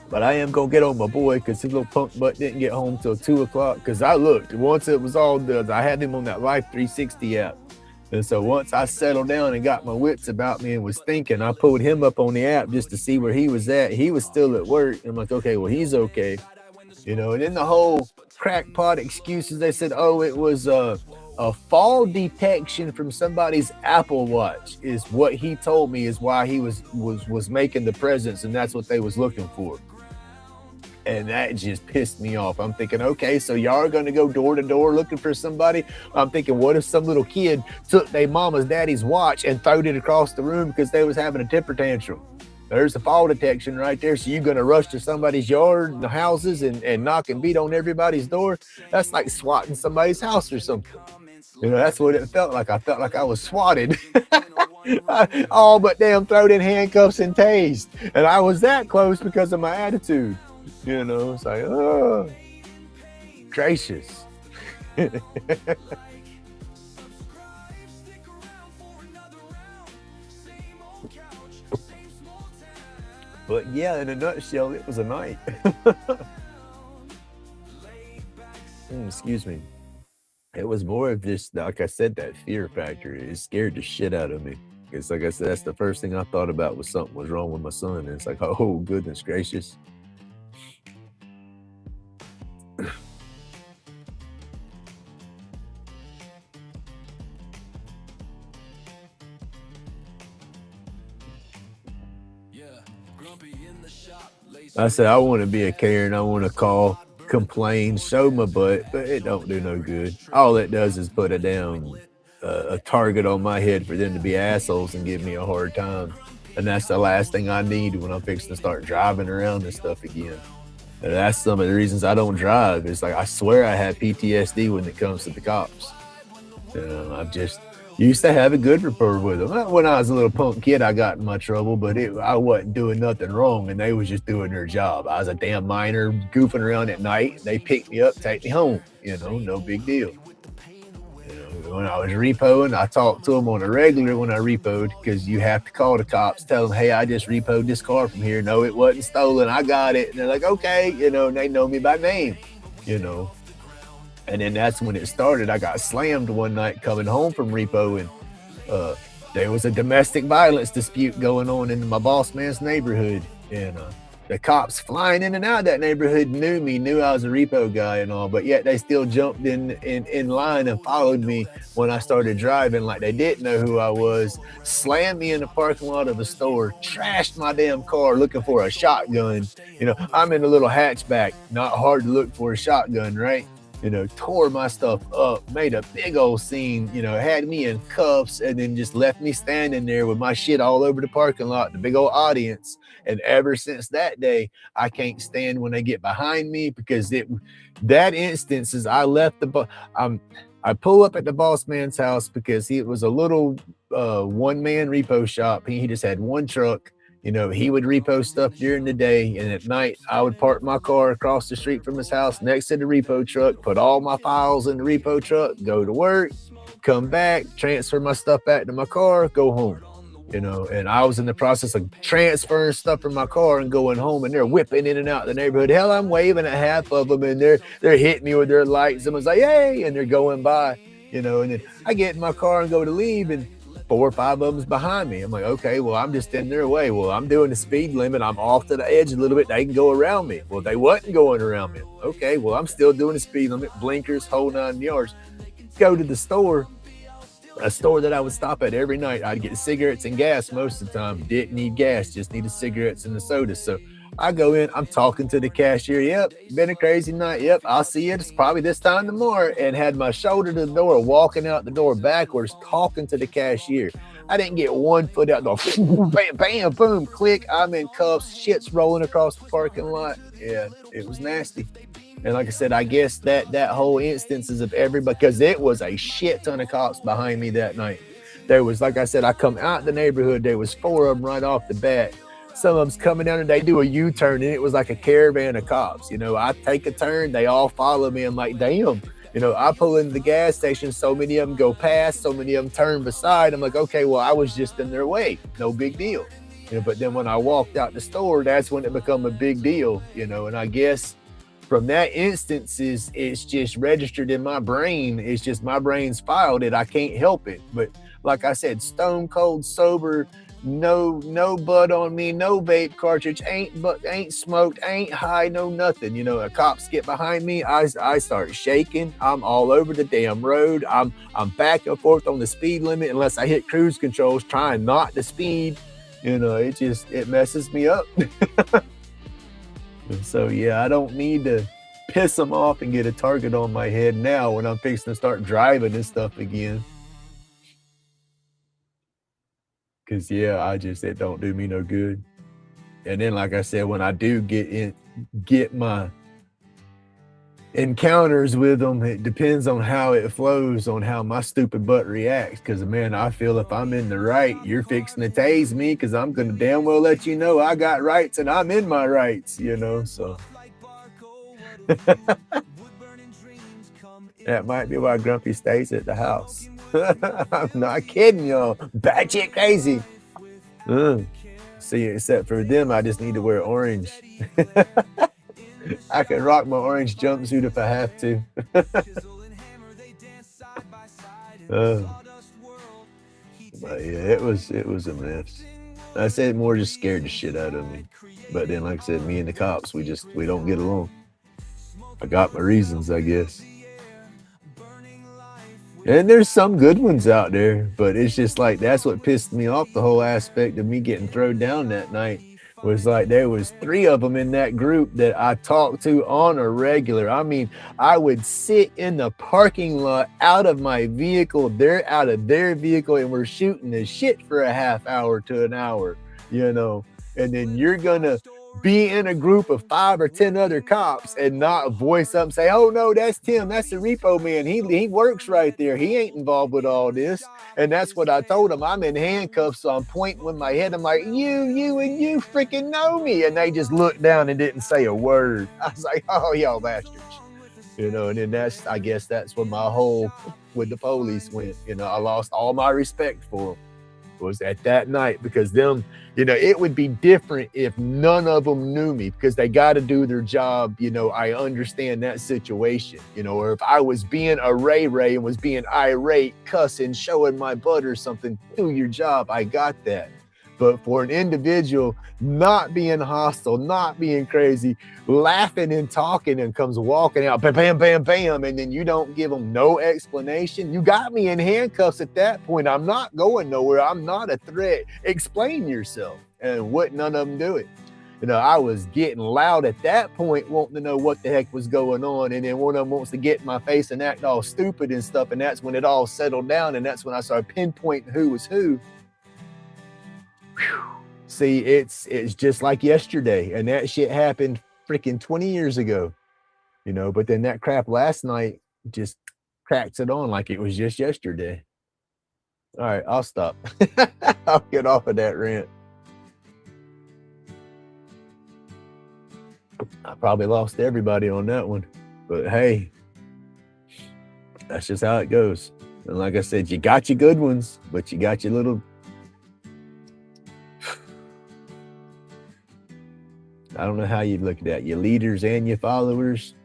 A: But I am gonna get on my boy because his little punk butt didn't get home till 2 o'clock. Because I looked once it was all done. I had him on that Life 360 app, and so once I settled down and got my wits about me and was thinking, I pulled him up on the app just to see where he was at. He was still at work. I'm like, okay, well he's okay, And then the whole crackpot excuses. They said, oh, it was a fall detection from somebody's Apple Watch is what he told me is why he was making the presents, and that's what they was looking for. And that just pissed me off. I'm thinking, okay, so y'all are going to go door to door looking for somebody. I'm thinking, what if some little kid took their mama's daddy's watch and throwed it across the room because they was having a temper tantrum? There's the fall detection right there. So you're going to rush to somebody's yard, the houses, and knock and beat on everybody's door? That's like swatting somebody's house or something. That's what it felt like. I felt like I was swatted. All but damn thrown in handcuffs and tased. And I was that close because of my attitude. It's like, oh, gracious. But yeah, in a nutshell, it was a night. Excuse me. It was more of just, like I said, that fear factor. It scared the shit out of me. It's like I said, that's the first thing I thought about was something was wrong with my son. And it's like, oh, goodness gracious. I said, I want to be a Karen. I want to call, complain, show my butt, but it don't do no good. All it does is put a target on my head for them to be assholes and give me a hard time. And that's the last thing I need when I'm fixing to start driving around and stuff again. And that's some of the reasons I don't drive. It's like, I swear I had PTSD when it comes to the cops. I've just used to have a good rapport with them. When I was a little punk kid, I got in my trouble, but I wasn't doing nothing wrong, and they was just doing their job. I was a damn minor goofing around at night. They picked me up, take me home. No big deal. When I was repoing, I talked to them on a regular when I repoed, because you have to call the cops, tell them, hey, I just repoed this car from here. No, it wasn't stolen. I got it. And they're like, okay, and they know me by name, And then that's when it started. I got slammed one night coming home from repoing, uh, there was a domestic violence dispute going on in my boss man's neighborhood, and the cops flying in and out of that neighborhood knew me, knew I was a repo guy and all, but yet they still jumped in line and followed me when I started driving like they didn't know who I was, slammed me in the parking lot of a store, trashed my damn car looking for a shotgun. I'm in a little hatchback, not hard to look for a shotgun, right? Tore my stuff up, made a big old scene, had me in cuffs, and then just left me standing there with my shit all over the parking lot, the big old audience. And ever since that day, I can't stand when they get behind me, because that instance is I left I pull up at the boss man's house because it was a little one man repo shop. He just had one truck. He would repo stuff during the day, and at night I would park my car across the street from his house next to the repo truck, put all my files in the repo truck, go to work, come back, transfer my stuff back to my car, go home. And I was in the process of transferring stuff from my car and going home, and they're whipping in and out the neighborhood. Hell, I'm waving at half of them, and they're hitting me with their lights. Someone's like, "Hey," and they're going by, and then I get in my car and go to leave, and 4 or 5 of them's behind me. I'm like, okay, well, I'm just in their way. Well, I'm doing the speed limit. I'm off to the edge a little bit. They can go around me. Well, they wasn't going around me. Okay, well, I'm still doing the speed limit, blinkers, whole 9 yards. Go to the store, a store that I would stop at every night. I'd get cigarettes and gas most of the time. Didn't need gas, just needed cigarettes and the soda. So I go in, I'm talking to the cashier. Yep, been a crazy night. Yep, I'll see you. It's probably this time tomorrow. And had my shoulder to the door, walking out the door backwards, talking to the cashier. I didn't get one foot out the door. Bam, bam, boom, click. I'm in cuffs. Shit's rolling across the parking lot. Yeah, it was nasty. And like I said, I guess that whole instances of everybody, because it was a shit ton of cops behind me that night. There was, like I said, I come out the neighborhood. There was 4 of them right off the bat. Some of them's coming down and they do a U-turn, and it was like a caravan of cops. I take a turn, they all follow me. I'm like, damn. I pull into the gas station, so many of them go past, so many of them turn beside. I'm like, okay, well, I was just in their way. No big deal. But then when I walked out the store, that's when it become a big deal, and I guess from that instances, it's just registered in my brain. It's just my brain's filed it. I can't help it. But like I said, stone cold sober, no bud on me, no vape cartridge, ain't smoked, ain't high, no nothing. A cops get behind me, I start shaking. I'm all over the damn road. I'm back and forth on the speed limit unless I hit cruise controls, trying not to speed. It messes me up. So yeah, I don't need to piss them off and get a target on my head now when I'm fixing to start driving and stuff again. Cause yeah, it don't do me no good. And then, like I said, when I do get my encounters with them, it depends on how it flows, on how my stupid butt reacts. Cause man, I feel if I'm in the right, you're fixing to tase me, cause I'm gonna damn well let you know I got rights and I'm in my rights, so. That might be why Grumpy stays at the house. I'm not kidding, y'all. Batshit crazy. See, except for them, I just need to wear orange. I can rock my orange jumpsuit if I have to. But yeah, it was a mess. I said more just scared the shit out of me. But then, like I said, me and the cops, we don't get along. I got my reasons, I guess. And there's some good ones out there, but it's just like, that's what pissed me off. The whole aspect of me getting thrown down that night was like, there was 3 of them in that group that I talked to on a regular. I mean, I would sit in the parking lot out of my vehicle, they're out of their vehicle, and we're shooting the shit for a half hour to an hour, and then you're gonna be in a group of 5 or 10 other cops and not voice up and say, oh no, that's Tim, that's the repo man, he works right there, he ain't involved with all this. And that's what I told him. I'm in handcuffs, so I'm pointing with my head. I'm like, you freaking know me. And they just looked down and didn't say a word. I was like, oh, y'all bastards. And then I guess that's when my whole with the police went. I lost all my respect for them. was at that night, because them, it would be different if none of them knew me, because they got to do their job. I understand that situation, or if I was being a Ray and was being irate, cussing, showing my butt or something, do your job. I got that. But for an individual not being hostile, not being crazy, laughing and talking, and comes walking out, bam, bam, bam, bam, and then you don't give them no explanation, you got me in handcuffs at that point. I'm not going nowhere. I'm not a threat. Explain yourself. And wouldn't none of them do it. I was getting loud at that point, wanting to know what the heck was going on. And then one of them wants to get in my face and act all stupid and stuff. And that's when it all settled down. And that's when I started pinpointing who was who. Whew. See, it's just like yesterday, and that shit happened freaking 20 years ago, but then that crap last night just cracks it on like it was just yesterday. All right, I'll stop. I'll get off of that rant. I probably lost everybody on that one, but hey, that's just how it goes. And like I said, you got your good ones, but you got your little, I don't know how you'd look at that, your leaders and your followers,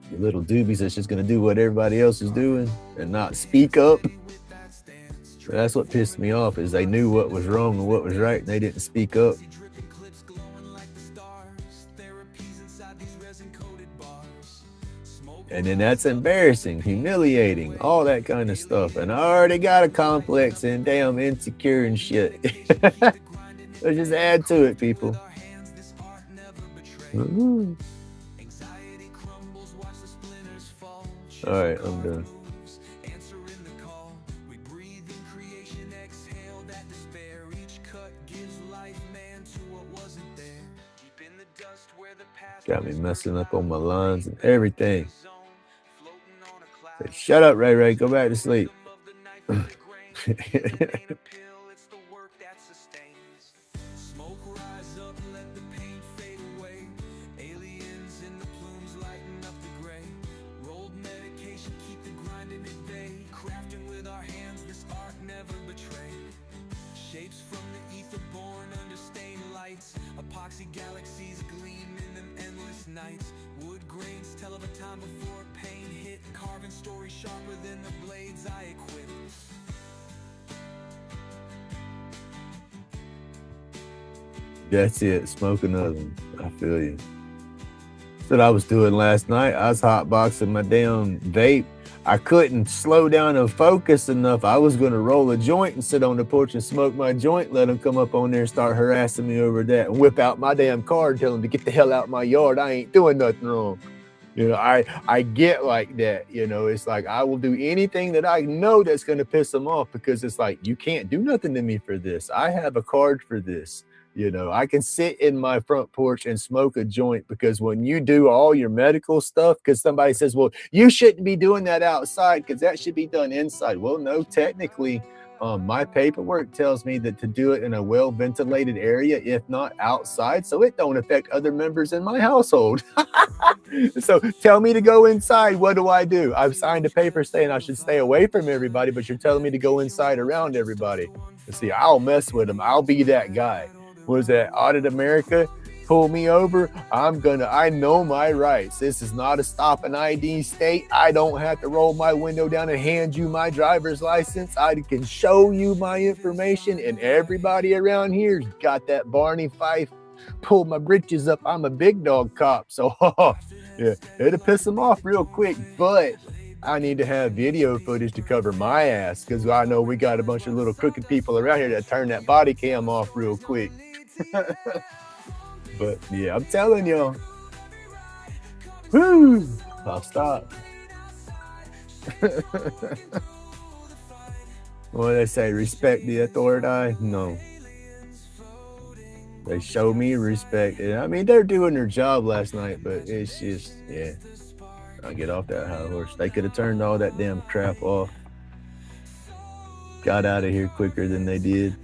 A: your little doobies that's just going to do what everybody else is doing and not speak up. That's what pissed me off, is they knew what was wrong and what was right, and they didn't speak up. And then that's embarrassing, humiliating, all that kind of stuff. And I already got a complex and damn insecure and shit. Let's just add to it, people. All right, I'm done. Got me messing up on my lines and everything. Say, shut up, Ray Ray. Go back to sleep.
B: Galaxies gleam in them endless nights. Wood grains tell of a time before pain hit. Carving stories sharper than the blades I equip.
A: That's it. Smoke another one. I feel you. That's what I was doing last night. I was hotboxing my damn vape. I couldn't slow down and focus enough. I was going to roll a joint and sit on the porch and smoke my joint, let them come up on there and start harassing me over that, and whip out my damn car and tell them to get the hell out of my yard. I ain't doing nothing wrong. I get like that. It's like I will do anything that I know that's going to piss them off, because it's like, you can't do nothing to me for this. I have a card for this. I can sit in my front porch and smoke a joint, because when you do all your medical stuff, because somebody says, well, you shouldn't be doing that outside because that should be done inside. Well, no, technically, my paperwork tells me that to do it in a well-ventilated area, if not outside, so it don't affect other members in my household. So tell me to go inside. What do? I've signed a paper saying I should stay away from everybody, but you're telling me to go inside around everybody. See, I'll mess with them. I'll be that guy. Was that Audit America? Pull me over. I know my rights. This is not a stop and ID state. I don't have to roll my window down and hand you my driver's license. I can show you my information, and everybody around here's got that Barney Fife, pull my britches up. I'm a big dog cop. So yeah, it'll piss them off real quick, but I need to have video footage to cover my ass, because I know we got a bunch of little crooked people around here that turn that body cam off real quick. But yeah, I'm telling y'all. Whoo! I'll stop. What do they say? Respect the authority? No. They show me respect. I mean, they're doing their job last night, but it's just, yeah. I'll get off that high horse. They could have turned all that damn crap off. Got out of here quicker than they did.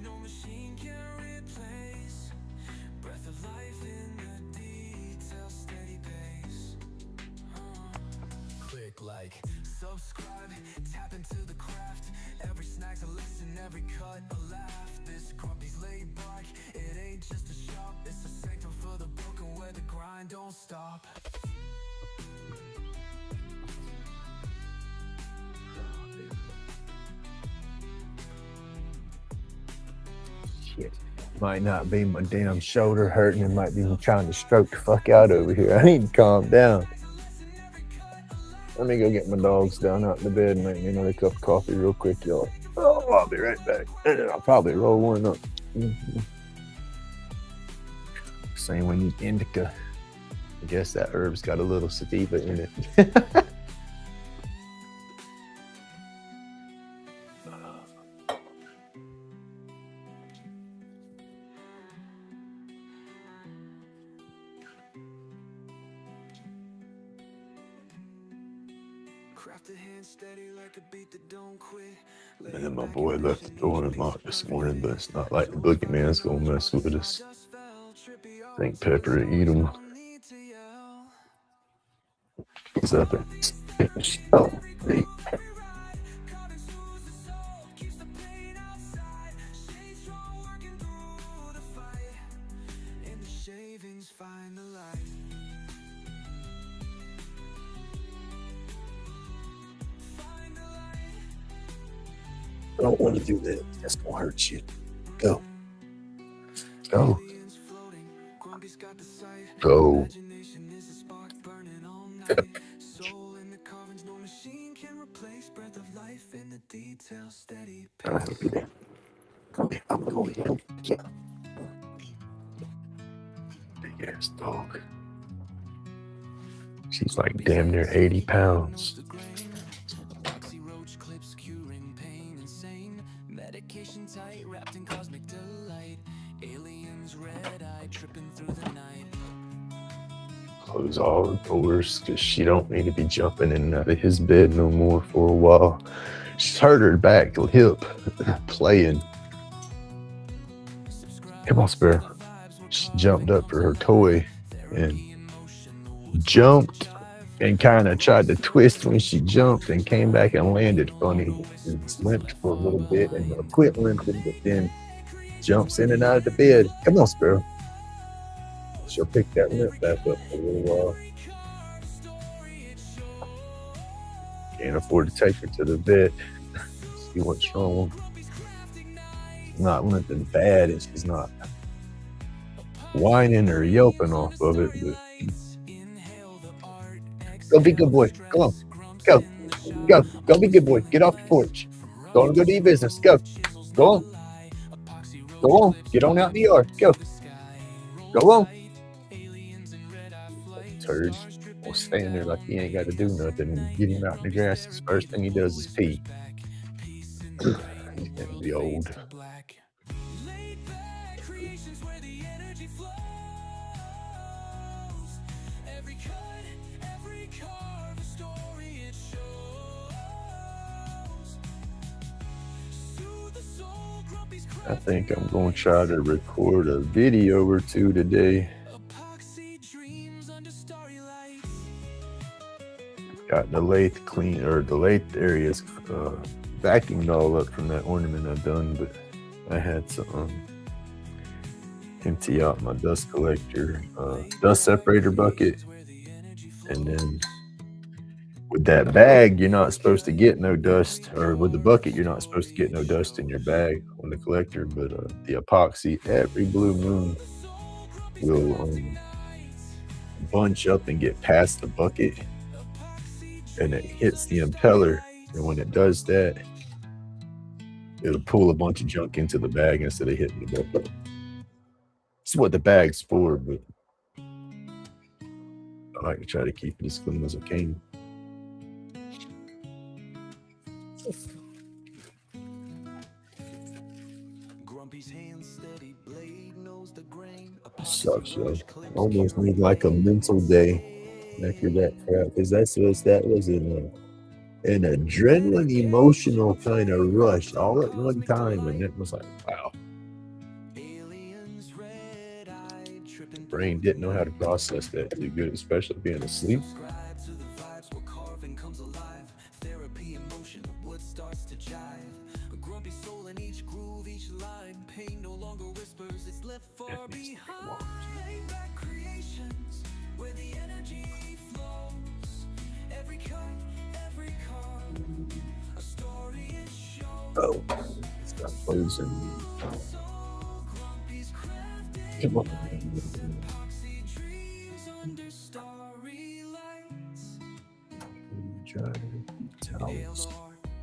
B: Click like, subscribe, tap into the craft. Every snack's a listen, every cut a laugh, this grumpy's laid back. It ain't just a shop, it's a sanctum for the broken where the grind don't stop.
A: Shit. Might not be my damn shoulder hurting. It might be me trying to stroke the fuck out over here. I need to calm down. Let me go get my dogs down out in the bed and make me another cup of coffee real quick, y'all. Oh, I'll be right back. And then I'll probably roll one up. Same when you indica. I guess that herb's got a little sativa in it. And then my boy left the door unlocked this morning, but it's not like the boogeyman's gonna mess with us. I think Pepper will eat him. He's up there. Oh, hey. I don't want to do that. That's gonna hurt you. Go. Go. Go. Come here. I'm going to help you. Big ass dog. She's like damn near 80 pounds. Medication tight, wrapped in cosmic delight. Aliens red-eyed, tripping through the night. Close all the doors, cause she don't need to be jumping in and out of his bed no more for a while. She's hurt her back hip playing. Come on, Sparrow. She jumped up for her toy and jumped and kind of tried to twist when she jumped and came back and landed funny and limped for a little bit and quit limping, but then jumps in and out of the bed. Come on, Sparrow. She'll pick that limp back up for a little while. Can't afford to take her to the vet. See what's wrong. She's not limping bad, and she's not whining or yelping off of it, but go be good boy. Come on. Go. Go. Go be good boy. Get off the porch. Go and go do your business. Go. Go on. Go on. Get on out in the yard. Go. Go on. Turd. Will stand there like he ain't got to do nothing. Get him out in the grass. The first thing he does is pee. He's gonna be old. I think I'm going to try to record a video or two today. Got the lathe clean, or the lathe areas vacuumed all up from that ornament I've done, but I had to empty out my dust collector, dust separator bucket, and then with that bag, you're not supposed to get no dust, or with the bucket, you're not supposed to get no dust in your bag on the collector, but the epoxy, every blue moon, will bunch up and get past the bucket, and it hits the impeller, and when it does that, it'll pull a bunch of junk into the bag instead of hitting the bucket. It's what the bag's for, but I like to try to keep it as clean as I can. Sucks, yo. Almost need like a mental day after that crap, because that was an adrenaline emotional kind of rush all at one time, and it was like, wow. Brain didn't know how to process that too good, especially being asleep. Oh, stop closing. Come on. Try towels.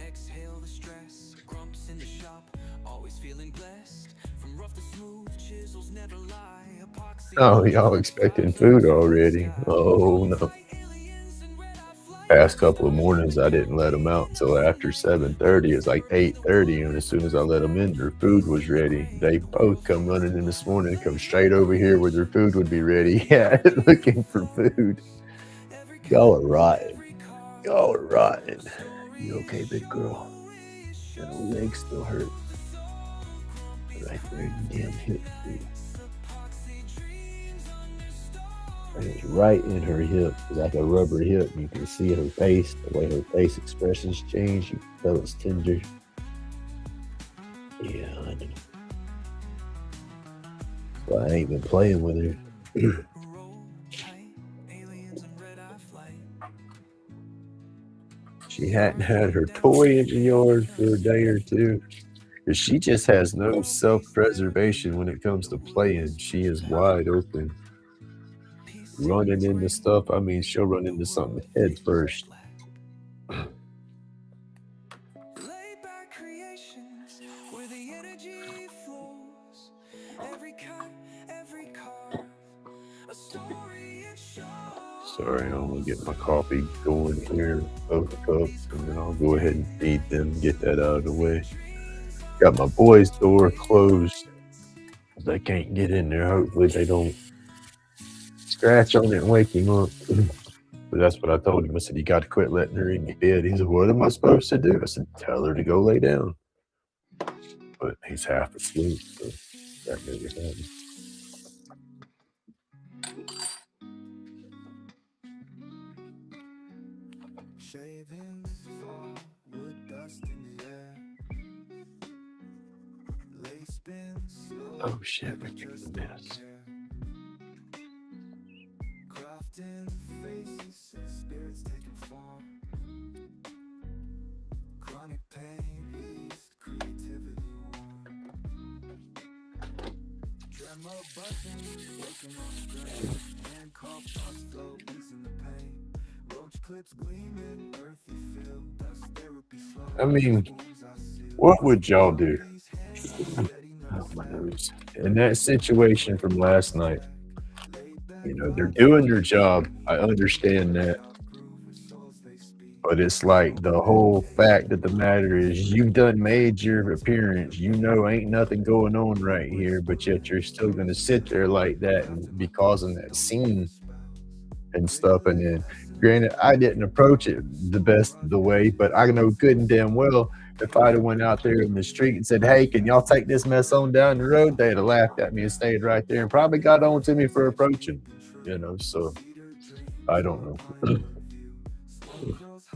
B: Exhale the stress, grumps in the shop, always feeling blessed. From rough to smooth, chisels never lie. Epoxy
A: Oh, y'all expecting food already? Oh no. Past couple of mornings, I didn't let them out until after 7:30. It's like 8:30, and as soon as I let them in, their food was ready. They both come running in this morning, come straight over here where their food would be ready. Yeah, looking for food. Y'all are rotten. Y'all are rotten. You okay, big girl? That old leg still hurt. Right there in the damn hip, dude. And it's right in her hip. It's like a rubber hip. You can see her face, the way her face expressions change. You can tell it's tender. Yeah, I know. Well, I ain't been playing with her. She hadn't had her toy in the yard for a day or two. Because she just has no self-preservation when it comes to playing. She is wide open. Running into stuff, I mean, she'll run into something head first.
B: where the energy flows. Every cut, every carve, a story it shows.
A: Sorry, I'm gonna get my coffee going here, both cups, and then I'll go ahead and feed them, get that out of the way. Got my boys' door closed. They can't get in there. Hopefully they don't scratch on it and wake him up. But that's what I told him. I said, you got to quit letting her in your bed. He said, what am I supposed to do? I said, tell her to go lay down. But he's half asleep, so that never happened.
B: Shavings fall, wood dust in the air. Lace spins slow,
A: Oh shit, we made a mess.
B: crafting faces, spirits taking form. Chronic pain eased, creativity warm. Tremor buzzing, waking on strain. Handcuffed thoughts flow, easing the pain. Roach clips gleaming, earthy feel. Dust therapy slow.
A: I mean, what would y'all do? Oh, my nose. In that situation from last night, you know, they're doing their job. I understand that. But it's like the whole fact of the matter is you've done made your appearance. You know ain't nothing going on right here, but yet you're still gonna sit there like that and be causing that scene and stuff. And then granted, I didn't approach it the best of the way, but I know good and damn well if I'd have went out there in the street and said, hey, can y'all take this mess on down the road, they'd have laughed at me and stayed right there and probably got on to me for approaching, you know, so I don't know.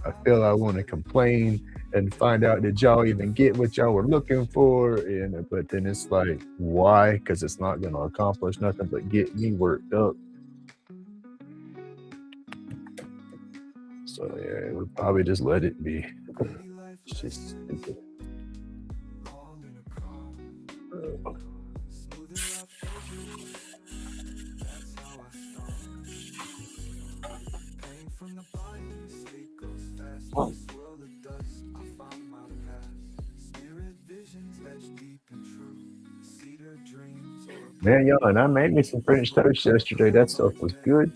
A: I feel I want to complain and find out did y'all even get what y'all were looking for, and but then it's like, why? Because it's not going to accomplish nothing but get me worked up. So yeah, we'll probably just let it be. It's just stupid. Oh. Man, y'all, and I made me some French toast yesterday. That stuff was good.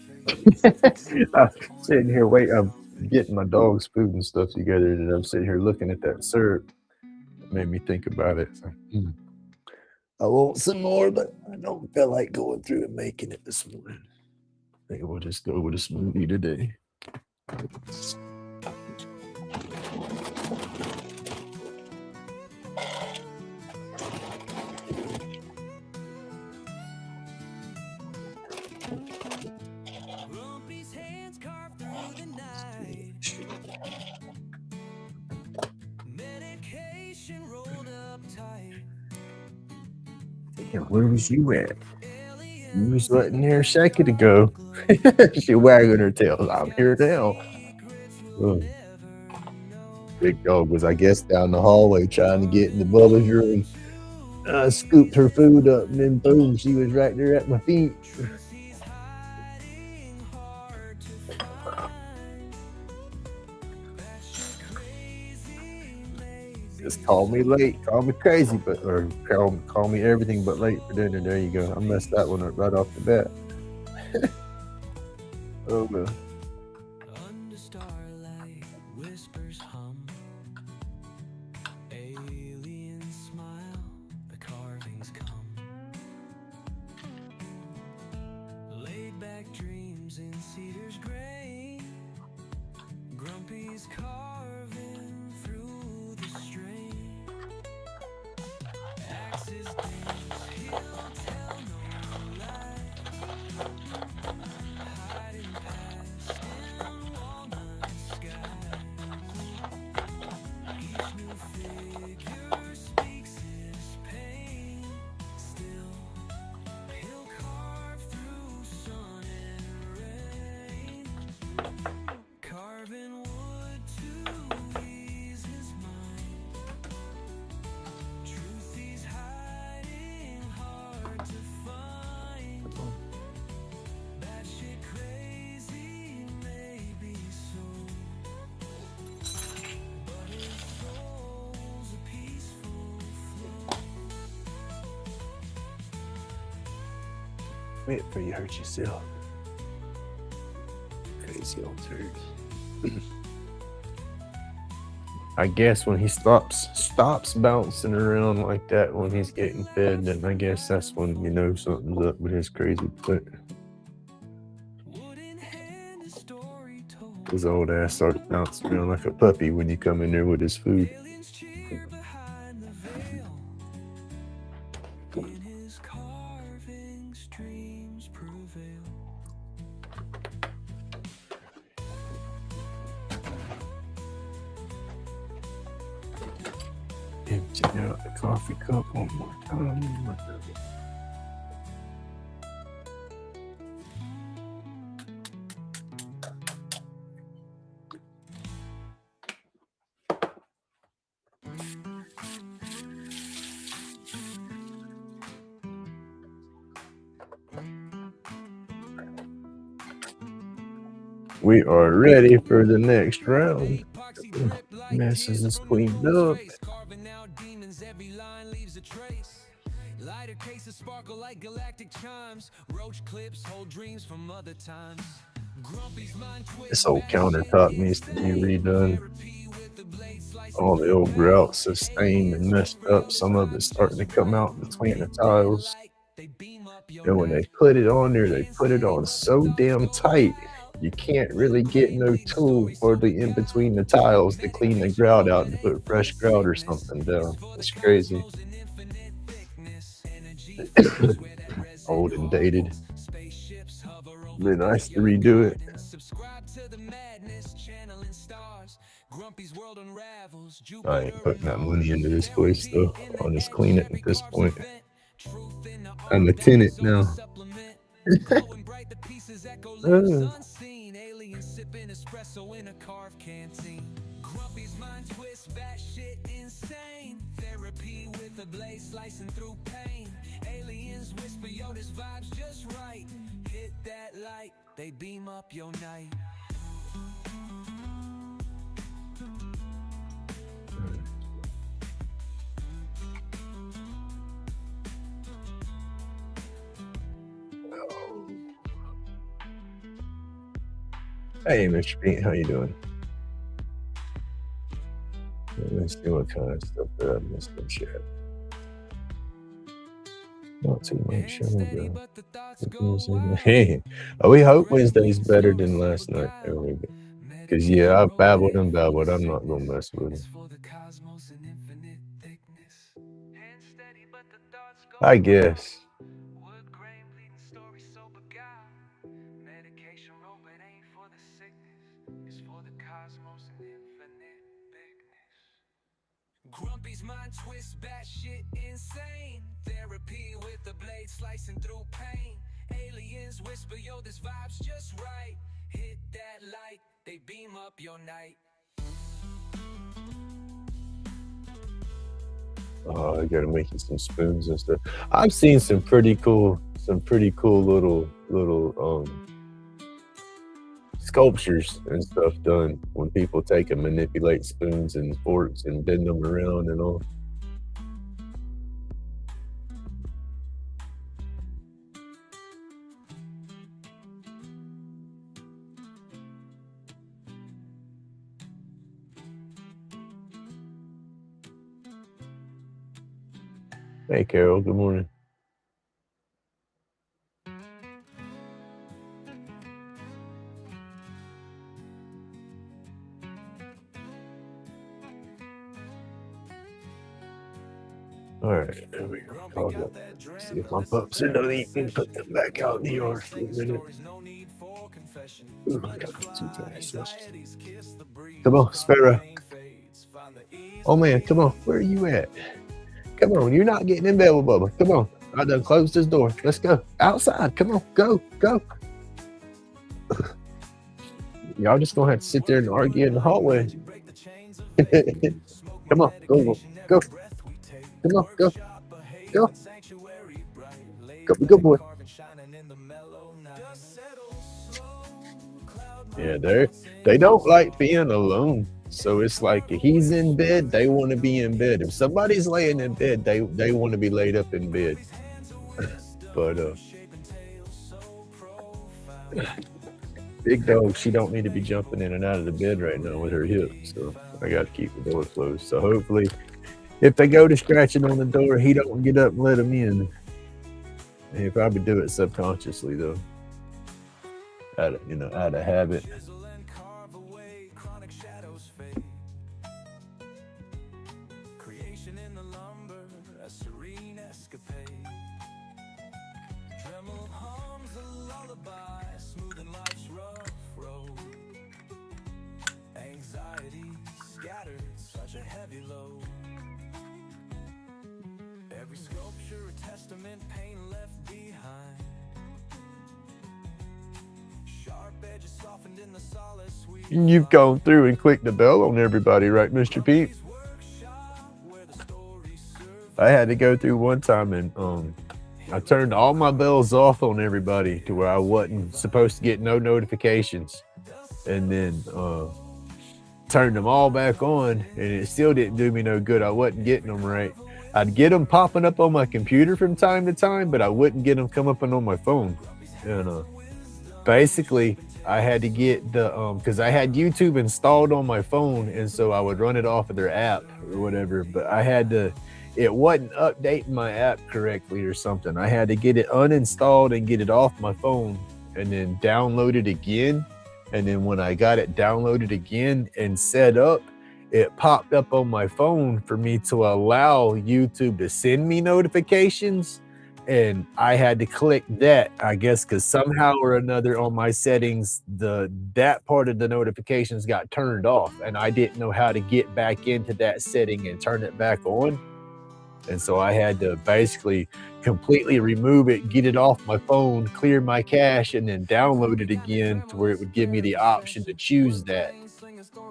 A: I'm sitting here waiting. I'm getting my dog's food and stuff together, and I'm sitting here looking at that syrup. It made me think about it. So, I want some more, but I don't feel like going through and making it this morning. I think we'll just go with a smoothie today. Damn, where was you at? You was letting there a second ago. She wagging her tail. I'm here now. Ugh. Big dog was, I guess, down the hallway trying to get in the Bubble's room. I scooped her food up, and then boom, she was right there at my feet. Just call me late, call me crazy, but or call me everything but late for dinner. There you go. I messed that one up right off the bat. Oh well.
B: Under starlight, whispers hum. Aliens smile, the carvings come. Laid back dreams in cedar's gray. Grumpy's carving through the strain. Axes dance, he'll tell no lie. Hiding past in walnut skies. Each new figure speaks his pain. Still, he'll carve through sun and rain. Carving wood to ease his mind. Truth he's hiding, hard to find. Batshit crazy, maybe so. But his soul's a peaceful flow.
A: Wait for you hurt yourself. Crazy old turd. I guess when he stops bouncing around like that when he's getting fed, then I guess that's when you know something's up with his crazy foot.
B: Wooden hand, a story told.
A: His old ass starts bouncing around like a puppy when you come in there with his food.
B: Aliens cheer behind the veil. In his carvings, dreams prevail.
A: Empty out the coffee cup one more time. We are ready for the next round. Messes is cleaned up.
B: Carving out demons, every line leaves a trace. Lighter cases sparkle like galactic chimes. Roach clips hold dreams from other times. Grumpy's mind twists.
A: This old countertop needs to be redone. All the old grouts are stained and messed up. Some of it's starting to come out between the tiles. And when they put it on there, they put it on so damn tight, you can't really get no tool for the in between the tiles to clean the grout out and put fresh grout or something down. It's crazy. Old and dated. Be nice to redo it. I ain't putting that money into this place though. I'll just clean it at this point. I'm a tenant now. Sipping espresso in a carved canteen. Grumpy's mind twists, batshit insane. Therapy with a blade slicing through pain. Aliens whisper, yo, this vibe's just right. Hit that light, they beam up your night. Hey, Mr. Pete, how you doing? Let's see what kind of stuff that I missed in chat. Not too much. Hey, we hope Wednesday's better than last night. There we go. Because, yeah, I've babbled and babbled. I'm not going to mess with it. I guess. Grumpy's mind twists, batshit insane. Therapy with the blade slicing through pain. Aliens whisper, yo, this vibe's just right. Hit that light, they beam up your night. Oh, I gotta make you some spoons and stuff. I've seen some pretty cool little sculptures and stuff done when people take and manipulate spoons and forks and bend them around and all. Hey, Carol, good morning. All right, there we go. Hold up. See if my pups are done eating. Put them back out in the yard for a minute. Ooh, I got too fast. Come on, Sparrow. Oh man, come on. Where are you at? Come on, you're not getting in bed with Bubba. Come on. I done closed this door. Let's go. Outside. Come on. Go. Go. Y'all just gonna have to sit there and argue in the hallway. Come on. Go. Go. Come on. Go. Go. Go. Good boy. Yeah, they don't like being alone. So it's like if he's in bed, they want to be in bed. If somebody's laying in bed, they want to be laid up in bed. But big dog, she don't need to be jumping in and out of the bed right now with her hip. So I got to keep the door closed. So hopefully, if they go to scratching on the door, he don't get up and let them in. He'll probably do it subconsciously though, out of habit. You've gone through and clicked the bell on everybody, right, Mr. Pete? I had to go through one time and I turned all my bells off on everybody to where I wasn't supposed to get no notifications, and then turned them all back on, and it still didn't do me no good. I wasn't getting them right. I'd get them popping up on my computer from time to time, but I wouldn't get them come up on my phone. And basically, I had to get the because I had YouTube installed on my phone, and so I would run it off of their app or whatever. But I had to, it wasn't updating my app correctly or something. I had to get it uninstalled and get it off my phone, and then download it again. And then when I got it downloaded again and set up, it popped up on my phone for me to allow YouTube to send me notifications. And I had to click that, I guess, because somehow or another on my settings, that part of the notifications got turned off, and I didn't know how to get back into that setting and turn it back on. And so I had to basically completely remove it, get it off my phone, clear my cache, and then download it again to where it would give me the option to choose that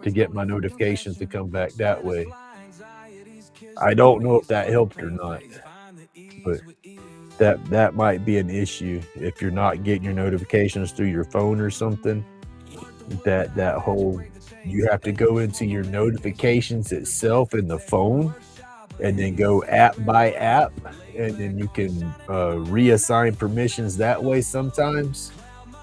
A: to get my notifications to come back that way. I don't know if that helped or not, but that might be an issue if you're not getting your notifications through your phone or something. That whole, you have to go into your notifications itself in the phone and then go app by app, and then you can reassign permissions that way sometimes.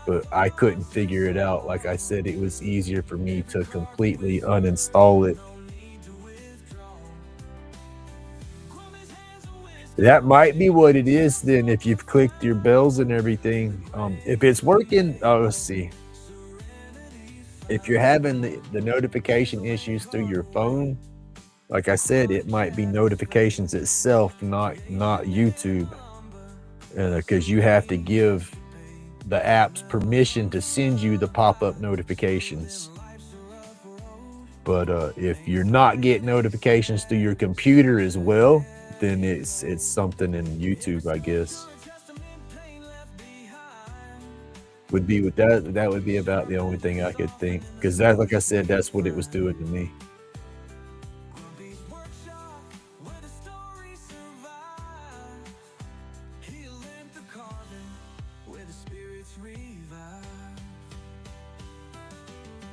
A: But I couldn't figure it out. Like I said, it was easier for me to completely uninstall it. That might be what it is then, if you've clicked your bells and everything. If it's working, let's see. If you're having the notification issues through your phone, like I said, it might be notifications itself, not YouTube. Because you have to give the apps permission to send you the pop-up notifications. But if you're not getting notifications through your computer as well, then it's something in YouTube, I guess. Would be with that would be about the only thing I could think, because that, like I said, that's what it was doing to me.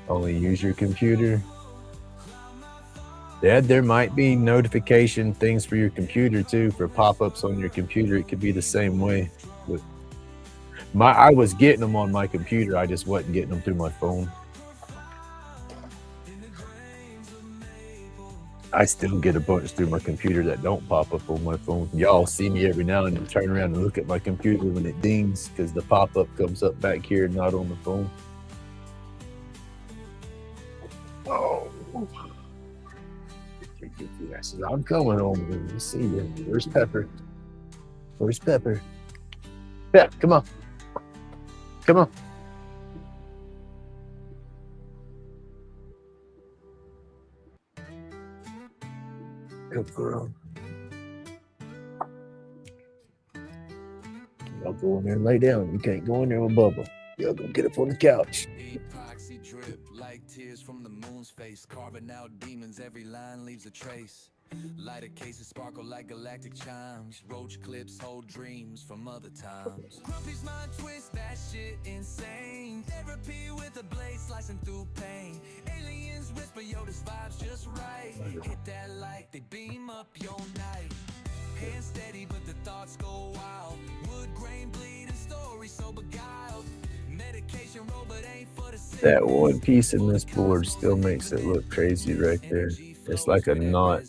A: Only use your computer. Yeah, there might be notification things for your computer too, for pop-ups on your computer. It could be the same way. But I was getting them on my computer. I just wasn't getting them through my phone. I still get a bunch through my computer that don't pop up on my phone. Y'all see me every now and then turn around and look at my computer when it dings because the pop-up comes up back here, not on the phone. Oh. I'm coming home. Let's see you. Where's Pepper? Where's Pepper? Pep, come on. Come on. Good girl. Y'all go in there and lay down. You can't go in there with Bubba. Y'all go get up on the couch.
B: Epoxy drip like tears from the moon's face, carving out demons, every line leaves a trace. Lighter cases sparkle like galactic chimes, roach clips hold dreams from other times. Grumpy's mind twist, that shit insane. Therapy with a blade slicing through pain. Aliens whisper, yo, this vibe's just right. Hit that light, they beam up your night. Hands steady, but the thoughts go wild. Wood grain bleeding, story so beguiled. Medication robot ain't for the sick.
A: That one piece in this board still makes it look crazy right there. It's like a knot.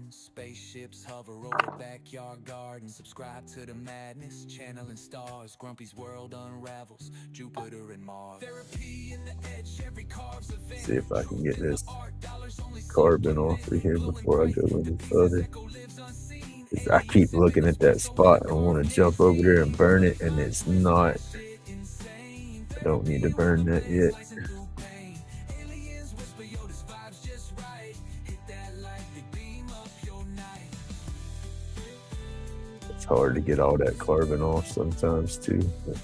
B: Spaceships hover over backyard gardens. Subscribe to the madness, channeling stars. Grumpy's world unravels, Jupiter and Mars. Therapy in the edge, every carve's a vein.
A: See if I can get this carbon off of here before I go any further. I keep looking at that spot. I want to jump over there and burn it, and it's not. I don't need to burn that yet. It's hard to get all that carbon off sometimes too. But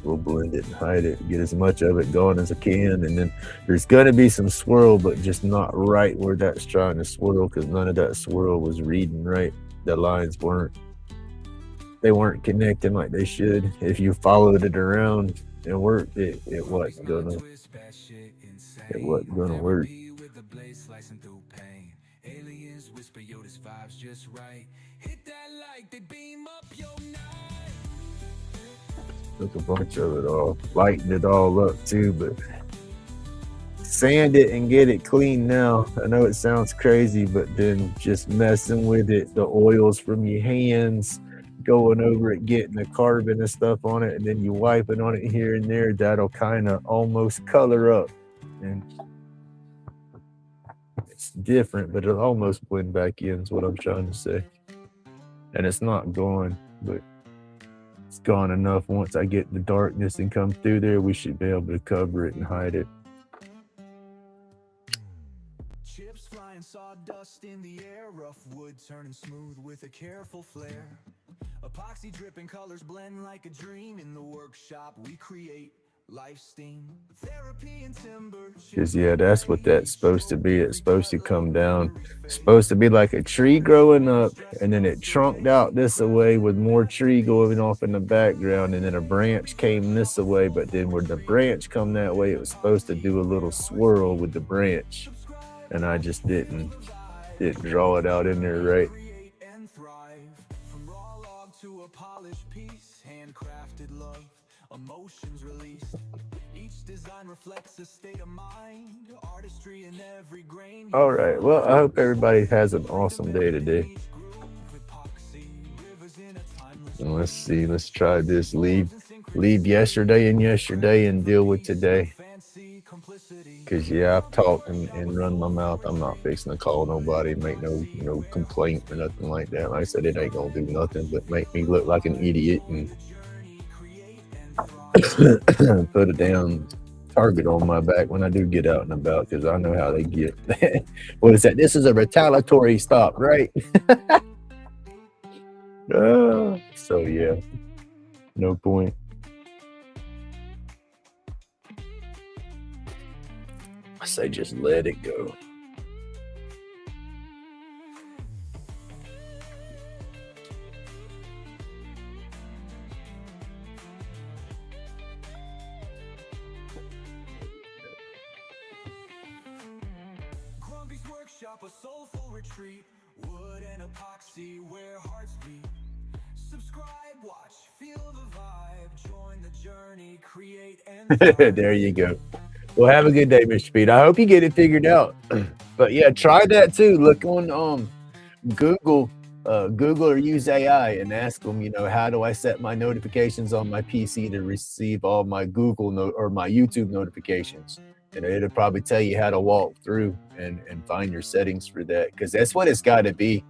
A: we'll blend it and hide it, get as much of it gone as I can, and then there's gonna be some swirl, but just not right where that's trying to swirl, because none of that swirl was reading right. The lines weren't connecting like they should. If you followed it around and worked it, it wasn't gonna work.
B: Aliens whisper, yo, this vibe's just right. Hit that light, they beam up your night.
A: Took a bunch of it off, lightened it all up too, but sand it and get it clean now. I know it sounds crazy, but then just messing with it, the oils from your hands, going over it, getting the carbon and stuff on it, and then you wiping on it here and there, that'll kind of almost color up. And it's different, but it'll almost blend back in is what I'm trying to say. And it's not gone, but it's gone enough. Once I get the darkness and come through there, we should be able to cover it and hide it.
B: Chips flying, sawdust in the air, rough wood turning smooth with a careful flair. Epoxy dripping, colors blend like a dream. In the workshop we create life steam. Therapy and timber.
A: Because yeah, that's what that's supposed to be. It's supposed to come down. It's supposed to be like a tree growing up, and then it trunked out this away with more tree going off in the background, and then a branch came this away, but then when the branch come that way, it was supposed to do a little swirl with the branch, and I just didn't draw it out in there right.
B: From raw log to a polished piece, handcrafted love, emotions released. Each design reflects a state of mind, artistry in every grain.
A: All right, well, I hope everybody has an awesome day today. And let's see, let's try this. Leave yesterday and deal with today. Because yeah, I've talked and run my mouth. I'm not fixing to call nobody, make no complaint or nothing like that. Like I said, it ain't gonna do nothing but make me look like an idiot and put a damn target on my back when I do get out and about, because I know how they get. What is that? This is a retaliatory stop, right? So yeah, no point. I say just let it go.
B: workshop, a soulful retreat, wood and epoxy where hearts beat. Subscribe, watch, feel the vibe, join the journey, create and thrive.
A: There you go. Well, have a good day, Mr. Pete. I hope you get it figured out. But yeah, try that too. Look on Google, Google or use AI and ask them, how do I set my notifications on my PC to receive all my Google or my YouTube notifications? And it'll probably tell you how to walk through and find your settings for that, because that's what it's got to be.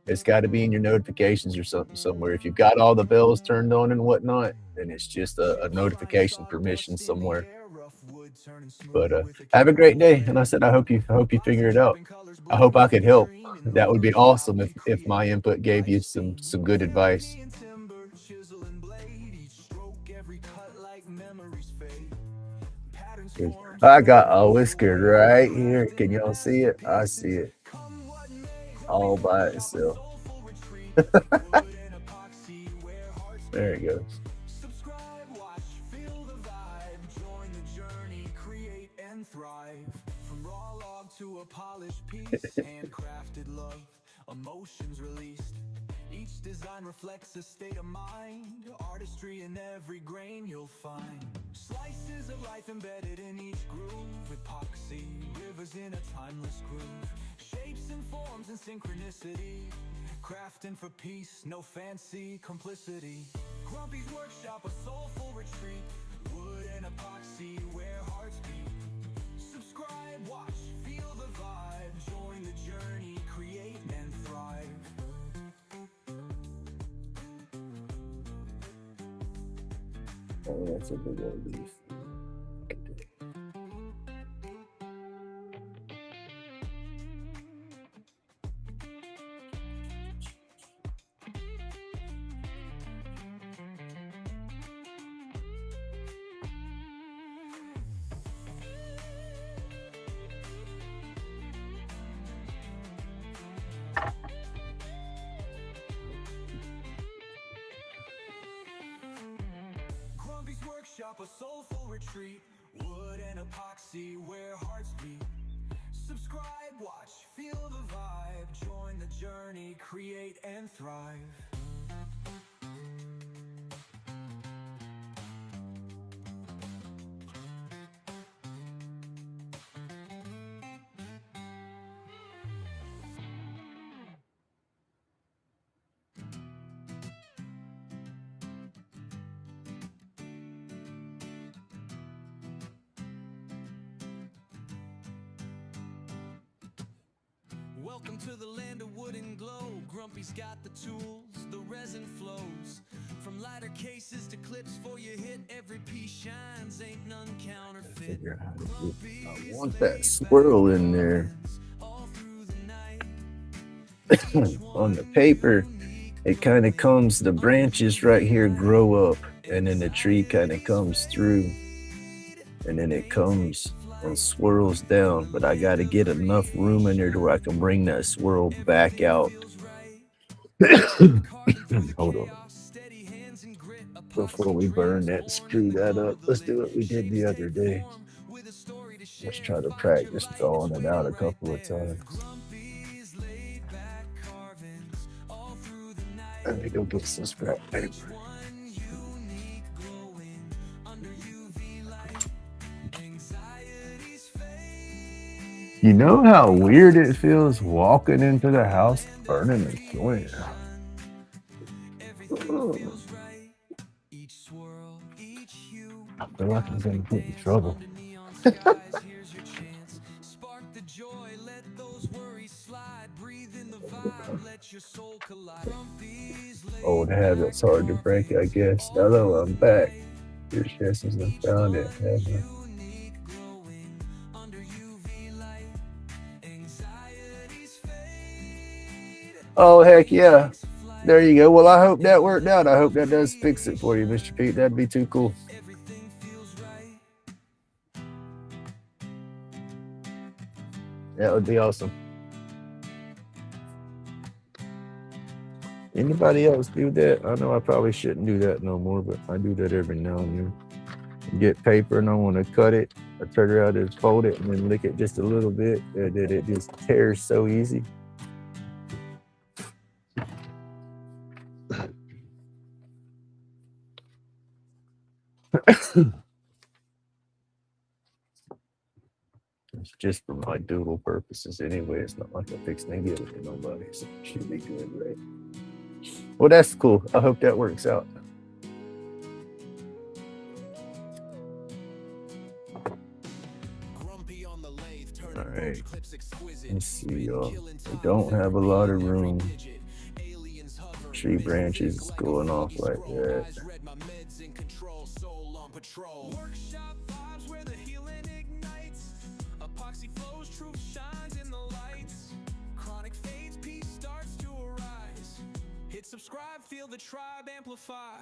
A: It's got to be in your notifications or something somewhere. If you've got all the bells turned on and whatnot, then it's just a notification permission somewhere. But have a great day. And I said, I hope you figure it out. I hope I could help. That would be awesome if my input gave you some good advice. I got a whisker right here. Can y'all see it? I see it all by itself. There it goes.
B: Subscribe, watch, feel the vibe, join the journey, create and thrive. From raw log to a polished piece, handcrafted love, emotions released. Each design reflects a state of mind, artistry in every grain you'll find. Slices of life embedded in each groove, epoxy, rivers in a timeless groove. Shapes and forms and synchronicity, crafting for peace, no fancy complicity. Grumpy's workshop, a soulful retreat, wood and epoxy where hearts beat. Subscribe, watch, feel the vibe, join the journey, create and thrive.
A: Oh, that's a big old leaf.
B: Workshop, a soulful retreat, wood and epoxy where hearts beat. Subscribe, watch, feel the vibe, join the journey, create and thrive. Welcome to the land of wood and glow. Grumpy's got the tools, the resin flows. From lighter cases to clips for your hit, every piece shines, ain't none counterfeit.
A: I want that swirl in there. On the paper, it kind of comes, the branches right here grow up, and then the tree kind of comes through, and then it comes and swirls down, but I got to get enough room in there to where I can bring that swirl back out. Hold on. Before we burn that, screw that up, let's do what we did the other day. Let's try to practice drawing it out a couple of times. Let me go get some scrap paper. You know how weird it feels walking into the house burning a joint? I feel like I'm gonna get in trouble. Old habits hard to break, I guess. Hello, I'm back. Your chest hasn't found it, have you? Oh, heck yeah. There you go. Well, I hope that worked out. I hope that does fix it for you, Mr. Pete. That'd be too cool. That would be awesome. Anybody else do that? I know I probably shouldn't do that no more, but I do that every now and then. get paper and I want to cut it, I turn it around and fold it and then lick it just a little bit, and then it just tears so easy. It's just for my doodle purposes anyway. It's not like I'm fixing to give it to nobody, so it should be good, right? Well, that's cool. I hope that works out. All right. Let's see, y'all. We don't have a lot of room. Tree branches going off like that.
B: Workshop vibes where the healing ignites. Epoxy flows, truth shines in the lights. Chronic fades, peace starts to arise. Hit subscribe, feel the tribe amplify.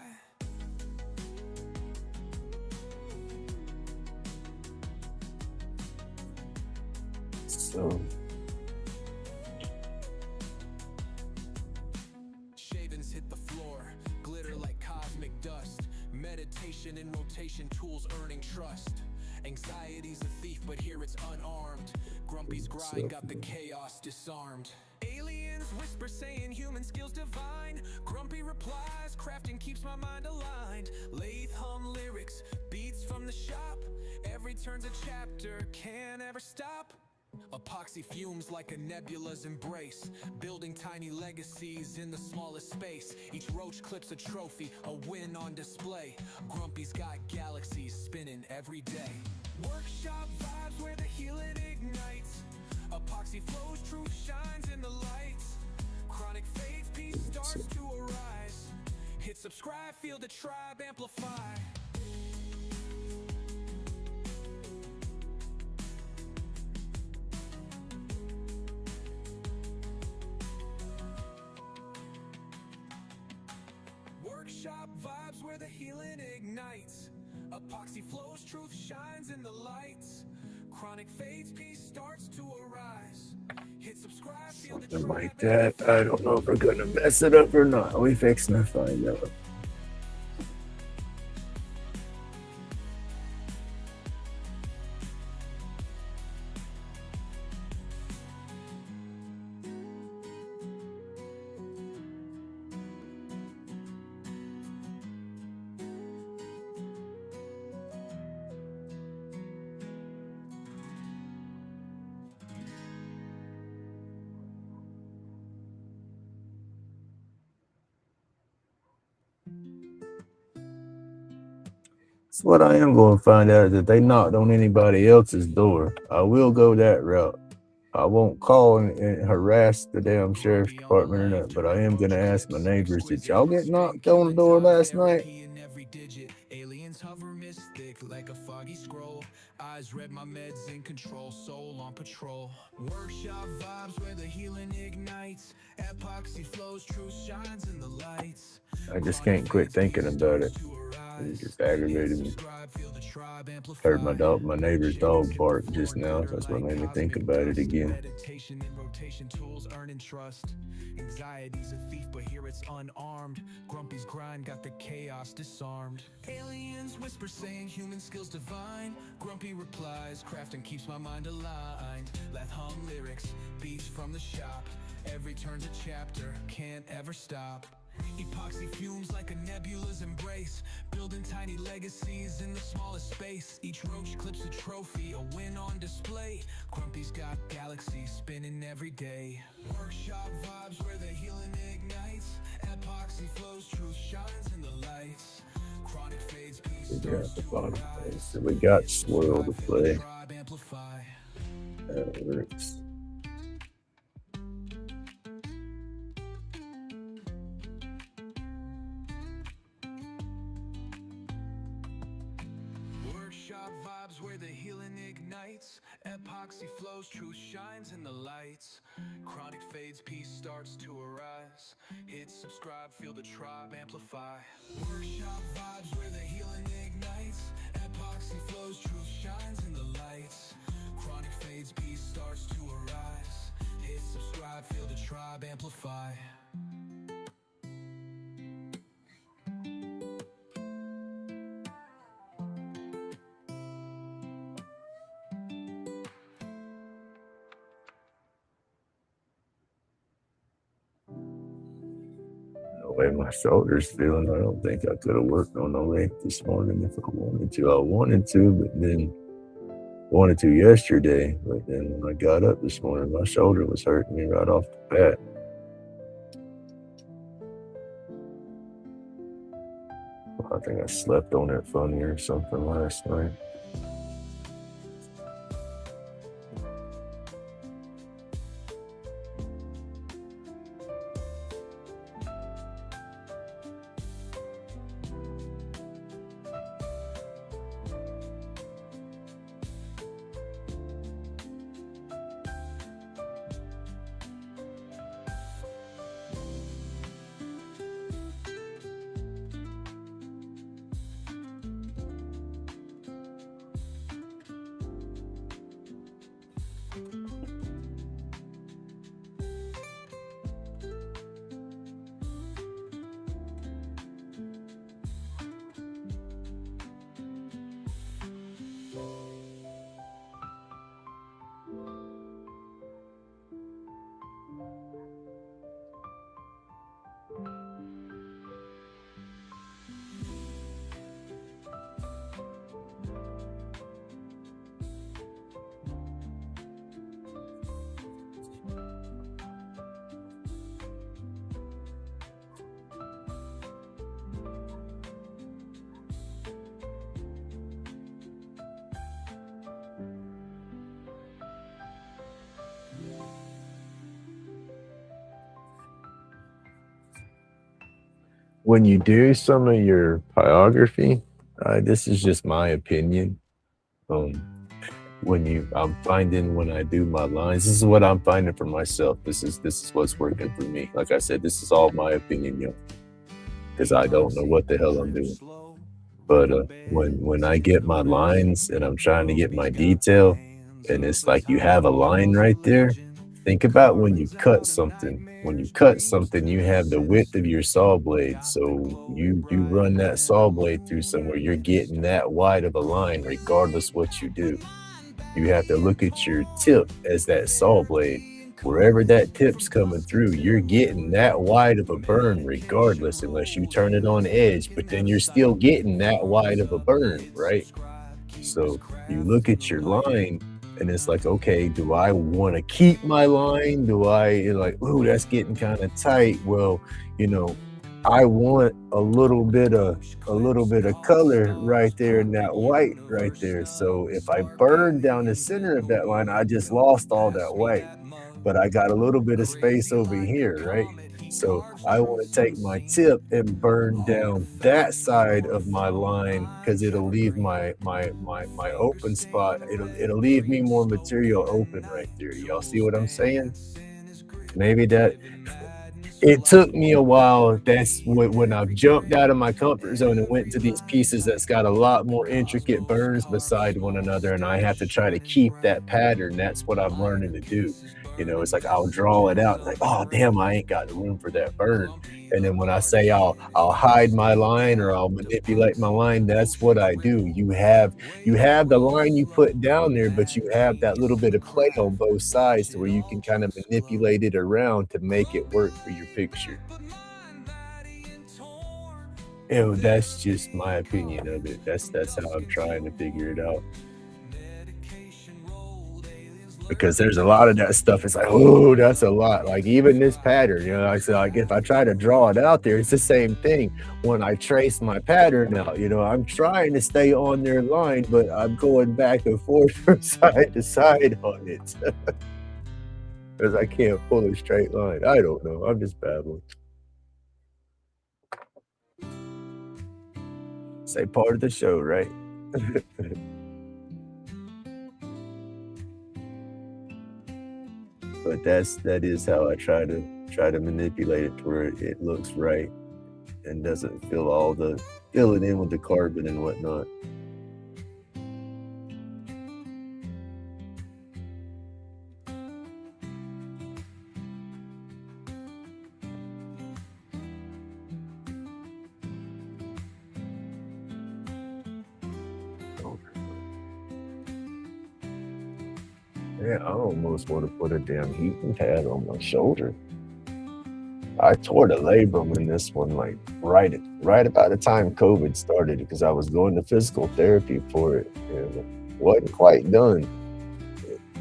A: So
B: Shavings hit the floor, glitter like cosmic dust. Meditation in rotation, tools earning trust. Anxiety's a thief, but here it's unarmed. Grumpy's grind got the chaos disarmed. Aliens whisper saying human skills divine. Grumpy replies, crafting keeps my mind aligned. Lathe hum lyrics, beats from the shop. Every turn's a chapter, can't ever stop. Epoxy fumes like a nebula's embrace, building tiny legacies in the smallest space. Each roach clips a trophy, a win on display. Grumpy's got galaxies spinning every day. Workshop vibes where the healing ignites. Epoxy flows, truth shines in the lights. Chronic fades, peace starts to arise. Hit subscribe, feel the tribe amplify. Workshop vibes where the healing ignites. Epoxy flows, truth shines in the lights. Chronic fades, peace starts to arise. Hit subscribe, feel the
A: something like
B: tribe
A: that. I don't know if we're gonna mess it up or not. We fixing to find out. So what I am going to find out is that they knocked on anybody else's door. I will go that route. I won't call and harass the damn sheriff's department or not, but I am going to ask my neighbors, did y'all get knocked on the door last night?
B: Aliens hover mystic like a foggy scroll. Eyes read my meds in control, soul on patrol. Workshop vibes where the healing ignites. Epoxy flows, truth shines in the lights.
A: I just can't quit thinking about it. It just aggravated me. Heard my neighbor's dog bark just now. So that's what made me think about it again.
B: Meditation in rotation, tools earning trust. Anxiety's a thief, but here it's unarmed. Grumpy's grind got the chaos disarmed. Aliens whisper saying human skills divine. Grumpy replies, crafting keeps my mind aligned. Let hum lyrics, beats from the shop. Every turn's a chapter, can't ever stop. Epoxy fumes like a nebula's embrace, building tiny legacies in the smallest space. Each roach clips a trophy, a win on display. Grumpy's got galaxies spinning every day. Workshop vibes where the healing ignites. Epoxy flows, truth shines in the lights. Chronic fades, peace starts to arise.
A: So we got Swirl to play. That works.
B: Where the healing ignites. Epoxy flows, truth shines in the lights. Chronic fades, peace starts to arise. Hit subscribe, feel the tribe amplify. Workshop vibes where the healing ignites. Epoxy flows, truth shines in the lights. Chronic fades, peace starts to arise. Hit subscribe, feel the tribe amplify.
A: The way my shoulder's feeling, I don't think I could have worked on the length this morning if I wanted to. I wanted to, but then wanted to yesterday. But then when I got up this morning, my shoulder was hurting me right off the bat. I think I slept on it funny or something last night. When you do some of your pyrography, this is just my opinion. Um, I'm finding when I do my lines, this is what I'm finding for myself. This is what's working for me. Like I said, this is all my opinion, because I don't know what the hell I'm doing. But when I get my lines and I'm trying to get my detail, and it's like you have a line right there. Think about when you cut something. When you cut something, you have the width of your saw blade. So you run that saw blade through somewhere, you're getting that wide of a line regardless what you do. You have to look at your tip as that saw blade. Wherever that tip's coming through, you're getting that wide of a burn regardless, unless you turn it on edge, but then you're still getting that wide of a burn, right? So you look at your line and it's like, okay, do I want to keep my line? Do I like, oh, that's getting kind of tight? Well, you know, I want a little bit of color right there in that white right there. So if I burn down the center of that line, I just lost all that white. But I got a little bit of space over here, right? So I want to take my tip and burn down that side of my line because it'll leave my open spot. It'll leave me more material open right there. Y'all see what I'm saying? Maybe that it took me a while. That's when I've jumped out of my comfort zone and went to these pieces that's got a lot more intricate burns beside one another, and I have to try to keep that pattern. That's what I'm learning to do. It's like I'll draw it out, like, oh damn, I ain't got the room for that burn. And then when I say I'll hide my line or I'll manipulate my line, that's what I do. You have the line you put down there, but you have that little bit of play on both sides to where you can kind of manipulate it around to make it work for your picture. That's just my opinion of it. That's how I'm trying to figure it out. Because there's a lot of that stuff. It's like, oh, that's a lot. Like even this pattern, I said, like if I try to draw it out there, it's the same thing. When I trace my pattern out, I'm trying to stay on their line, but I'm going back and forth from side to side on it because I can't pull a straight line. I don't know. I'm just babbling. Say part of the show, right? But that is how I try to manipulate it to where it looks right and doesn't fill it in with the carbon and whatnot. Yeah, I almost want to put a damn heating pad on my shoulder. I tore the labrum in this one, like right about the time COVID started, because I was going to physical therapy for it and wasn't quite done.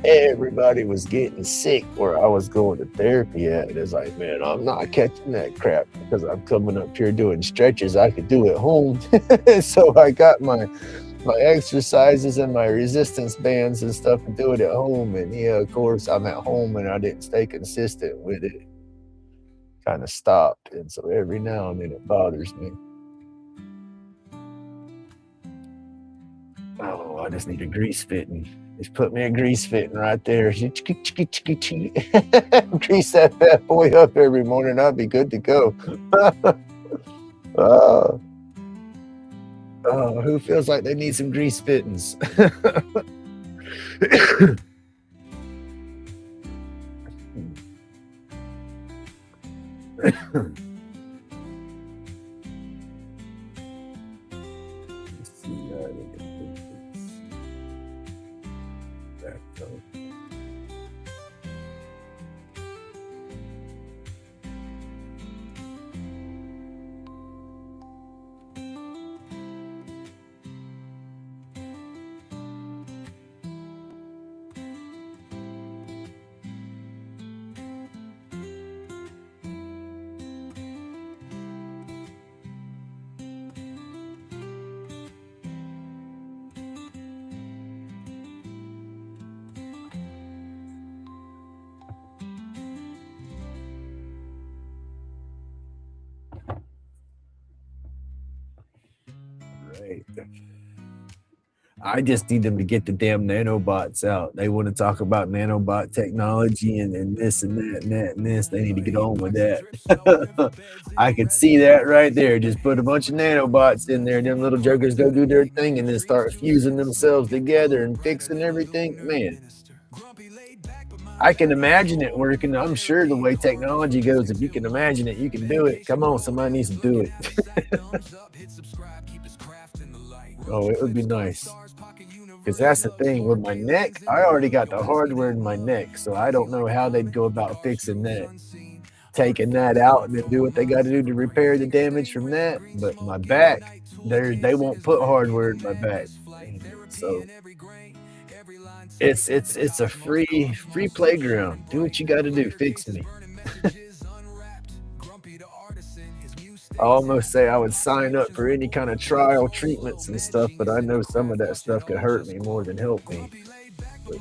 A: Everybody was getting sick where I was going to therapy at. And it's like, man, I'm not catching that crap because I'm coming up here doing stretches I could do at home. So I got my exercises and my resistance bands and stuff to do it at home. And yeah, of course, I'm at home and I didn't stay consistent with it. Kind of stopped. And so every now and then it bothers me. Oh, I just need a grease fitting. Just put me a grease fitting right there. Grease that bad boy up every morning. I'd be good to go. Oh, oh, who feels like they need some grease fittings? Let's see, look at this. Back up. Right. I just need them to get the damn nanobots out. They want to talk about nanobot technology and this and that and that and this. They need to get on with that. I could see that right there. Just put a bunch of nanobots in there, and them little jokers go do their thing and then start fusing themselves together and fixing everything. Man, I can imagine it working. I'm sure the way technology goes, if you can imagine it, you can do it. Come on, somebody needs to do it. Oh, it would be nice. Because that's the thing with my neck. I already got the hardware in my neck, so I don't know how they'd go about fixing that. Taking that out and then do what they got to do to repair the damage from that. But my back, they won't put hardware in my back. So it's a free playground. Do what you got to do. Fix me. I almost say I would sign up for any kind of trial treatments and stuff, but I know some of that stuff could hurt me more than help me. But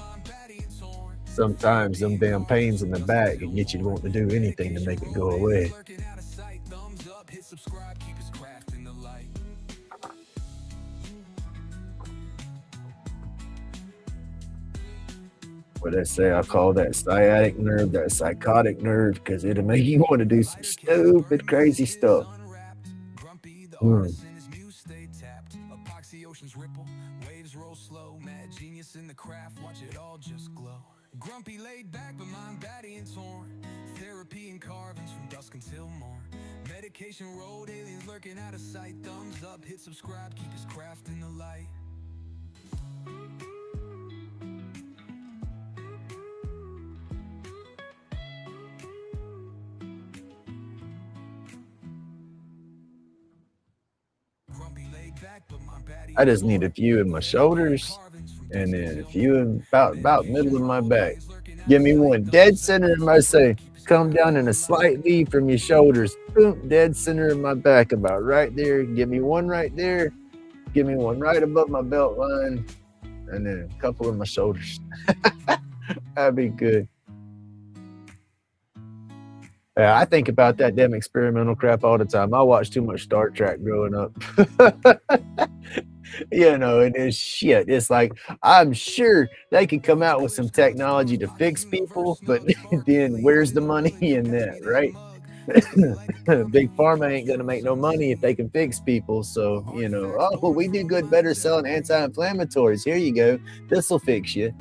A: sometimes them damn pains in the back can get you to want to do anything to make it go away. What I say, I call that sciatic nerve, that psychotic nerve, because it'll make you want to do some stupid, crazy stuff. Hmm.
B: Grumpy laid back, but mind batty and torn. Therapy and carvings from dusk until morn. Medication road, aliens lurking out of sight. Thumbs up, hit subscribe, keep his craft in the light.
A: I just need a few in my shoulders and then a few in about middle of my back. Give me one dead center in my say. Come down in a slight V from your shoulders. Boom, dead center in my back, about right there. Give me one right there. Give me one right above my belt line, and then a couple of my shoulders. That'd be good. Yeah, I think about that damn experimental crap all the time. I watched too much Star Trek growing up. And it's shit. It's like I'm sure they could come out with some technology to fix people, but then where's the money in that, right? Big pharma ain't gonna make no money if they can fix people. So, oh, we do good better selling anti-inflammatories. Here you go. This'll fix you.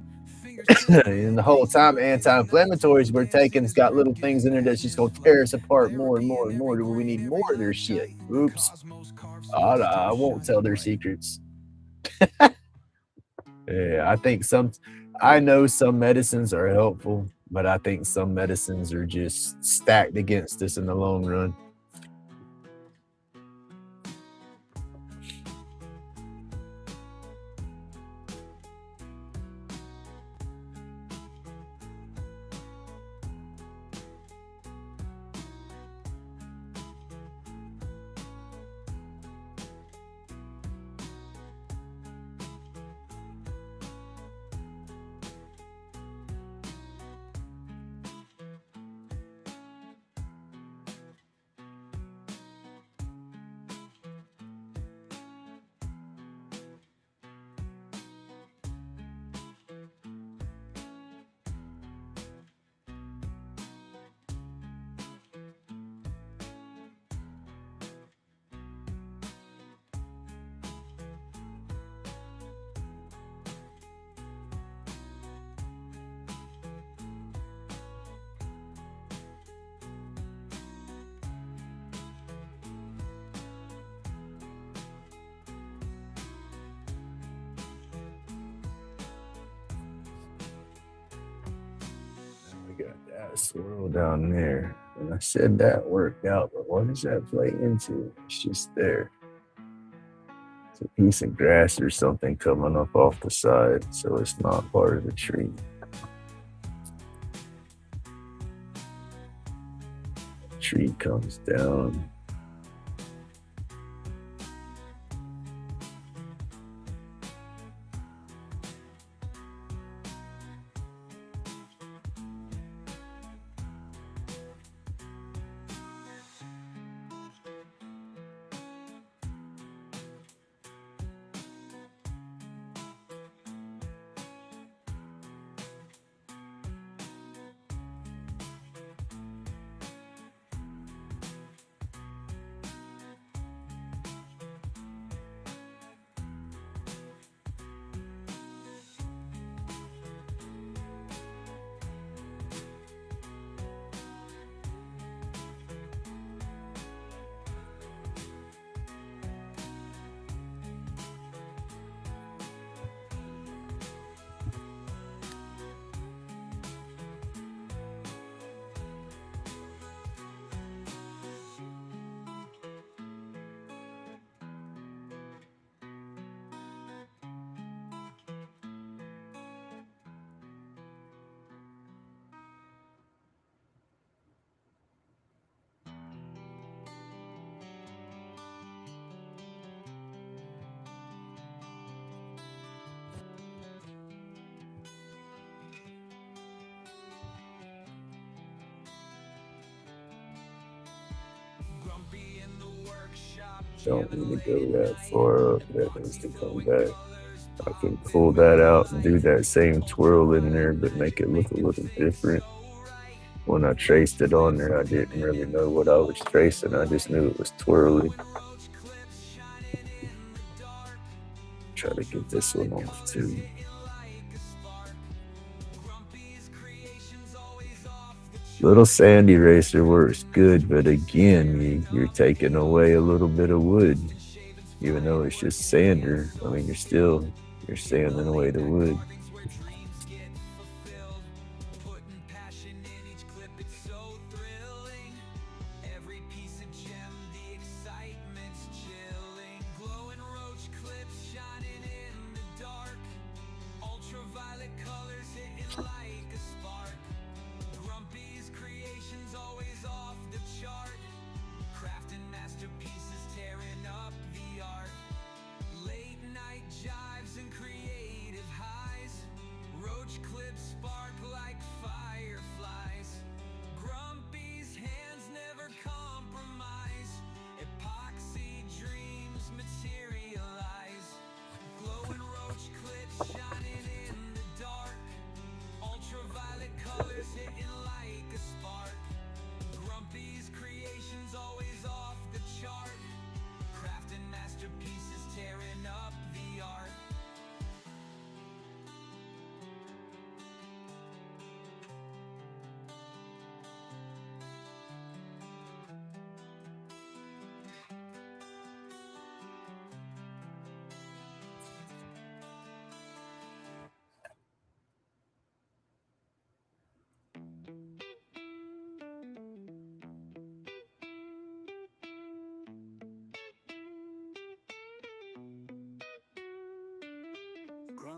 A: And the whole time anti-inflammatories we're taking, it's got little things in there that's just gonna tear us apart more and more and more. Do we need more of their shit? Oops. I won't tell their secrets. Yeah, I know some medicines are helpful, But I think some medicines are just stacked against us in the long run. We got that swirl down there. And I said that worked out, but what does that play into? It's just there. It's a piece of grass or something coming up off the side, so it's not part of the tree. The tree comes down. Don't need to go that far up. That needs to come back. I can pull that out and do that same twirl in there, but make it look a little different. When I traced it on there, I didn't really know what I was tracing. I just knew it was twirly. Try to get this one off too. Little sand eraser works good, but again, you're taking away a little bit of wood, even though it's just sander. I mean, you're sanding away the wood.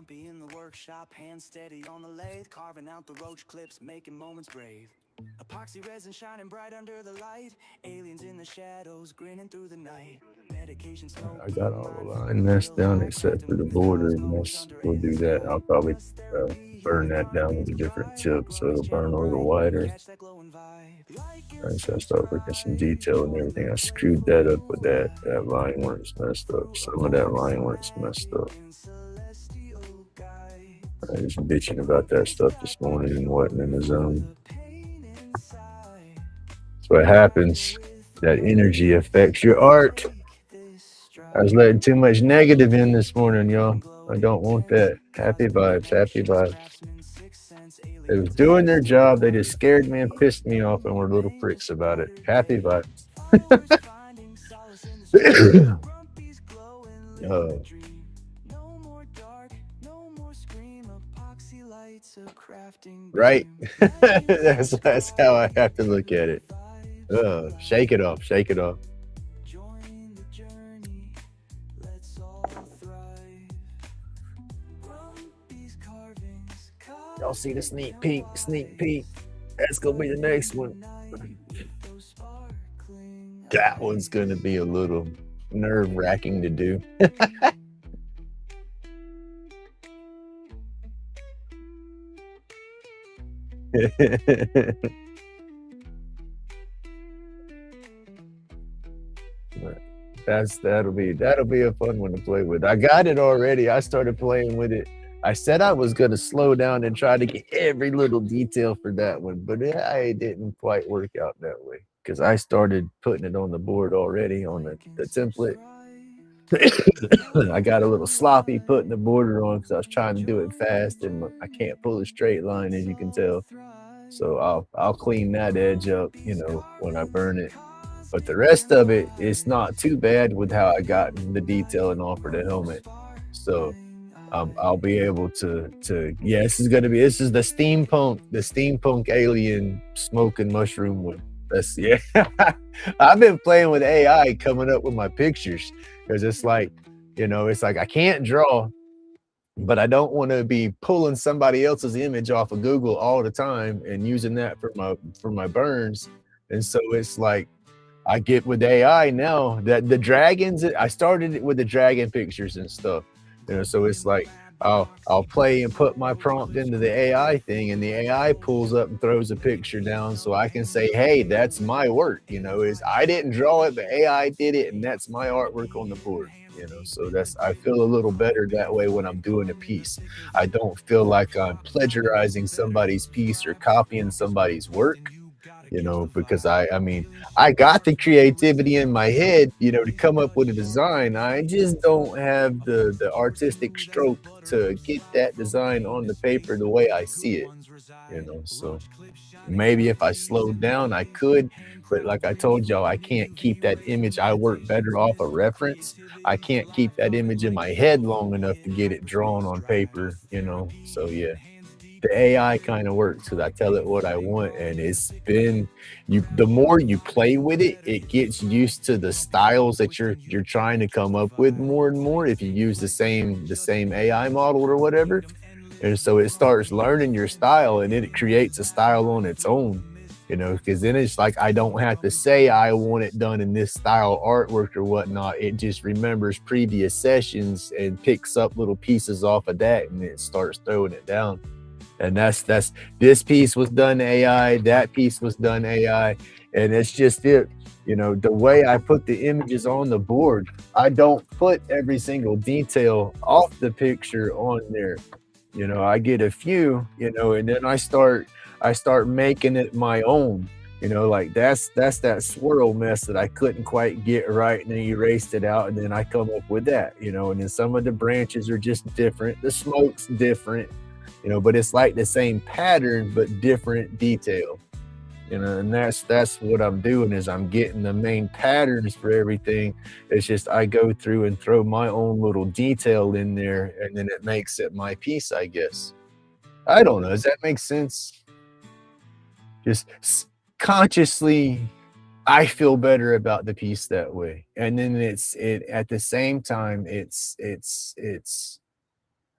B: Grumpy in the workshop, hand steady on the lathe, carving out the roach clips, making moments brave. Epoxy resin shining bright under the light, aliens in the shadows, grinning through the night. Medication smoke,
A: I got all the line messed down except for the border, and we'll do that. I'll probably burn that down with a different tip so it'll burn a little wider. Alright, so I start working some detail and everything. I screwed that up with that line where it's messed up. Some of that line where it's messed up. I was bitching about that stuff this morning and wasn't in the zone. That's what happens. That energy affects your art. I was letting too much negative in this morning, y'all. I don't want that. Happy vibes, happy vibes. They was doing their job. They just scared me and pissed me off and were little pricks about it. Happy vibes. Right? that's how I have to look at it. Shake it off, shake it off. Y'all see the sneak peek, sneak peek. That's gonna be the next one. That one's gonna be a little nerve-wracking to do. That'll be a fun one to play with. I got it already. I started playing with it. I said I was gonna slow down and try to get every little detail for that one, but it didn't quite work out that way because I started putting it on the board already on the template. I got a little sloppy putting the border on because I was trying to do it fast and I can't pull a straight line, as you can tell. So I'll clean that edge up, when I burn it. But the rest of it is not too bad with how I got the detail and all for the helmet. So I'll be able to this is the steampunk alien smoking mushroom one. I've been playing with AI coming up with my pictures because it's like I can't draw, but I don't want to be pulling somebody else's image off of Google all the time and using that for my burns. And so it's like I get with AI now that the dragons, I started it with the dragon pictures and stuff, so it's like I'll play and put my prompt into the AI thing and the AI pulls up and throws a picture down so I can say, hey, that's my work, is I didn't draw it, but AI did it and that's my artwork on the board, so I feel a little better that way when I'm doing a piece. I don't feel like I'm plagiarizing somebody's piece or copying somebody's work. Because I got the creativity in my head, to come up with a design. I just don't have the artistic stroke to get that design on the paper the way I see it, so maybe if I slowed down, I could, but like I told y'all, I can't keep that image. I work better off a reference. I can't keep that image in my head long enough to get it drawn on paper, so yeah. The AI kind of works because I tell it what I want, and it's been the more you play with it, it gets used to the styles that you're trying to come up with more and more if you use the same AI model or whatever. And so it starts learning your style and it creates a style on its own, because then it's like I don't have to say I want it done in this style artwork or whatnot. It just remembers previous sessions and picks up little pieces off of that and it starts throwing it down. And that's this piece was done AI, that piece was done AI, and it's just it. The way I put the images on the board, I don't put every single detail off the picture on there. I get a few, and then I start making it my own. Like that's that swirl mess that I couldn't quite get right, and then erased it out, and then I come up with that. And then some of the branches are just different, the smoke's different. But it's like the same pattern, but different detail, and that's what I'm doing is I'm getting the main patterns for everything. It's just, I go through and throw my own little detail in there and then it makes it my piece, I guess. I don't know. Does that make sense? Just consciously, I feel better about the piece that way. And then it at the same time, it's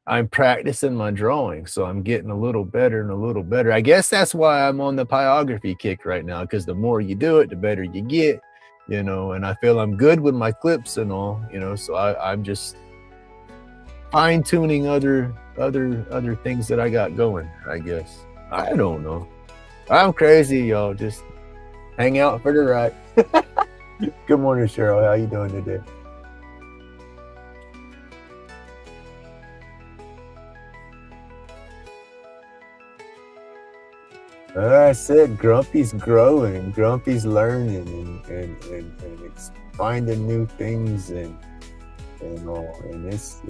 A: I'm practicing my drawing, so I'm getting a little better and a little better. I guess that's why I'm on the pyrography kick right now, because the more you do it, the better you get, and I feel I'm good with my clips and all, so I'm just fine tuning other things that I got going, I guess. I don't know. I'm crazy, y'all. Just hang out for the ride. Good morning, Cheryl. How you doing today? I said Grumpy's growing, Grumpy's learning and finding new things and all, and it's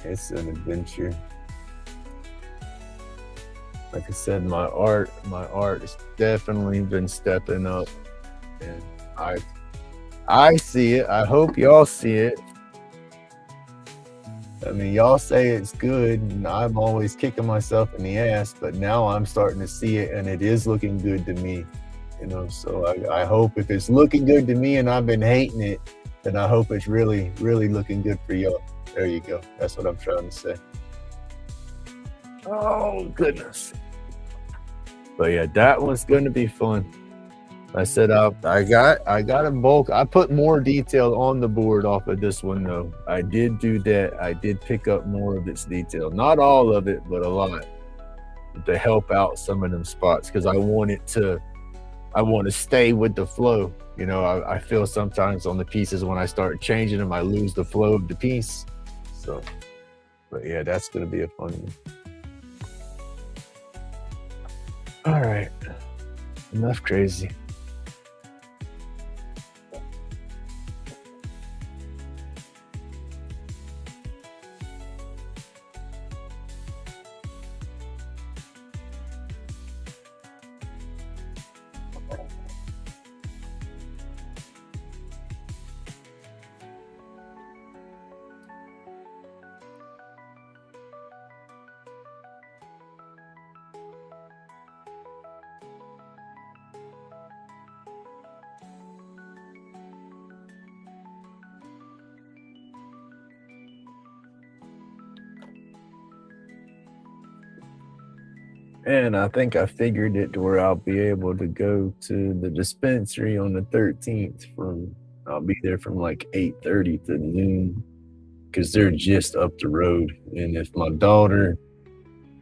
A: an adventure. Like I said, my art has definitely been stepping up, and I see it. I hope y'all see it. I mean, y'all say it's good, and I'm always kicking myself in the ass, but now I'm starting to see it, and it is looking good to me. So I hope if it's looking good to me and I've been hating it, then I hope it's really, really looking good for y'all. There you go. That's what I'm trying to say. Oh, goodness. But yeah, that one's going to be fun. I said I got a bulk. I put more detail on the board off of this one though. I did do that. I did pick up more of its detail. Not all of it, but a lot, to help out some of them spots, because I want to stay with the flow. I feel sometimes on the pieces when I start changing them, I lose the flow of the piece. So, but yeah, that's gonna be a fun one. All right, enough crazy. And I think I figured it to where I'll be able to go to the dispensary on the 13th I'll be there from like 8:30 to noon, because they're just up the road. And if my daughter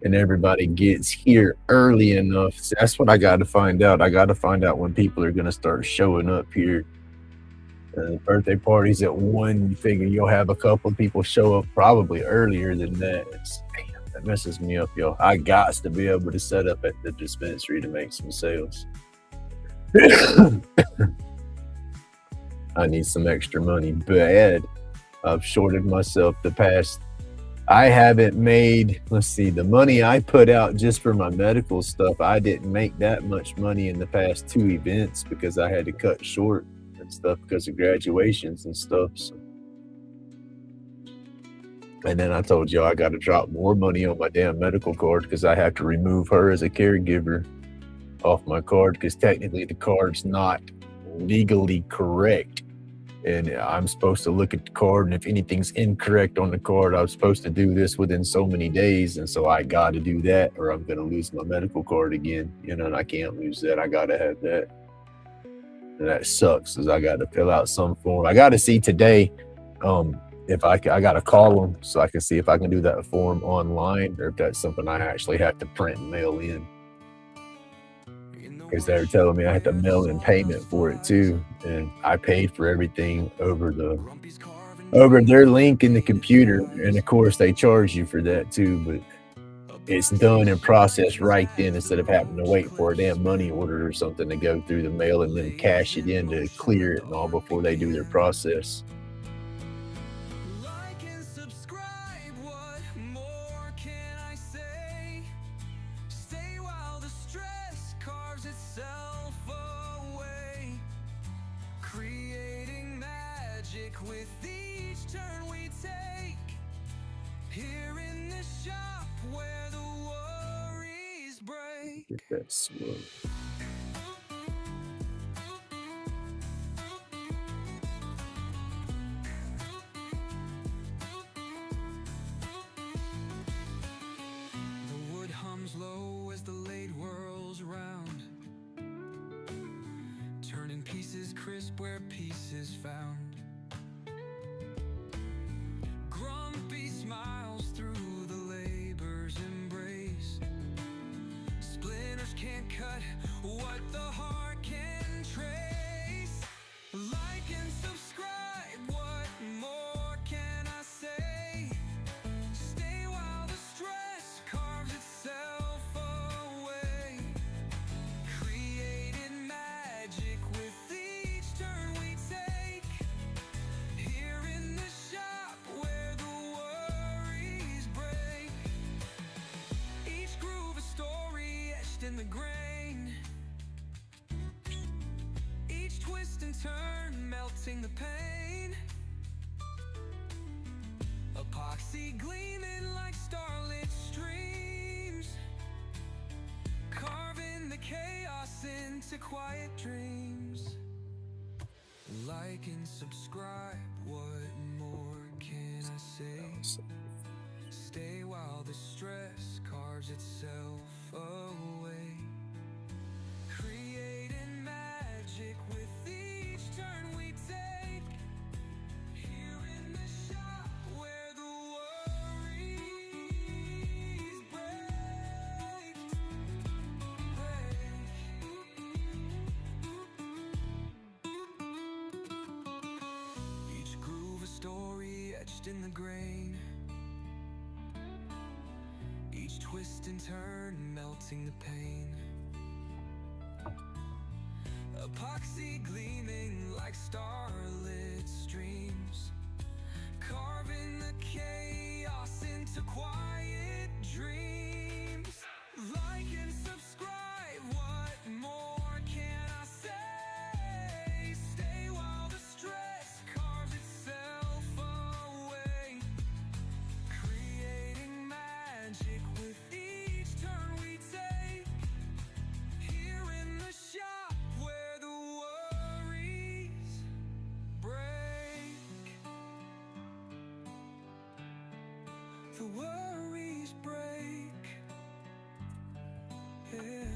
A: and everybody gets here early enough, see, that's what I got to find out. I got to find out when people are going to start showing up here. Birthday parties at 1, you figure you'll have a couple of people show up probably earlier than that. That messes me up, yo. I got to be able to set up at the dispensary to make some sales. I need some extra money bad. I've shorted myself the past. I haven't made, let's see, the money I put out just for my medical stuff, I didn't make that much money in the past 2 events because I had to cut short and stuff because of graduations and stuff. So. And then I told you I got to drop more money on my damn medical card because I have to remove her as a caregiver off my card, because technically the card's not legally correct. And I'm supposed to look at the card, and if anything's incorrect on the card, I'm supposed to do this within so many days. And so I got to do that, or I'm going to lose my medical card again, and I can't lose that. I got to have that. And that sucks, because I got to fill out some form. I got to see today if I got to call them so I can see if I can do that form online, or if that's something I actually have to print and mail in. Because they were telling me I had to mail in payment for it too, and I paid for everything over their link in the computer, and of course they charge you for that too, but it's done and processed right then instead of having to wait for a damn money order or something to go through the mail and then cash it in to clear it and all before they do their process.
B: With each turn we take here in the shop where the worries break.
A: Get that slow.
B: where peace is found. Grumpy smiles through the labor's embrace. Splinters can't cut what the heart can trace. Like and subscribe, what more can I say? Stay while the stress carves itself away. Created magic with each turn we take. Here in the shop where the worries break. Each groove a story etched in the grain. Each twist and turn melting the pain. Epoxy gleaming like starlit streams. Carving the chaos into quiet dreams. Like and subscribe, what more can I say? Stay while the stress carves itself away. Creating magic with each turn we take. Here in the shop where the worries break. Each groove a story etched in the grain. Each twist and turn melting the pain. Epoxy gleaming like starlit streams. Carving the chaos into quiet dreams. Like and subscribe, what more can I say? Stay while the stress carves itself away. Creating magic with each turn we take. Here in the shop where the worries break. The worries break. Yeah.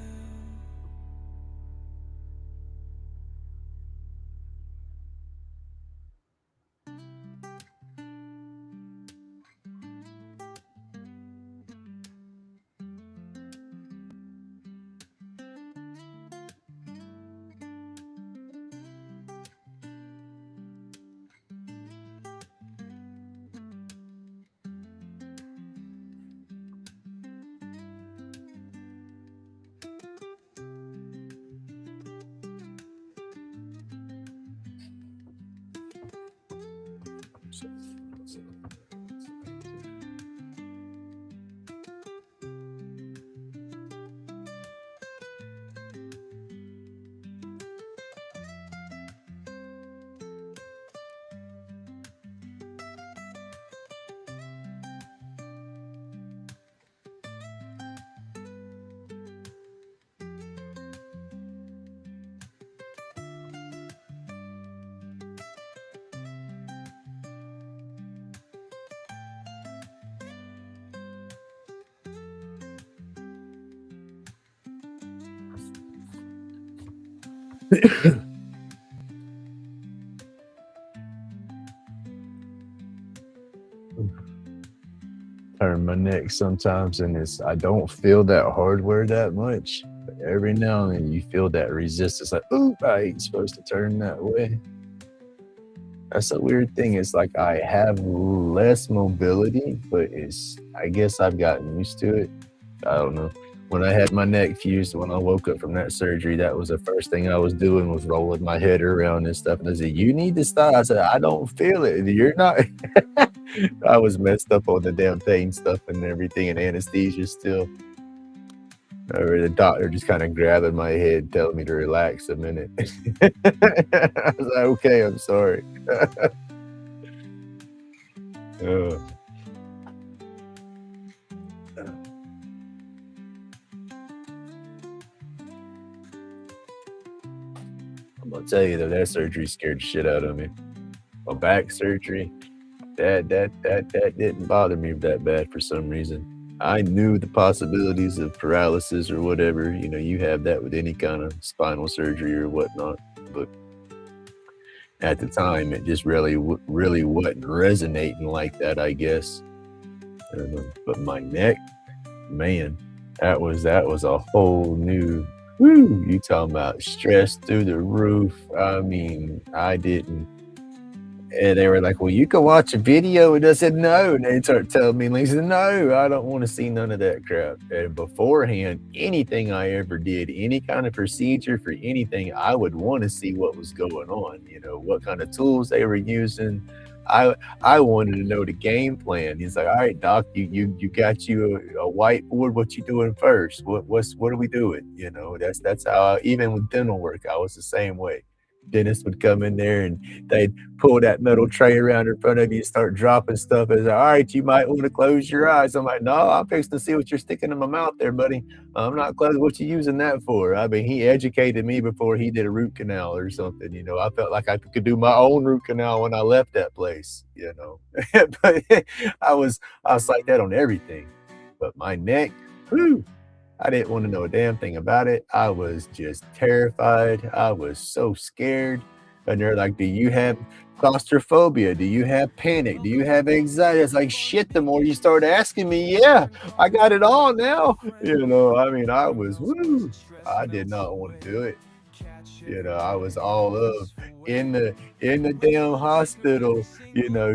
A: Turn my neck sometimes, and I don't feel that hardware that much. But every now and then you feel that resistance, like, ooh, I ain't supposed to turn that way. That's a weird thing. It's like I have less mobility, but I guess I've gotten used to it. I don't know. When I had my neck fused, when I woke up from that surgery, that was the first thing I was doing, was rolling my head around and stuff. And they said, "You need to stop." I said, "I don't feel it. You're not." I was messed up on the damn pain stuff and everything, and anesthesia still. Or the doctor just kind of grabbing my head, telling me to relax a minute. I was like, "Okay, I'm sorry." I'm gonna tell you though, that surgery scared the shit out of me. My back surgery, that didn't bother me that bad for some reason. I knew the possibilities of paralysis or whatever. You have that with any kind of spinal surgery or whatnot. But at the time, it just really wasn't resonating like that, I guess. But my neck, man, that was a whole new. Woo, you talking about stress through the roof? I mean, I didn't. And they were like, "Well, you can watch a video." And I said, "No." And they start telling me, they said, "No, I don't want to see none of that crap." And beforehand, anything I ever did, any kind of procedure for anything, I would want to see what was going on. What kind of tools they were using. I wanted to know the game plan. He's like, "All right, doc, you got you a whiteboard. What you doing first? What are we doing?" That's how even with dental work, I was the same way. Dentist would come in there and they'd pull that metal tray around in front of you, start dropping stuff. It's like, "All right, you might want to close your eyes." I'm like, "No, I'm fixing to see what you're sticking in my mouth there, buddy. I'm not closing. What you using that for?" I mean, he educated me before he did a root canal or something. I felt like I could do my own root canal when I left that place. But I was like that on everything. But my neck, whew, I didn't want to know a damn thing about it. I was just terrified. I was so scared. And they're like, "Do you have claustrophobia? Do you have panic? Do you have anxiety?" It's like, shit, the more you start asking me, yeah, I got it all now. I mean, I was, woo, I did not want to do it. I was all up in the damn hospital,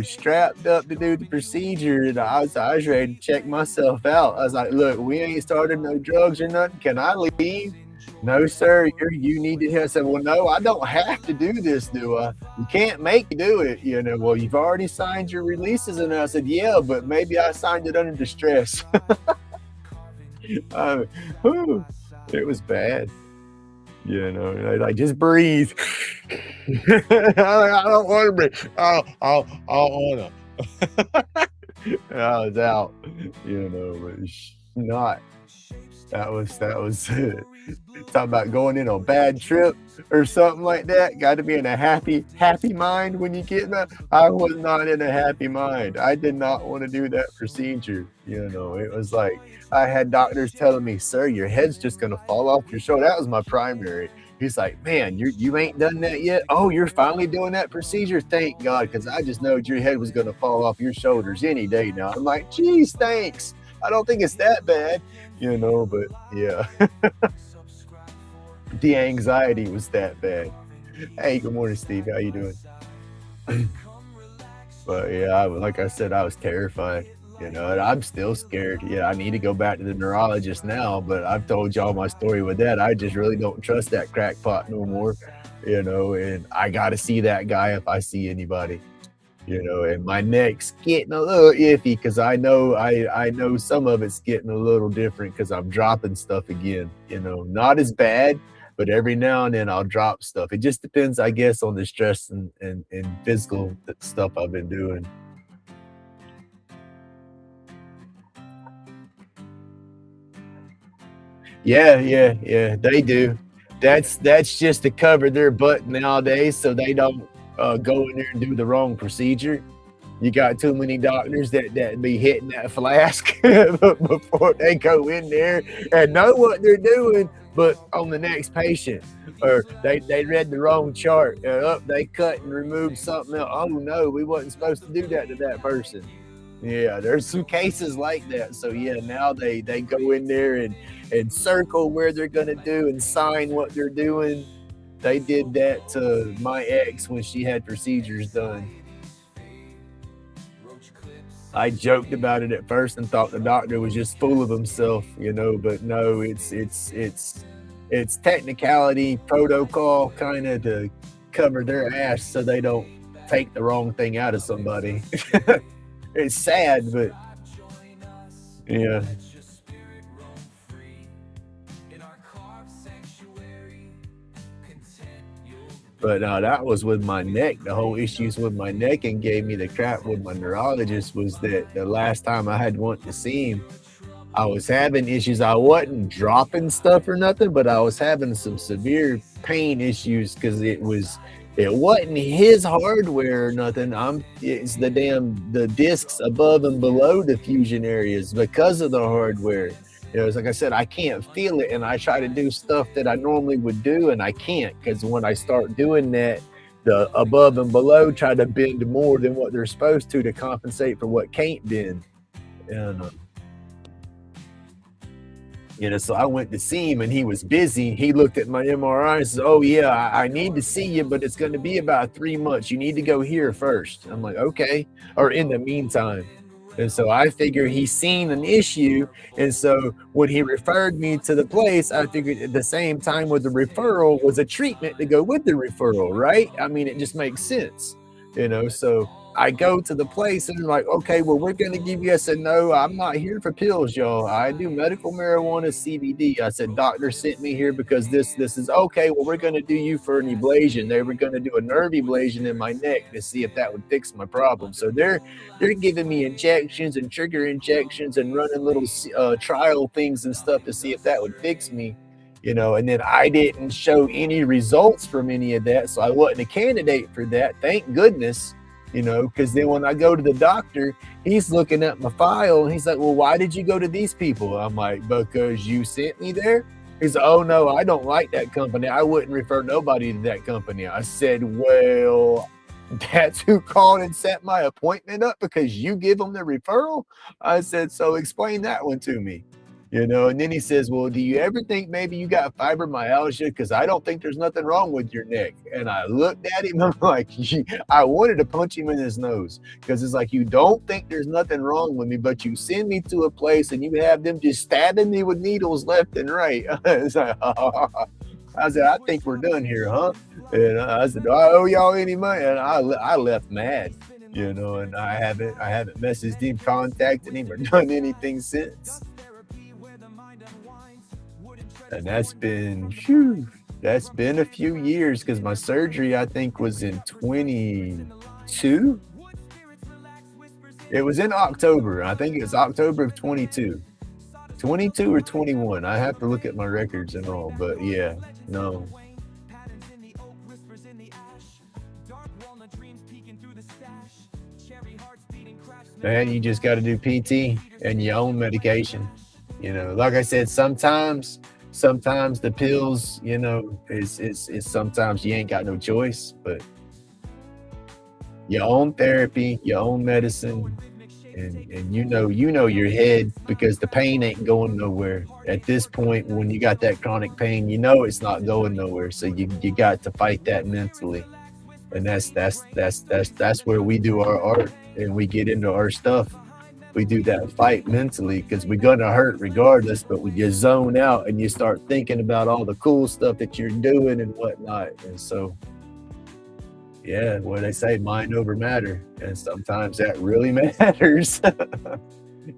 A: strapped up to do the procedure, and I was ready to check myself out. I was like, "Look, we ain't started no drugs or nothing. Can I leave?" "No, sir, you need to." I said, "Well, no, I don't have to do this, do I? You can't make me do it." "Well, you've already signed your releases." And I said, "Yeah, but maybe I signed it under distress." I whew, it was bad. Like, "Just breathe." I don't want to breathe. I want to. I was out, but it's not. That was talking about going in a bad trip or something like that. Got to be in a happy mind when you get that. I was not in a happy mind. I did not want to do that procedure. It was like I had doctors telling me, "Sir, your head's just gonna fall off your shoulder." That was my primary. He's like, "Man, you ain't done that yet? Oh, you're finally doing that procedure? Thank God, because I just knowed your head was gonna fall off your shoulders any day now." I'm like, "Geez, thanks. I don't think it's that bad." But yeah, the anxiety was that bad. Hey, good morning, Steve. How you doing? But yeah, like I said, I was terrified. And I'm still scared. Yeah, I need to go back to the neurologist now, but I've told y'all my story with that. I just really don't trust that crackpot no more. And I got to see that guy if I see anybody. And my neck's getting a little iffy because I know some of it's getting a little different because I'm dropping stuff again. Not as bad, but every now and then I'll drop stuff. It just depends, I guess, on the stress and physical stuff I've been doing. Yeah, yeah, yeah, they do. That's just to cover their butt nowadays so they don't go in there and do the wrong procedure. You got too many doctors that be hitting that flask before they go in there and know what they're doing, but on the next patient, or they read the wrong chart, they cut and removed something else. Oh no, we wasn't supposed to do that to that person. Yeah, there's some cases like that. So yeah, now they go in there and circle where they're gonna do and sign what they're doing. They did that to my ex when she had procedures done. I joked about it at first and thought the doctor was just full of himself, but no, it's technicality protocol kind of to cover their ass so they don't take the wrong thing out of somebody. It's sad, but yeah. But no, that was with my neck. The whole issues with my neck and gave me the crap with my neurologist was that the last time I had went to see him, I was having issues. I wasn't dropping stuff or nothing, but I was having some severe pain issues because it wasn't his hardware or nothing. It's the discs above and below the fusion areas because of the hardware. It's like I said, I can't feel it, and I try to do stuff that I normally would do, and I can't because when I start doing that, the above and below try to bend more than what they're supposed to compensate for what can't bend. And so I went to see him and he was busy. He looked at my MRI and says, "Oh yeah, I need to see you, but it's going to be about 3 months. You need to go here first." I'm like, "Okay," or in the meantime. And so I figure he's seen an issue. And so when he referred me to the place, I figured at the same time with the referral was a treatment to go with the referral, right? I mean, it just makes sense, So I go to the place and they're like, "Okay, well, we're going to give you." I said, "No, I'm not here for pills, y'all. I do medical marijuana CBD." I said, "Doctor sent me here because this is okay. Well, we're going to do you for an ablation." They were going to do a nerve ablation in my neck to see if that would fix my problem. So they're giving me injections and trigger injections and running little trial things and stuff to see if that would fix me. And then I didn't show any results from any of that. So I wasn't a candidate for that. Thank goodness, because then when I go to the doctor, he's looking at my file and he's like, "Well, why did you go to these people?" I'm like, "Because you sent me there." He's like, "Oh, no, I don't like that company. I wouldn't refer nobody to that company." I said, "Well, that's who called and set my appointment up because you give them the referral?" I said, "So explain that one to me." And then he says, "Well, do you ever think maybe you got fibromyalgia? Because I don't think there's nothing wrong with your neck." And I looked at him, I'm like, I wanted to punch him in his nose because it's like, you don't think there's nothing wrong with me, but you send me to a place and you have them just stabbing me with needles left and right. It's like, I said, "I think we're done here, huh?" And I said, "Do I owe y'all any money?" And I left mad, and I haven't messaged him, contacted him, or done anything since. And that's been a few years because my surgery I think was in 22. It was in October. I think it was October of 22. 22 or 21. I have to look at my records and all, but yeah, no. Man, you just got to do PT and your own medication. Like I said, sometimes the pills, is sometimes you ain't got no choice, but your own therapy, your own medicine, and you know your head because the pain ain't going nowhere. At this point, when you got that chronic pain, it's not going nowhere. So you got to fight that mentally. And that's where we do our art and we get into our stuff. We do that fight mentally because we're gonna hurt regardless, but when you zone out and you start thinking about all the cool stuff that you're doing and whatnot. And so, yeah, what they say, mind over matter. And sometimes that really matters.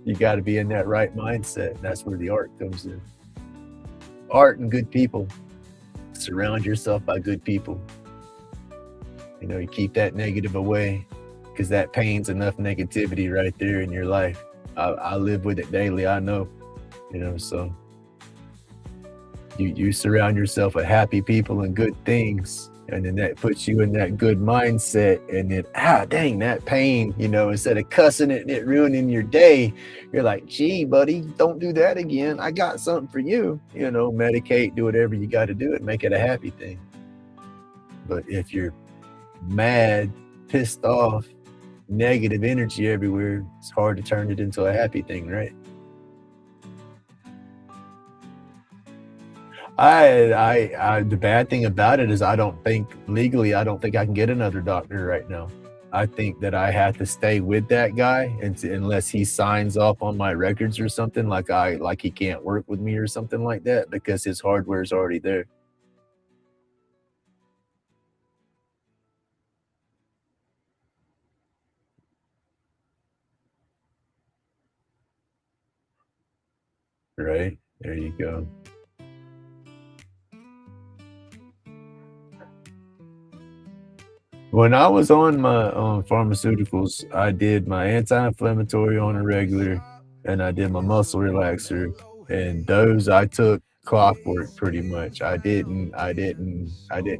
A: You got to be in that right mindset. And that's where the art comes in. Art and good people. Surround yourself by good people. You keep that negative away because that pain's enough negativity right there in your life. I live with it daily. I know, so you surround yourself with happy people and good things. And then that puts you in that good mindset. And then, dang, that pain, instead of cussing it and it ruining your day, you're like, "Gee, buddy, don't do that again. I got something for you." Medicate, do whatever you got to do and make it a happy thing. But if you're mad, pissed off, negative energy everywhere, it's hard to turn it into a happy thing, right? The bad thing about it is I don't think legally, I don't think I can get another doctor right now. I think that I have to stay with that guy unless he signs off on my records or something like he can't work with me or something like that because his hardware is already there. Right? There you go. When I was on my pharmaceuticals, I did my anti-inflammatory on a regular, and I did my muscle relaxer, and those I took clockwork pretty much. I didn't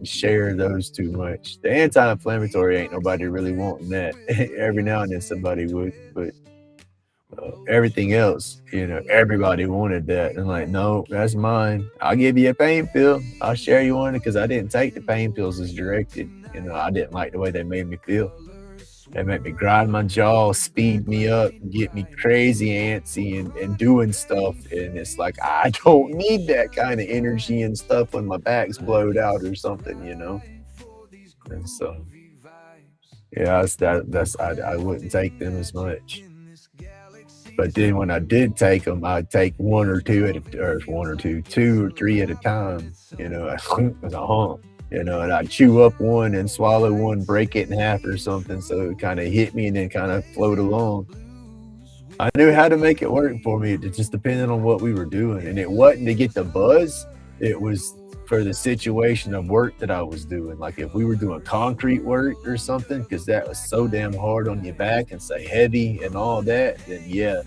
A: share those too much. The anti-inflammatory ain't nobody really wanting that. Every now and then somebody would, but Everything else, everybody wanted that. And like, no, that's mine. I'll give you a pain pill. I'll share you one because I didn't take the pain pills as directed. I didn't like the way they made me feel. They make me grind my jaw, speed me up, get me crazy antsy and doing stuff. And it's like, I don't need that kind of energy and stuff when my back's blowed out or something. And so, yeah, I wouldn't take them as much. But then when I did take them, I'd take one or two or one or two or three at a time, as a hump, and I'd chew up one and swallow one, break it in half or something. So it kind of hit me and then kind of float along. I knew how to make it work for me. It just depended on what we were doing. And it wasn't to get the buzz, it was for the situation of work that I was doing. Like if we were doing concrete work or something, because that was so damn hard on your back and so heavy and all that, then yeah,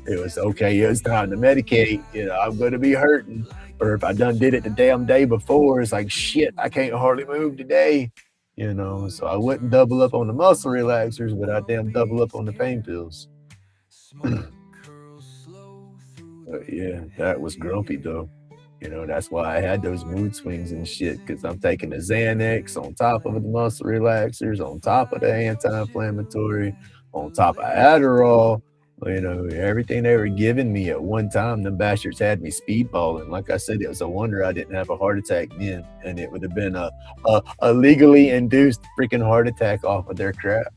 A: it was okay. It's time to medicate. I'm going to be hurting. Or if I done did it the damn day before, it's like, shit, I can't hardly move today. So I wouldn't double up on the muscle relaxers, but I damn double up on the pain pills. But yeah, that was grumpy though. That's why I had those mood swings and shit, because I'm taking the Xanax on top of the muscle relaxers, on top of the anti-inflammatory, on top of Adderall. Everything they were giving me at one time, them bastards had me speedballing. Like I said, it was a wonder I didn't have a heart attack then, and it would have been a legally induced freaking heart attack off of their crap.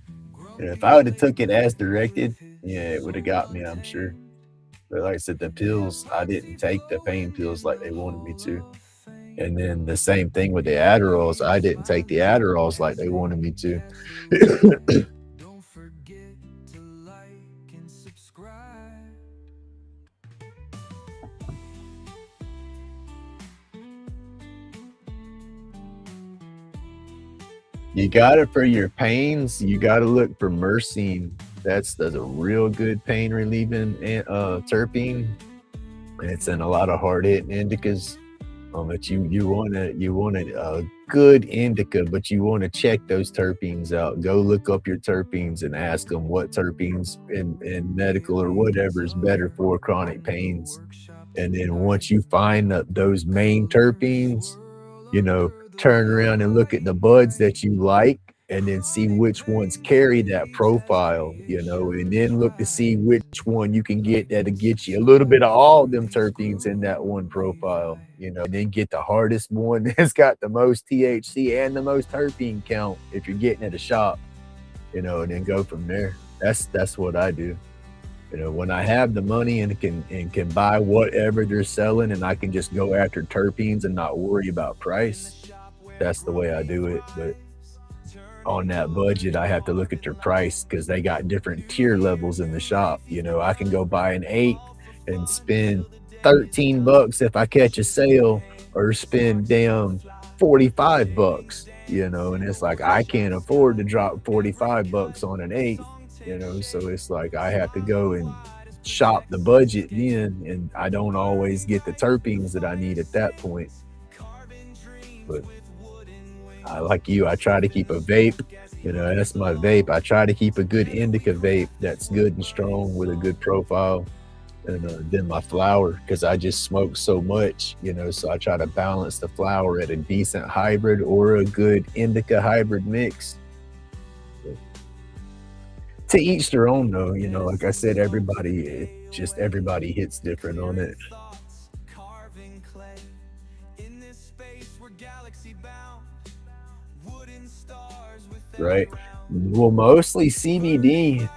A: If I would have took it as directed, yeah, it would have got me, I'm sure. But like I said, the pills, I didn't take the pain pills like they wanted me to. And then the same thing with the Adderalls. I didn't take the Adderalls like they wanted me to.
B: Don't forget to like and subscribe.
A: You got it for your pains. You got to look for myrcene. That's a real good pain relieving terpene. And it's in a lot of hard hitting indicas. But you want a good indica, but you want to check those terpenes out. Go look up your terpenes and ask them what terpenes in medical or whatever is better for chronic pains. And then once you find those main terpenes, turn around and look at the buds that you like and then see which ones carry that profile, and then look to see which one you can get that'll get you a little bit of all them terpenes in that one profile, and then get the hardest one that's got the most THC and the most terpene count if you're getting at a shop, and then go from there. That's what I do. When I have the money and can buy whatever they're selling and I can just go after terpenes and not worry about price, that's the way I do it. But on that budget, I have to look at their price because they got different tier levels in the shop. I can go buy an 8 and spend $13 if I catch a sale, or spend damn $45, and it's like I can't afford to drop $45 on an 8, so it's like I have to go and shop the budget then, and I don't always get the terpenes that I need at that point. But like you, I try to keep a vape. That's my vape. I try to keep a good indica vape that's good and strong with a good profile. And then my flower, because I just smoke so much, so I try to balance the flower at a decent hybrid or a good indica hybrid mix. But to each their own, though. Like I said, everybody hits different on it.
B: Carving clay in this space we're galaxy bound. Wooden stars with
A: Right. Well, mostly CBD.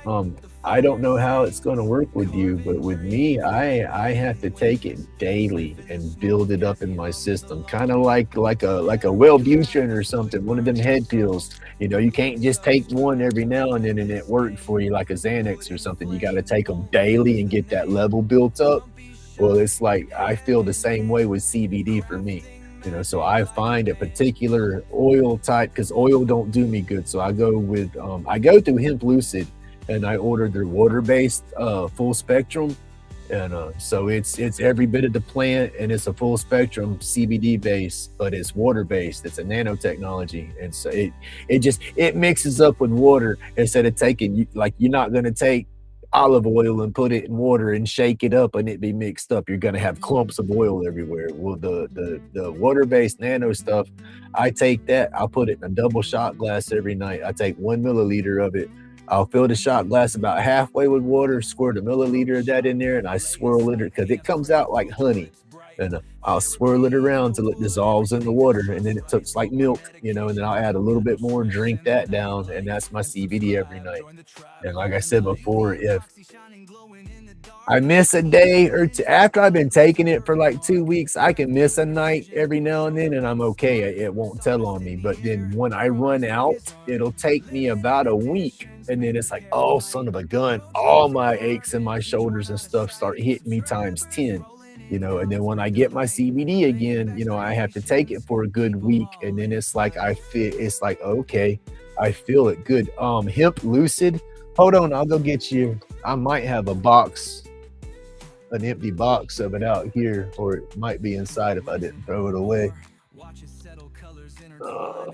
A: I don't know how it's going to work with you, but with me, I have to take it daily and build it up in my system, kind of like a Wellbutrin or something, one of them head pills. You can't just take one every now and then and it worked for you like a Xanax or something. You got to take them daily and get that level built up. Well, it's like I feel the same way with CBD for me. So I find a particular oil type, because oil don't do me good. So I go through Hemp Lucid, and I order their water-based full spectrum. And so it's every bit of the plant, and it's a full spectrum CBD base, but it's water-based. It's a nanotechnology. And so it mixes up with water instead of taking, like, you're not going to take olive oil and put it in water and shake it up and it be mixed up, you're gonna have clumps of oil everywhere. Well, the water-based nano stuff, I take that, I'll put it in a double shot glass every night. I take 1 milliliter of it. I'll fill the shot glass about halfway with water, squirt a milliliter of that in there, and I swirl it because it comes out like honey. And I'll swirl it around till it dissolves in the water, and then it tastes like milk, and then I'll add a little bit more, drink that down, and that's my CBD every night. And like I said before, if I miss a day or two after I've been taking it for like 2 weeks, I can miss a night every now and then, and I'm okay. It won't tell on me. But then when I run out, it'll take me about a week. And then it's like, oh, son of a gun, all my aches in my shoulders and stuff start hitting me times 10. And then when I get my CBD again, I have to take it for a good week. And then it's like it's like, okay, I feel it good. Hemp Lucid. Hold on, I'll go get you. I might have an empty box of it out here, or it might be inside if I didn't throw it away. Uh,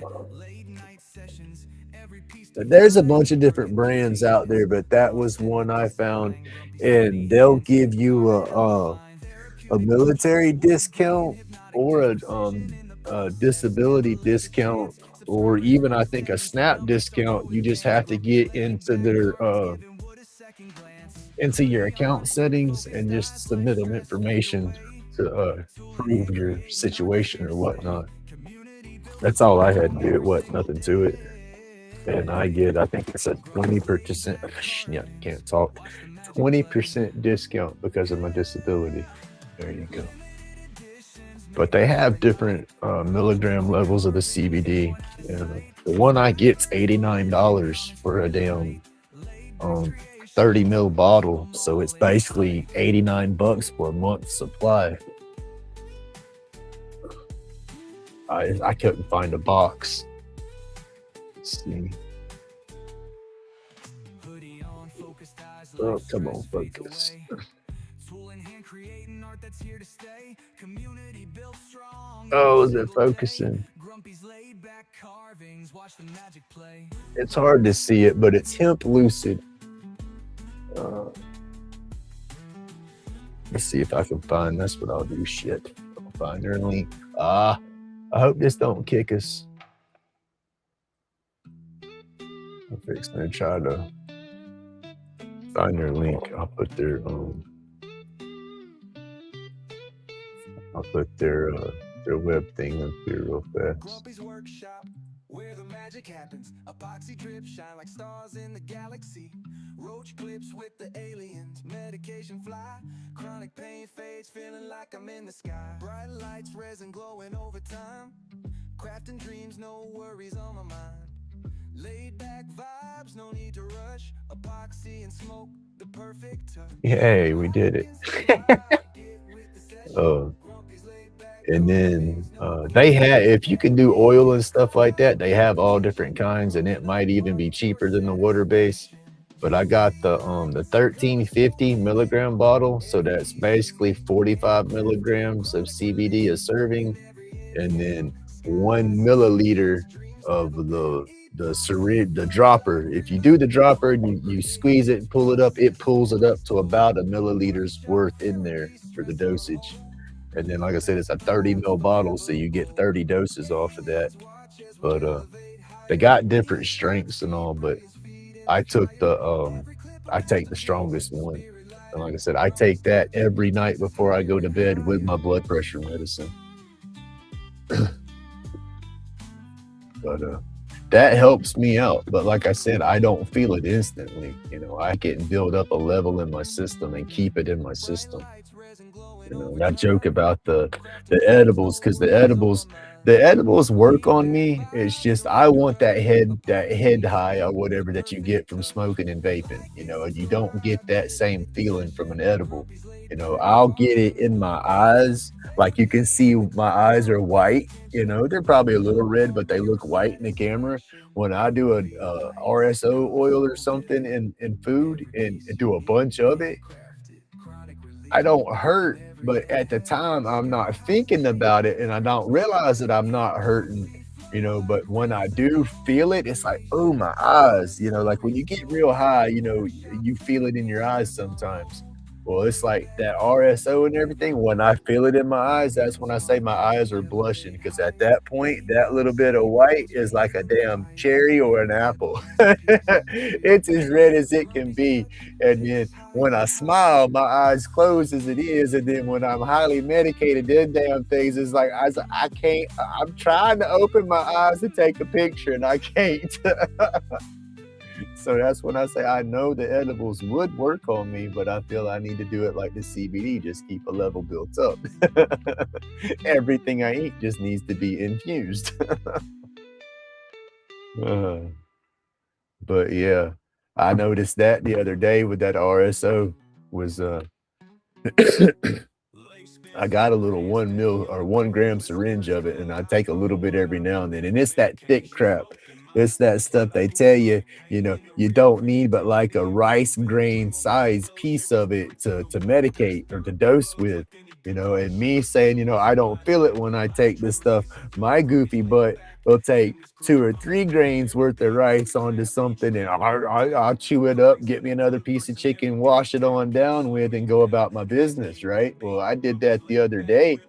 A: there's a bunch of different brands out there, but that was one I found, and they'll give you a military discount or a disability discount, or even I think a SNAP discount. You just have to get into your account settings and just submit them information to prove your situation or whatnot. That's all I had to do. It wasn't nothing to it. And I think it's a 20%, yeah, can't talk, 20% discount because of my disability. There you go. But they have different milligram levels of the CBD. And the one I get's $89 for a damn 30 mil bottle. So it's basically 89 bucks for a month's supply. I couldn't find a box. Let's see. Oh, come on, focus. Oh, is it focusing? It's hard to see it, but it's Hemp Lucid. Let's see if I can find. That's what I'll do. Shit, I'll find their link. I hope this don't kick us. I'm fixing to try to find their link. I'll put their web thing up here real fast. Where the magic happens, epoxy drips shine like stars in the galaxy. Roach clips with the aliens, medication fly. Chronic pain fades, feeling like I'm in the sky. Bright lights, resin glowing over time. Crafting dreams, no worries on my mind. Laid back vibes, no need to rush. Epoxy and smoke, the perfect touch. Hey, we did it. And then they have, if you can do oil and stuff like that, they have all different kinds, and it might even be cheaper than the water base. But I got the 1350 milligram bottle, so that's basically 45 milligrams of CBD a serving, and then 1 milliliter of the syringe, the dropper. If you do the dropper and you squeeze it and pull it up, it pulls it up to about a milliliter's worth in there for the dosage. And then, like I said, it's a 30 ml bottle, so you get 30 doses off of that. But they got different strengths and all, but I take the strongest one. And like I said, I take that every night before I go to bed with my blood pressure medicine. But that helps me out. But like I said, I don't feel it instantly. I can build up a level in my system and keep it in my system. And I joke about the edibles, because the edibles work on me. It's just I want that head high or whatever that you get from smoking and vaping. You don't get that same feeling from an edible. I'll get it in my eyes. Like, you can see my eyes are white. They're probably a little red, but they look white in the camera. When I do a RSO oil or something in food and do a bunch of it, I don't hurt, but at the time I'm not thinking about it, and I don't realize that I'm not hurting. But when I do feel it, it's like, oh, my eyes, like when you get real high, you feel it in your eyes sometimes. Well, it's like that RSO and everything. When I feel it in my eyes, that's when I say my eyes are blushing because at that point, that little bit of white is like a damn cherry or an apple. It's as red as it can be. And then when I smile, my eyes close as it is, and then when I'm highly medicated, them damn things is like I can't. I'm trying to open my eyes to take a picture, and I can't. So that's when I say I know the edibles would work on me, but I feel I need to do it like the CBD, just keep a level built up. Everything I eat just needs to be infused. Uh, but yeah, I noticed that the other day with that RSO was I got a little 1 mil or 1 gram syringe of it, and I take a little bit every now and then. And it's that thick crap. It's that stuff they tell you, you don't need but like a rice grain size piece of it to medicate or to dose with. And me saying, I don't feel it when I take this stuff, my goofy butt will take 2 or 3 grains worth of rice onto something and I'll chew it up, get me another piece of chicken, wash it on down with, and go about my business, right? Well, I did that the other day,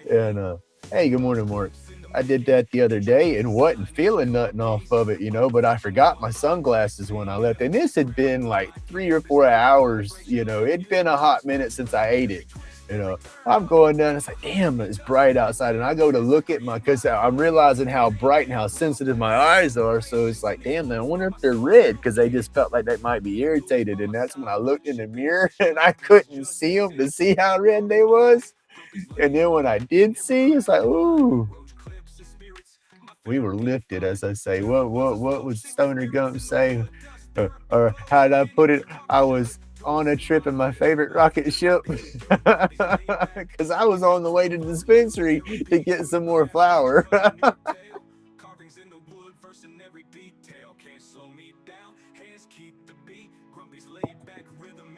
A: and hey, good morning, Mark. I did that the other day and wasn't feeling nothing off of it, but I forgot my sunglasses when I left. And this had been like 3 or 4 hours, it'd been a hot minute since I ate it. You know, I'm going down, it's like, damn, it's bright outside. And I go to look at because I'm realizing how bright and how sensitive my eyes are. So it's like, damn, man, I wonder if they're red because they just felt like they might be irritated. And that's when I looked in the mirror and I couldn't see them to see how red they was. And then when I did see, it's like, ooh, we were lifted, as I say. What would Stoner Gump say? Or how did I put it? I was on a trip in my favorite rocket ship because I was on the way to the dispensary to get some more flour.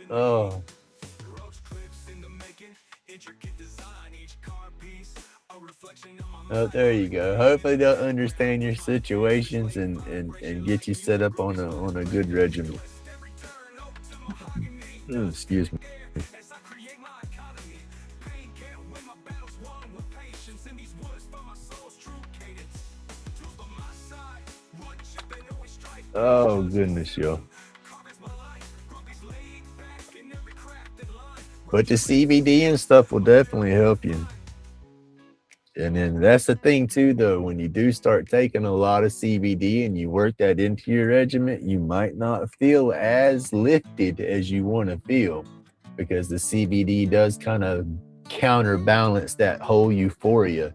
A: Oh. Oh, there you go. Hopefully they'll understand your situations and get you set up on a good regimen. Excuse me. Oh goodness, yo. But the CBD and stuff will definitely help you. And then that's the thing too, though. When you do start taking a lot of CBD and you work that into your regimen, you might not feel as lifted as you want to feel because the CBD does kind of counterbalance that whole euphoria,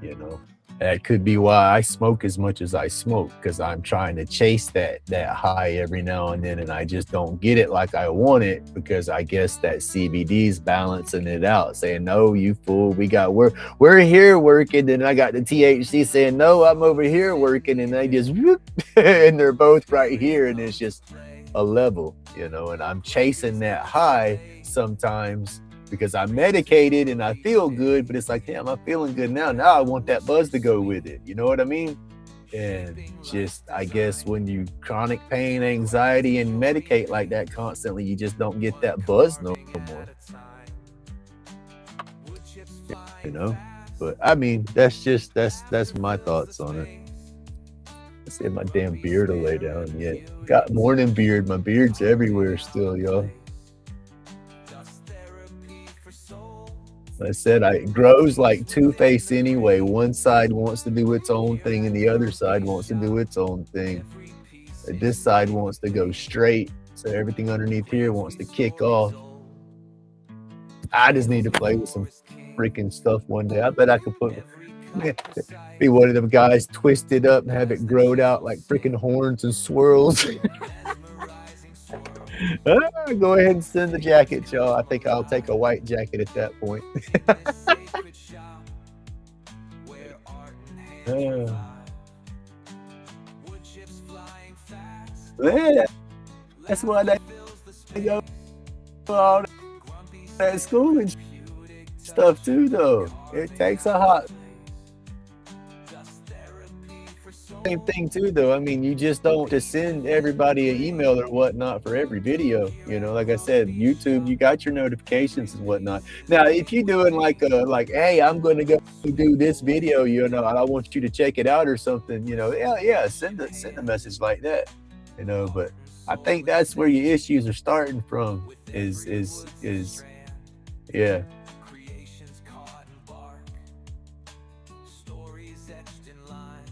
A: you know. That could be why I smoke as much as I smoke because I'm trying to chase that high every now and then, and I just don't get it like I want it because I guess that CBD's balancing it out, saying, "No, you fool, we're here working," and I got the THC saying, "No, I'm over here working," and they just whoop, and they're both right here, and it's just a level, and I'm chasing that high sometimes because I'm medicated and I feel good, but it's like, damn, I'm feeling good now. Now I want that buzz to go with it. You know what I mean? And just, I guess, when you chronic pain, anxiety, and medicate like that constantly, you just don't get that buzz no more. You know? But I mean, that's my thoughts on it. Let's see if my damn beard will lay down yet. Got morning beard. My beard's everywhere still, y'all. I said it grows like Two-Face anyway. One side wants to do its own thing, and the other side wants to do its own thing. And this side wants to go straight, so everything underneath here wants to kick off. I just need to play with some freaking stuff one day. I bet I could be one of them guys twisted up and have it growed out like freaking horns and swirls. Go ahead and send the jacket, y'all. I think I'll take a white jacket at that point. Yeah, that's why they go all that school and stuff too, though. It takes a hot same thing too, though. I mean, you just don't just send everybody an email or whatnot for every video. You know, like I said, YouTube, you got your notifications and whatnot. Now, if you're doing like, hey, I'm going to go do this video, you know, and I want you to check it out or something, you know, yeah, send a message like that, you know. But I think that's where your issues are starting from. Is yeah.
B: Creations caught in bark, stories etched in lines.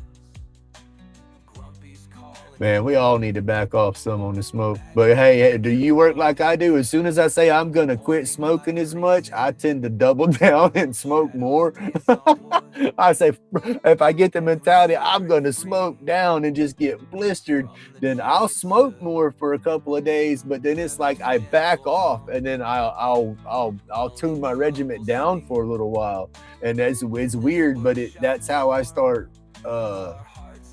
B: Grumpy's calling.
A: Man, we all need to back off some on the smoke. But hey, do you work like I do? As soon as I say I'm gonna quit smoking as much, I tend to double down and smoke more. I say if I get the mentality I'm gonna smoke down and just get blistered, then I'll smoke more for a couple of days. But then it's like I back off, and then I'll tune my regiment down for a little while, and it's weird, but that's how I start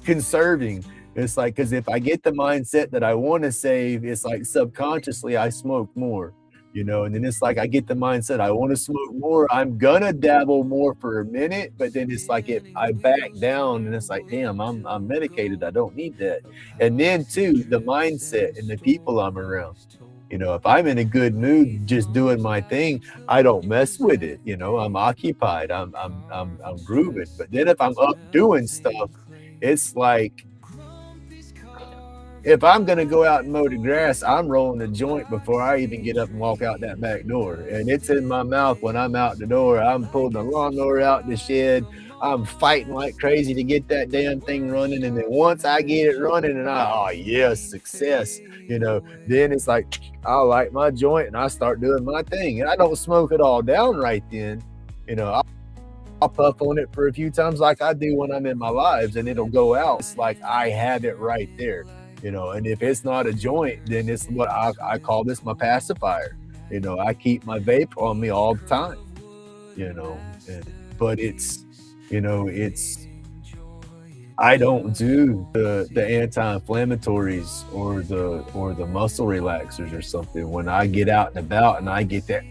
A: conserving. It's like, because if I get the mindset that I want to save, it's like subconsciously I smoke more, you know. And then it's like I get the mindset I want to smoke more, I'm gonna dabble more for a minute, but then it's like if I back down, and it's like, damn, I'm medicated, I don't need that. And then too, the mindset and the people I'm around. You know, if I'm in a good mood, just doing my thing, I don't mess with it. You know, I'm occupied, I'm grooving. But then if I'm up doing stuff, it's like if I'm gonna go out and mow the grass, I'm rolling a joint before I even get up and walk out that back door. And it's in my mouth when I'm out the door. I'm pulling the lawnmower out the shed. I'm fighting like crazy to get that damn thing running. And then once I get it running and oh yes, success, you know, then it's like I'll light my joint and I start doing my thing. And I don't smoke it all down right then. You know, I'll puff on it for a few times like I do when I'm in my lives, and it'll go out. It's like I have it right there, you know. And if it's not a joint, then it's what I call this my pacifier. You know, I keep my vape on me all the time, you know. But it's, you know, I don't do the anti-inflammatories or the muscle relaxers or something. When I get out and about and I get that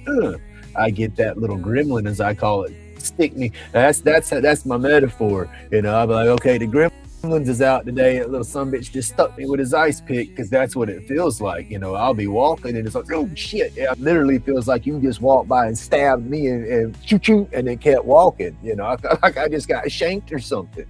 A: little gremlin, as I call it, stick me. That's my metaphor. You know, I'll be like, okay, the gremlins is out today. That little sumbitch just stuck me with his ice pick, because that's what it feels like. You know, I'll be walking and it's like, oh shit. It literally feels like you just walked by and stabbed me and choo choo and then kept walking. You know, I felt like I just got shanked or something.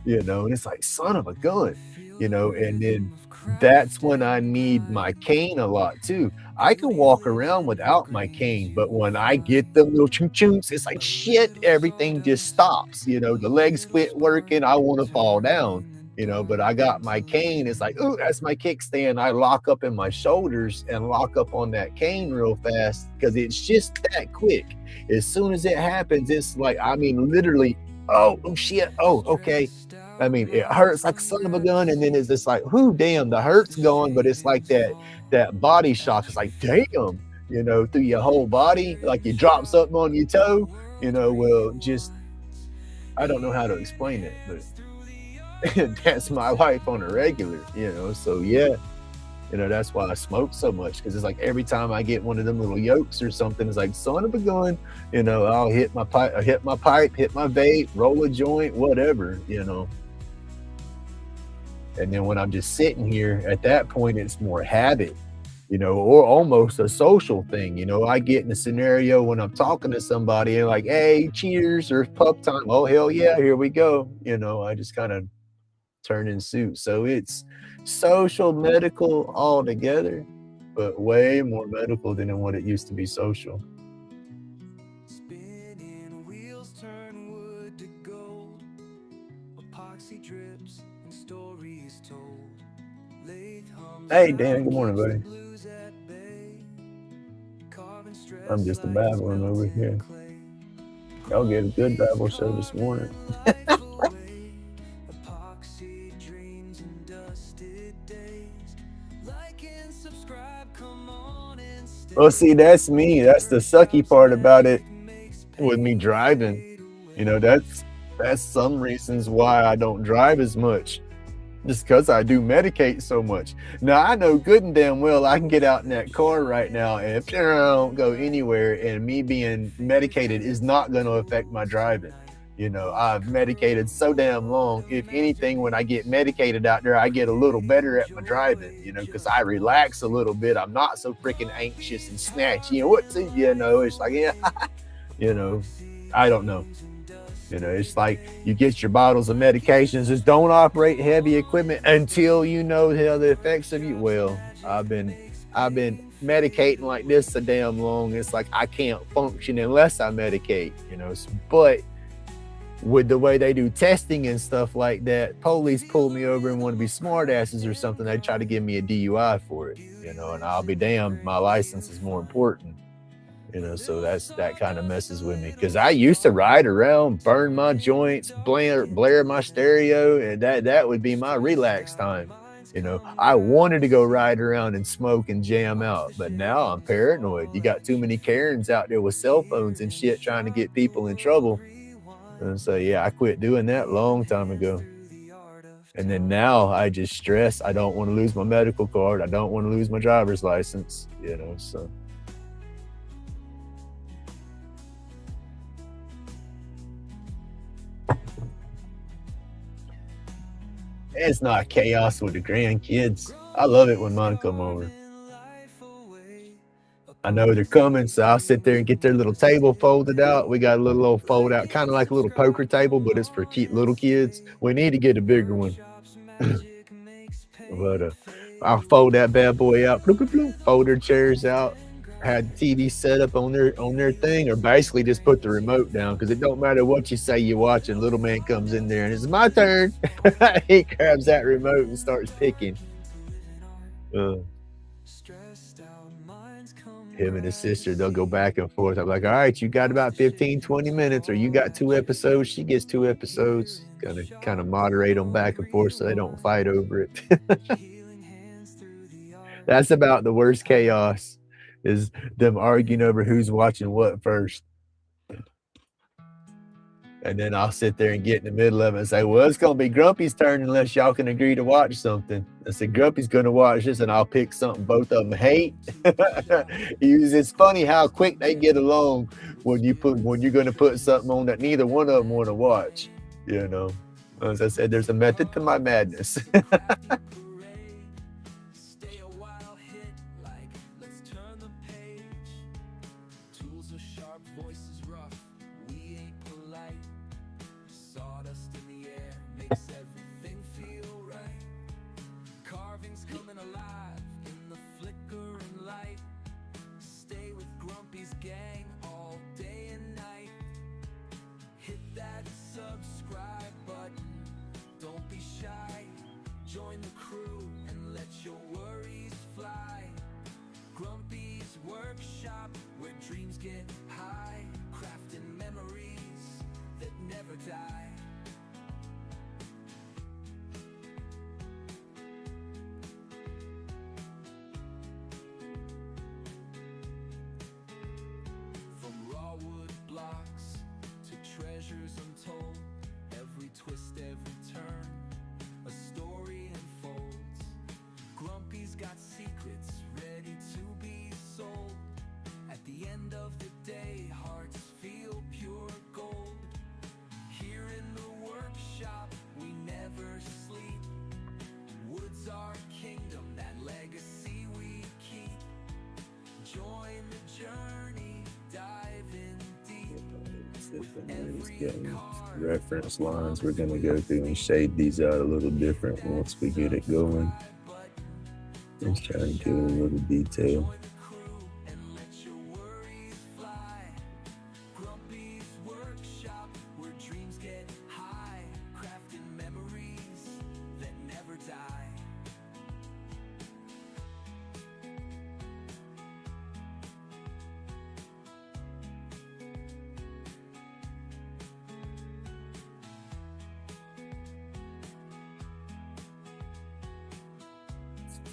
A: You know, and it's like, son of a gun, you know. And then that's when I need my cane a lot too. I can walk around without my cane, but when I get them little choo choos, it's like shit, everything just stops. You know, the legs quit working, I want to fall down, you know. But I got my cane, it's like, oh, that's my kickstand. I lock up in my shoulders and lock up on that cane real fast, because it's just that quick. As soon as it happens, it's like, I mean, literally, oh shit, oh, okay. I mean, it hurts like a son of a gun, and then it's just like, whoo, damn, the hurt's gone, but it's like that body shock. It's like, damn, you know, through your whole body, like you drop something on your toe, you know. Well, just, I don't know how to explain it, but that's my life on a regular, you know. So yeah, you know, that's why I smoke so much, because it's like every time I get one of them little yokes or something, it's like, son of a gun, you know, I'll hit my pipe, hit my vape, roll a joint, whatever, you know. And then when I'm just sitting here, at that point, it's more habit, you know, or almost a social thing. You know, I get in a scenario when I'm talking to somebody and like, hey, cheers, or pup time. Oh, hell yeah, here we go. You know, I just kind of turn in suit. So it's social, medical all together, but way more medical than what it used to be social.
B: Spinning wheels turn wood to gold. Epoxy drips and stories told. Lathe hums
A: Hey, Dan, good morning, buddy.
B: blues at bay. Carving stress
A: I'm just a
B: like
A: babbling over here.
B: clay.
A: Y'all get a good babble show this morning.
B: Epoxy dreams and dusted days. Like and subscribe, come on and stay.
A: Well, see, that's me. That's the sucky part about it with me driving. You know, that's some reasons why I don't drive as much, just because I do medicate so much. Now, I know good and damn well I can get out in that car right now and I don't go anywhere, and me being medicated is not going to affect my driving. You know, I've medicated so damn long. If anything, when I get medicated out there, I get a little better at my driving, you know, because I relax a little bit. I'm not so freaking anxious and snatchy. You know, it's like, yeah, you know, I don't know. You know, it's like you get your bottles of medications. Just don't operate heavy equipment until you know how the effects of you. Well, I've been medicating like this so damn long. It's like I can't function unless I medicate. You know, but with the way they do testing and stuff like that, police pull me over and want to be smartasses or something. They try to give me a DUI for it. You know, and I'll be damned. My license is more important. You know, so that kind of messes with me because I used to ride around, burn my joints, blare my stereo, and that would be my relax time. You know, I wanted to go ride around and smoke and jam out, but now I'm paranoid. You got too many Karens out there with cell phones and shit trying to get people in trouble. And so yeah, I quit doing that long time ago. And then now I just stress I don't want to lose my medical card. I don't want to lose my driver's license, you know, so it's not chaos with the grandkids. I love it when mine come over. I know they're coming, so I'll sit there and get their little table folded out. We got a little old fold out, kind of like a little poker table, but it's for little kids. We need to get a bigger one. But I'll fold that bad boy out, bloop, bloop, bloop, fold their chairs out, had the TV set up on their thing, or basically just put the remote down because it don't matter what you say you're watching. Little man comes in there and it's my turn. He grabs that remote and starts picking. Him and his sister, they'll go back and forth. I'm like, all right, you got about 15, 20 minutes, or you got 2 episodes. She gets 2 episodes. Gonna kind of moderate them back and forth so they don't fight over it. That's about the worst chaos, is them arguing over who's watching what first. And then I'll sit there and get in the middle of it and say, well, it's going to be Grumpy's turn unless y'all can agree to watch something. I said, Grumpy's going to watch this and I'll pick something both of them hate. It's funny how quick they get along when you're going to put something on that neither one of them want to watch. You know, as I said, there's a method to my madness.
B: Join the crew and let your worries fly. Grumpy's workshop, where dreams get high, crafting memories that never die. From raw wood blocks to treasures untold, every twist, every turn, a story unfolds. Grumpy's got secrets ready to be sold. At the end of the day, hearts feel pure gold. Here in the workshop, we never sleep. Woods our kingdom, that legacy we keep. Join the journey, dive in deep.
A: Reference lines we're going to go through and shade these out a little different once we get it going. Let's try to give it a little detail.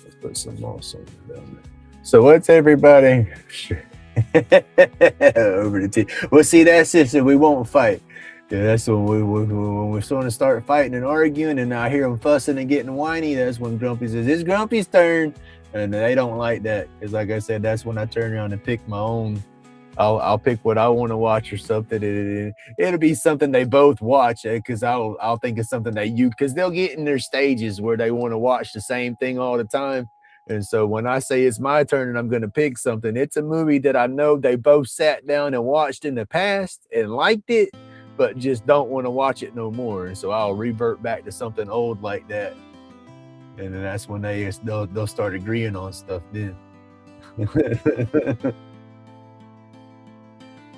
A: Let's put some moss on it down there. So what's everybody over the tea? Well, see, that's it. So we won't fight. Yeah, that's when we're starting to start fighting and arguing, and I hear them fussing and getting whiny. That's when Grumpy says, "It's Grumpy's turn," and they don't like that because, like I said, that's when I turn around and pick my own I'll pick what I want to watch or something, and it'll be something they both watch because I'll think of something that you because they'll get in their stages where they want to watch the same thing all the time. And so when I say it's my turn and I'm going to pick something, it's a movie that I know they both sat down and watched in the past and liked it, but just don't want to watch it no more. And so I'll revert back to something old like that, and then that's when they'll start agreeing on stuff then.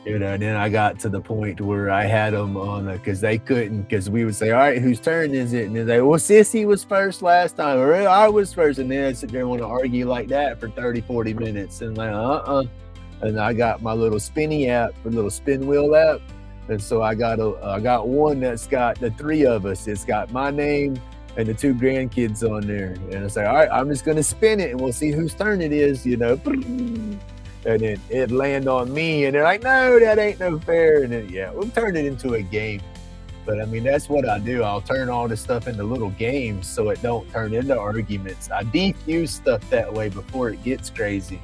A: You know, and then I got to the point where I had them on because they couldn't, because we would say, "All right, whose turn is it?" And they're like, "Well, Sissy was first last time, or I was first." And then I sit there and want to argue like that for 30, 40 minutes. And like, And I got my little spinny app, the little spin wheel app. And so I got one that's got the three of us. It's got my name and the two grandkids on there. And it's like, all right, I'm just gonna spin it and we'll see whose turn it is, you know. And then it land on me, and they're like, "No, that ain't no fair." And then yeah, we'll turn it into a game. But I mean, that's what I do. I'll turn all this stuff into little games so it don't turn into arguments. I defuse stuff that way before it gets crazy.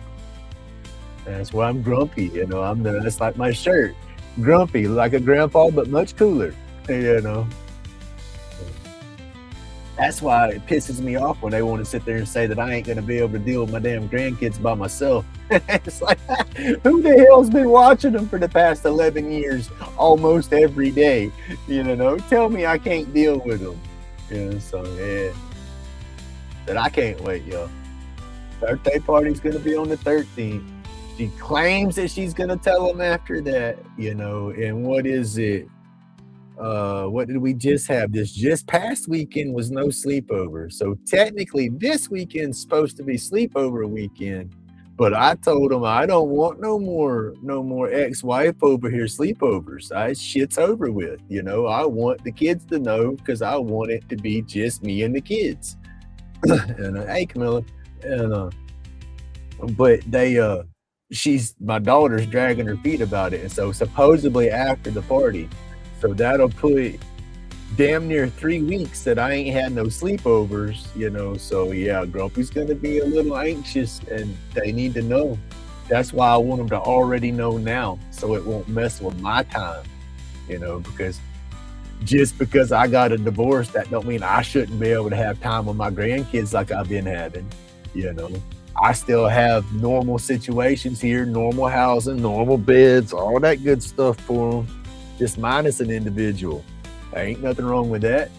A: And that's why I'm grumpy, you know. That's like my shirt, grumpy, like a grandpa, but much cooler, you know. That's why it pisses me off when they want to sit there and say that I ain't gonna be able to deal with my damn grandkids by myself. It's like, who the hell's been watching them for the past 11 years, almost every day? You know, tell me I can't deal with them. You know, so yeah, but I can't wait, yo. Birthday party's gonna be on the 13th. She claims that she's gonna tell them after that, you know. And what is it? What did we just have? This just past weekend was no sleepover. So technically this weekend's supposed to be sleepover weekend. But I told him I don't want no more ex-wife over here sleepovers. Shit's over with. You know, I want the kids to know because I want it to be just me and the kids. And hey Camilla. And but she's my daughter's dragging her feet about it. And so supposedly after the party. So that'll put damn near 3 weeks that I ain't had no sleepovers, you know. So yeah, Grumpy's gonna be a little anxious, and they need to know. That's why I want them to already know now, so it won't mess with my time, you know. Because just because I got a divorce, that don't mean I shouldn't be able to have time with my grandkids like I've been having, you know. I still have normal situations here, normal housing, normal beds, all that good stuff for them, just minus an individual. There ain't nothing wrong with that.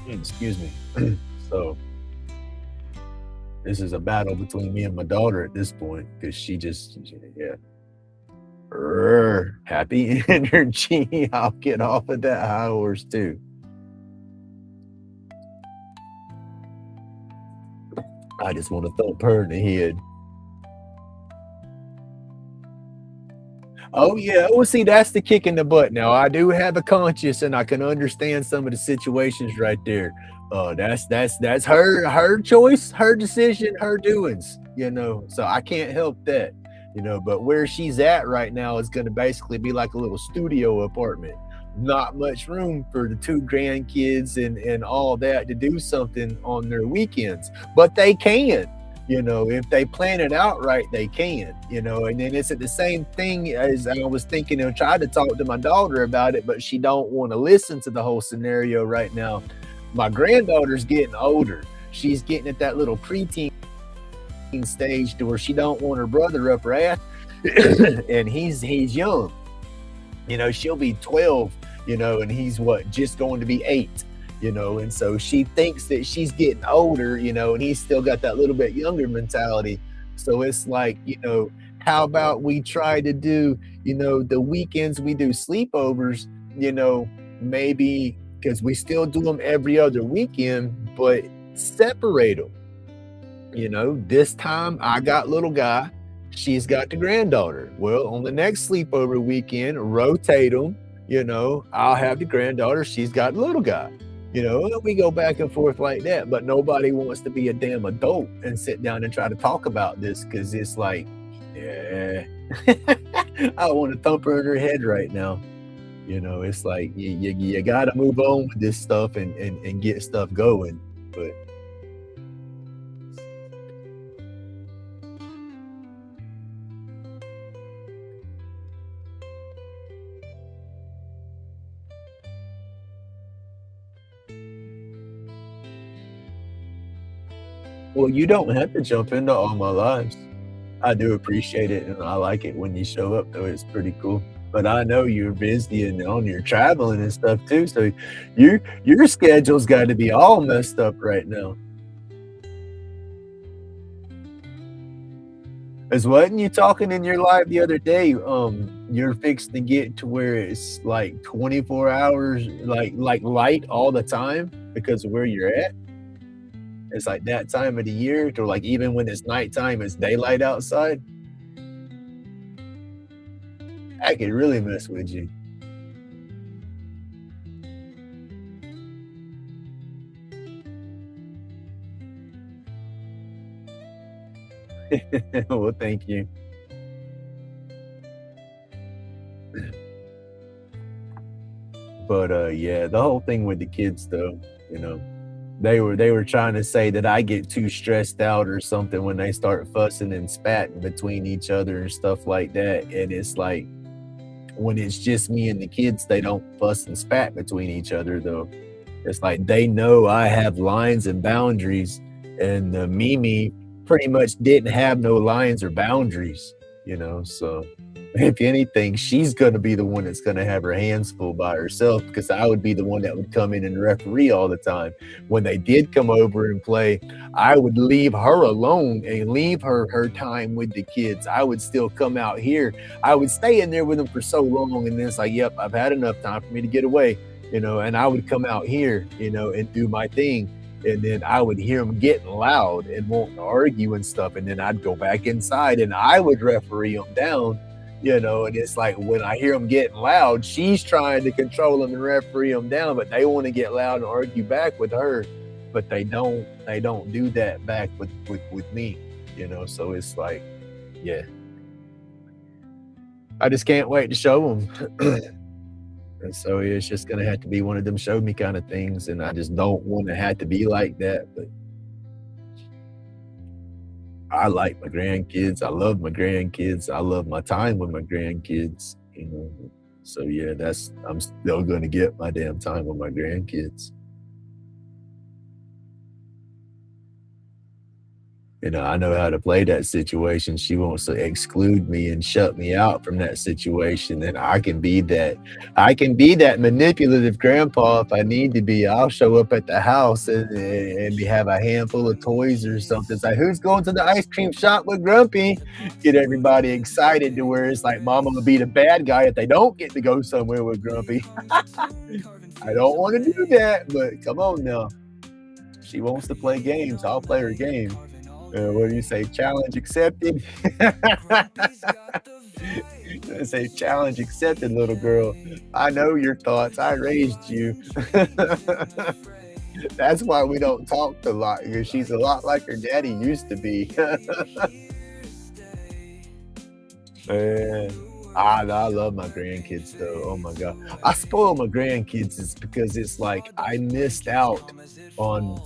A: Excuse me. So this is a battle between me and my daughter at this point because yeah. Happy energy. I'll get off of that high horse too. I just want to thump her in the head. Oh yeah. Well, see, that's the kick in the butt. Now I do have a conscience, and I can understand some of the situations right there. That's her choice, her decision, her doings. You know, so I can't help that. You know, but where she's at right now is going to basically be like a little studio apartment. Not much room for the two grandkids and all that to do something on their weekends, but they can. You know, if they plan it out right, they can, you know. And then it's at the same thing as I was thinking and tried to talk to my daughter about it, but she don't want to listen to the whole scenario right now. My granddaughter's getting older. She's getting at that little preteen stage to where she don't want her brother up her ass. And he's young. You know, she'll be 12, you know, and he's just going to be 8. You know, and so she thinks that she's getting older, you know, and he's still got that little bit younger mentality. So it's like, you know, how about we try to do, you know, the weekends we do sleepovers, you know, maybe because we still do them every other weekend, but separate them. You know, this time I got little guy, she's got the granddaughter. Well, on the next sleepover weekend, rotate them. You know, I'll have the granddaughter, she's got little guy. You know, we go back and forth like that, but nobody wants to be a damn adult and sit down and try to talk about this because it's like, yeah, I want to thump her in her head right now. You know, it's like you got to move on with this stuff and get stuff going. But Well, you don't have to jump into all my lives. I do appreciate it, and I like it when you show up, though, it's pretty cool. But I know you're busy and on you're traveling and stuff too, so your schedule's gotta be all messed up right now. As wasn't you talking in your live the other day, you're fixing to get to where it's like 24 hours, like light all the time because of where you're at? It's like that time of the year to like even when it's nighttime, it's daylight outside? I could really mess with you. Well, thank you. But, yeah, the whole thing with the kids though, you know, they were trying to say that I get too stressed out or something when they start fussing and spatting between each other and stuff like that, and it's like, when it's just me and the kids, they don't fuss and spat between each other though. It's like they know I have lines and boundaries, and Mimi pretty much didn't have no lines or boundaries, you know. So if anything, she's gonna be the one that's gonna have her hands full by herself because I would be the one that would come in and referee all the time. When they did come over and play, I would leave her alone and leave her time with the kids. I would still come out here. I would stay in there with them for so long, and then it's like, yep, I've had enough time for me to get away, you know, and I would come out here, you know, and do my thing. And then I would hear them getting loud and wanting to argue and stuff. And then I'd go back inside and I would referee them down, you know. And it's like when I hear them getting loud, she's trying to control them and referee them down, but they want to get loud and argue back with her. But they don't do that back with me, you know. So it's like, yeah, I just can't wait to show them. And so it's just gonna have to be one of them show me kind of things, and I just don't want to have to be like that. But I like my grandkids. I love my grandkids. I love my time with my grandkids. You know, so yeah, that's I'm still gonna get my damn time with my grandkids. You know, I know how to play that situation. She wants to exclude me and shut me out from that situation, and I can be that manipulative grandpa if I need to be. I'll show up at the house and have a handful of toys or something. It's like, "Who's going to the ice cream shop with Grumpy?" Get everybody excited to where it's like mama will be the bad guy if they don't get to go somewhere with Grumpy. I don't wanna do that, but come on now. She wants to play games, I'll play her game. What do you say? Challenge accepted? I say challenge accepted, little girl. I know your thoughts. I raised you. That's why we don't talk a lot because she's a lot like her daddy used to be. Man, I love my grandkids though. Oh my god, I spoil my grandkids is because it's like I missed out on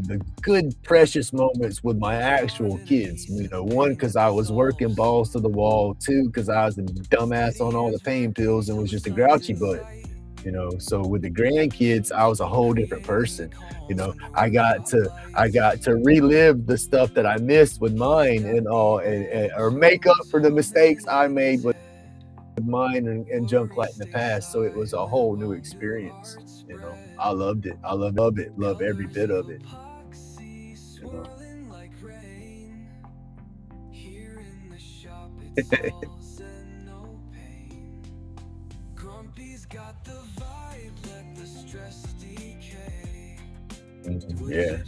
A: the good precious moments with my actual kids. You know, one because I was working balls to the wall. Two because I was a dumbass on all the pain pills and was just a grouchy butt. You know, so with the grandkids, I was a whole different person. You know, I got to relive the stuff that I missed with mine and all, and or make up for the mistakes I made with mine and junk like in the past. So it was a whole new experience. You know, I loved it. I love it. Love every bit of it. You know. Mhm, yeah.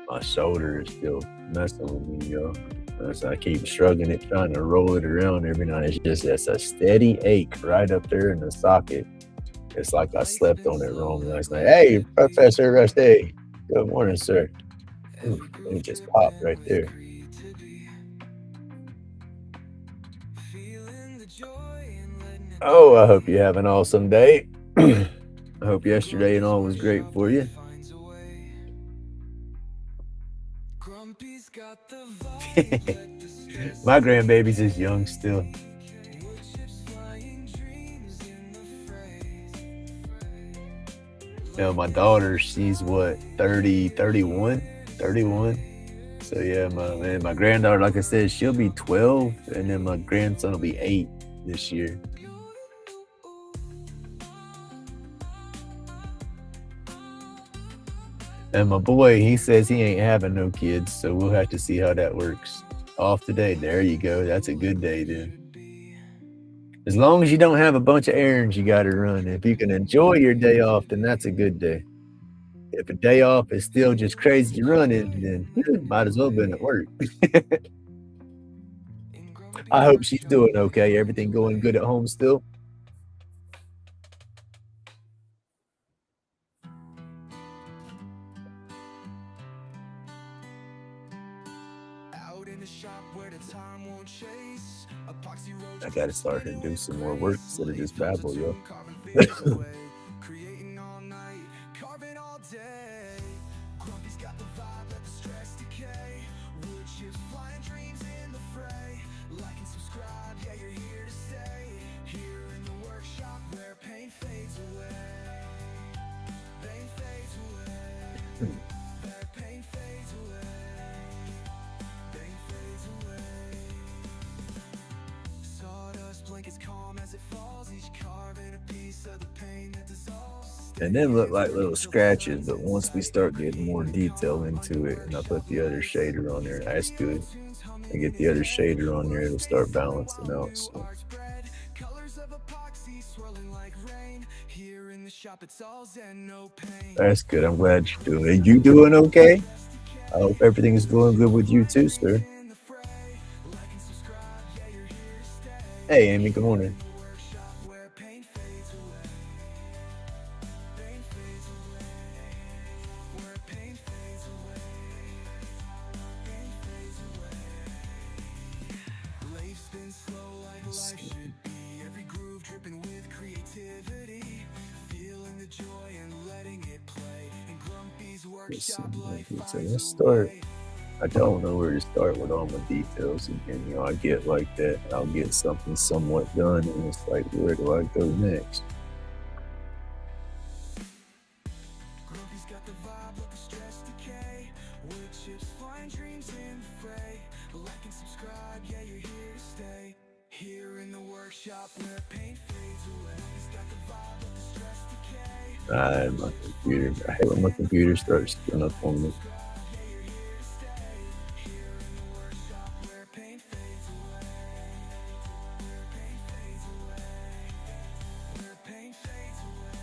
A: My shoulder is still messing with me, yo. As I keep shrugging it, trying to roll it around every night. It's a steady ache right up there in the socket. It's like I slept on it wrong last night. Hey, Professor Rusty. Good morning, sir. Ooh, it just popped right there. Oh, I hope you have an awesome day. I hope yesterday and all was great for you. My grandbaby's is young still. My daughter, she's what, 30, 31, 31. So yeah, my granddaughter, like I said, she'll be 12, and then my grandson will be 8 this year. And my boy, he says he ain't having no kids, so we'll have to see how that works. Off today. There you go. That's a good day then. As long as you don't have a bunch of errands you got to run. If you can enjoy your day off, then that's a good day. If a day off is still just crazy running, then might as well been at work. I hope she's doing okay. Everything going good at home still?
B: Out in the shop where the time won't chase. Epoxy roach
A: I gotta start her do some more work instead of just babble, yo.
B: carving fades away. Creating all night, carving all day. Grumpy's got the vibe, let the stress decay. Wood chips flying, dreams in the fray. Like and subscribe, yeah, you're here to stay. Here in the workshop where pain fades away. Pain fades away. Where pain fades away. Pain fades away. Sawdust blankets calm as it falls. Each carving a piece of the pain that dissolves.
A: And them look like little scratches, but once we start getting more detail into it, and I put the other shader on there, that's good. I get the other shader on there, it'll start balancing out. So
B: Colors of epoxy swirling like rain. Here in the shop, it's all zen, no pain.
A: that's good. I'm glad you're doing it. You doing okay? I hope everything is going good with you too, sir.
B: In the fray, like and subscribe, yeah, you're here to stay.
A: Hey, Amy, good morning.
B: The workshop where pain fades away. Pain fades away. Where pain fades away. Pain fades away. Life spins slow like life should be. Every groove dripping with creativity. Feeling the joy and letting it play. In Grumpy's workshop, life
A: So
B: finds
A: let's
B: a
A: start.
B: way.
A: I don't know where to start with all my details again. I get like that. I'll get something somewhat done, and it's like, where do I go next?
B: Grumpy's got the vibe, let the stress decay. Wood chips flying, dreams in the fray. Like and subscribe, yeah, you're here to stay. Here in the workshop where pain fades away. He's got the vibe, let the stress decay.
A: My computer. I hate when my computer starts screwing up on me.
B: Yeah, you're here to stay. Here in the workshop where pain fades away. Where pain fades away. Where pain fades away.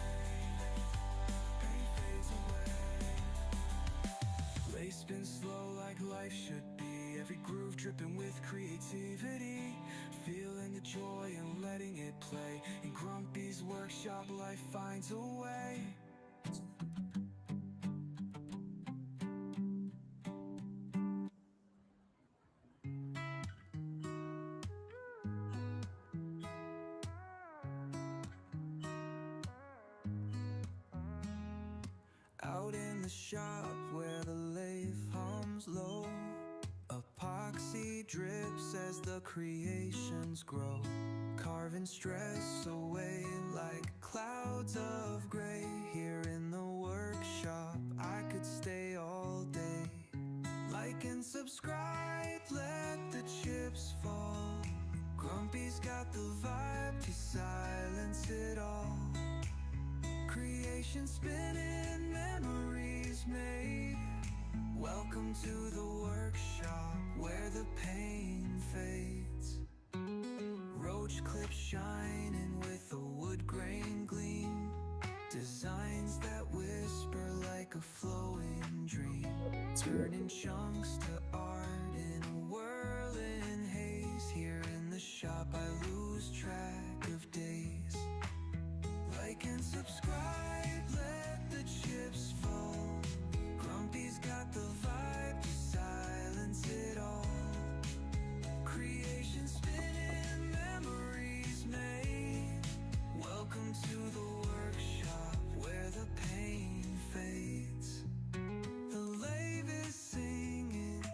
B: Pain fades away. Lace spins slow like life should be. Every groove dripping with creativity. Feeling the joy and letting it play. In Grumpy's workshop, life finds a way. Out in the shop where the lathe hums low. Epoxy drips as the creations grow. Carving stress away like clouds of gray. Here in the workshop, I could stay all day. Like and subscribe, let the chips fall. Grumpy's got the vibe to silence it all. Creation spinning, memories made. Welcome to the workshop where the pain fades. Roach clips shining with a wood grain gleam. Designs that whisper like a flowing dream. Turning chunks to art in a whirling haze. Here in the shop I lose track of days. Like and subscribe, let the chips fall. Grumpy's got the vibe to silence it all. Creation spinning, memories made. Welcome to the workshop where the pain fades. The lathe is singing,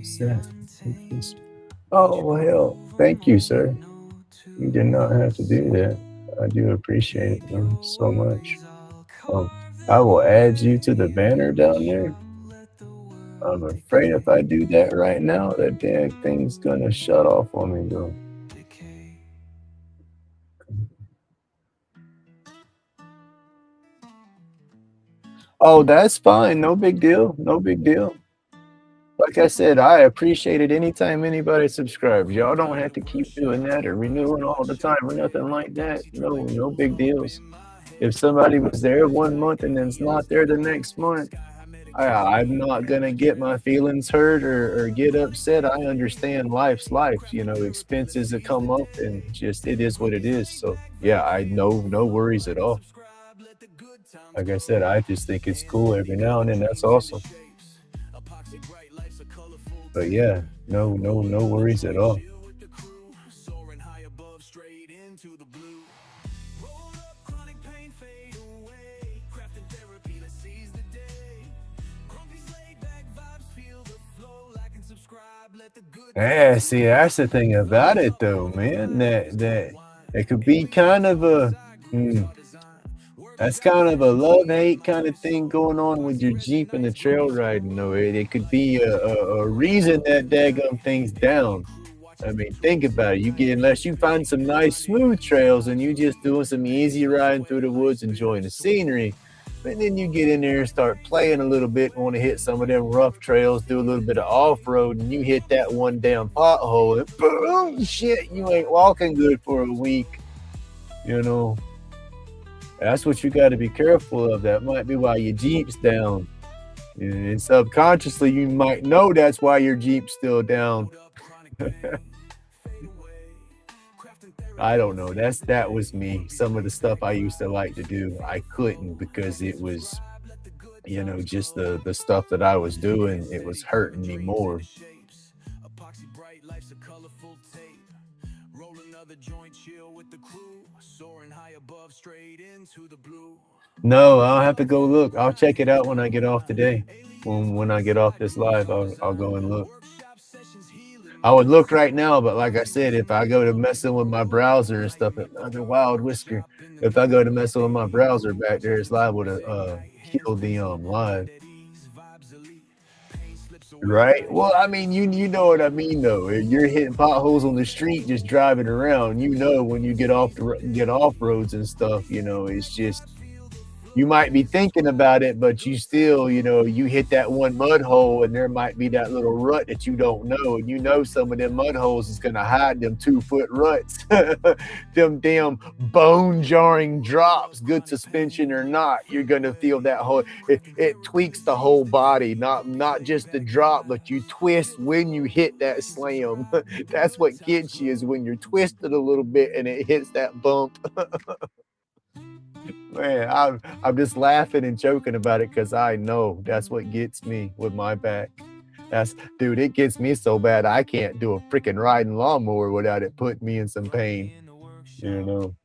A: Seth, take this. Oh, well, hell, thank you, sir. You did not have to do that. I do appreciate it, man, so much. Um, I will add you to the banner down there. I'm afraid if I do that right now, that damn thing's gonna shut off on me, though. Oh, that's fine. No big deal. No big deal. Like I said, I appreciate it anytime anybody subscribes. Y'all don't have to keep doing that or renewing all the time or nothing like that. No, no big deals. If somebody was there 1 month and then's not there the next month, I'm not gonna get my feelings hurt or get upset. I understand life's life, expenses that come up and just it is what it is. So yeah, I know no worries at all. Like I said, I just think it's cool every now and then. That's awesome. But yeah, no worries at all. Yeah, see, that's the thing about it though, man. That it could be kind of a mm, that's kind of a love-hate kind of thing going on with your Jeep and the trail riding though. It could be a reason that daggum thing's down. I mean, think about it. Unless you find some nice smooth trails and you just doing some easy riding through the woods, enjoying the scenery. But then you get in there and start playing a little bit, want to hit some of them rough trails, do a little bit of off-road, and you hit that one damn pothole, and boom, shit, you ain't walking good for a week. You know, that's what you got to be careful of. That might be why your Jeep's down. And subconsciously, you might know that's why your Jeep's still down. I don't know. That was me. Some of the stuff I used to like to do, I couldn't because it was, just the stuff that I was doing, it was hurting me more. No, I'll have to go look. I'll check it out when I get off today. When I get off this live, I'll go and look. I would look right now, but like I said, if I go to messing with my browser and stuff, another wild whisker. If I go to messing with my browser back there, it's liable to kill the live. Right? Well, I mean, you know what I mean though. If you're hitting potholes on the street just driving around, when you get off roads and stuff, it's just you might be thinking about it, but you still, you hit that one mud hole and there might be that little rut that you don't know. And some of them mud holes is gonna hide them 2 foot ruts. Them damn bone jarring drops, good suspension or not, you're gonna feel that whole it tweaks the whole body, not just the drop, but you twist when you hit that slam. That's what gets you is when you're twisted a little bit and it hits that bump. Man, I'm just laughing and joking about it because I know that's what gets me with my back. Dude, it gets me so bad I can't do a freaking riding lawnmower without it putting me in some pain, you know.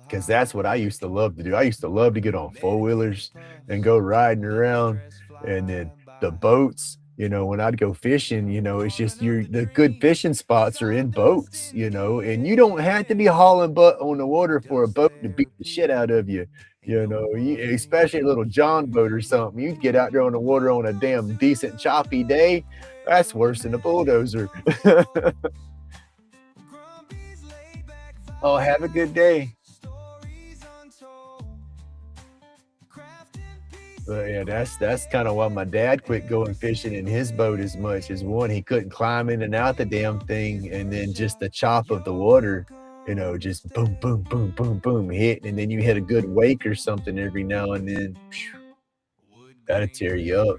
A: Because that's what I used to love to do. I used to love to get on four-wheelers and go riding around, and then the boats, when I'd go fishing, it's just the good fishing spots are in boats, and you don't have to be hauling butt on the water for a boat to beat the shit out of you. Especially a little John boat or something. You get out there on the water on a damn decent choppy day, that's worse than a bulldozer. Oh, have a good day. But yeah, that's kind of why my dad quit going fishing in his boat as much as one, he couldn't climb in and out the damn thing, and then just the chop of the water, just boom, boom, boom, boom, boom, hit, and then you hit a good wake or something every now and then. Phew, that'll tear you up.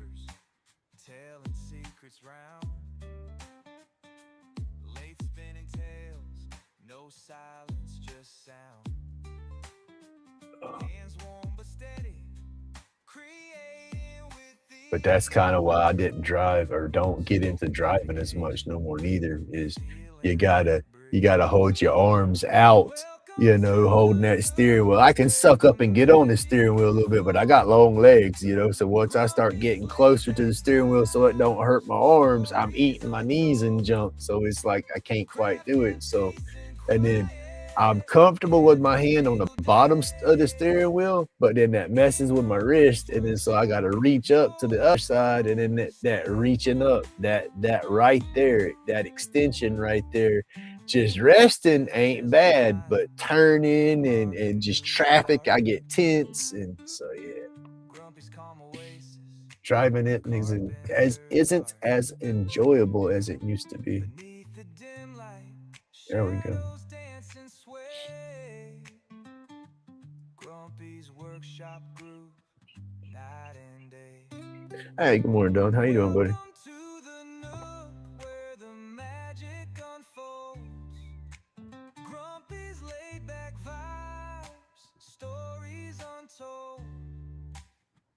A: But that's kind of why I didn't drive or don't get into driving as much no more neither, is you gotta you gotta hold your arms out holding that steering wheel. I can suck up and get on the steering wheel a little bit, but I got long legs, so once I start getting closer to the steering wheel so it don't hurt my arms, I'm eating my knees and junk. So it's like I can't quite do it. So, and then I'm comfortable with my hand on the bottom of the steering wheel, but then that messes with my wrist, and then so I got to reach up to the other side, and then that reaching up, that right there, that extension right there, just resting ain't bad, but turning and just traffic, I get tense, and so yeah, driving it isn't as enjoyable as it used to be. There we go. Hey, good morning, Don. How you doing, buddy?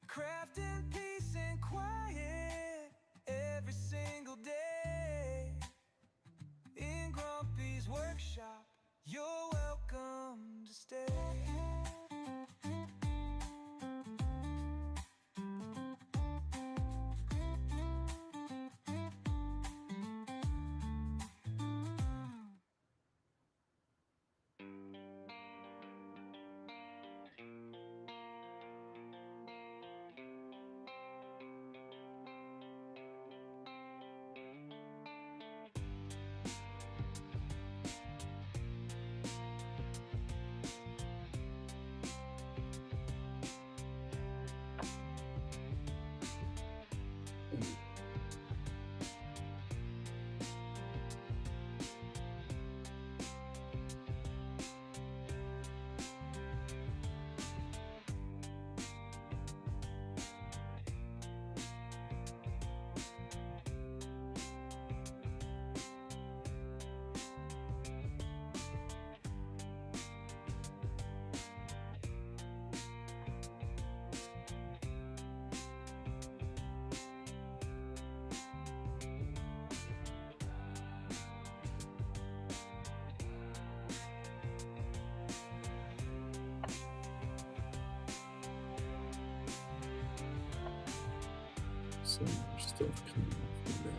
B: Crafting peace and quiet every single day. In Grumpy's workshop, you're welcome to stay.
A: Some stuff coming off of that.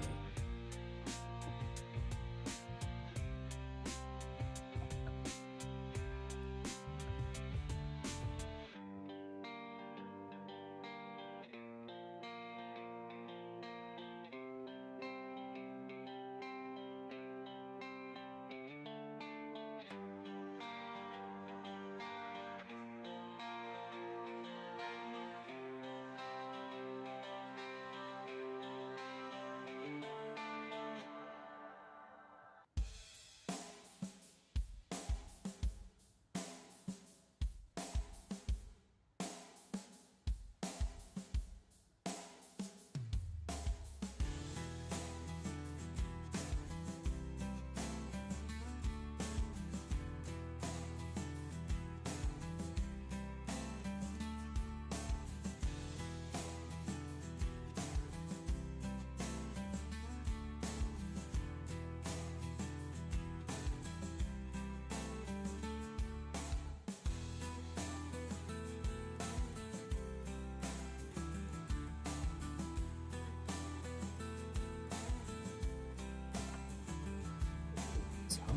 A: It's hot.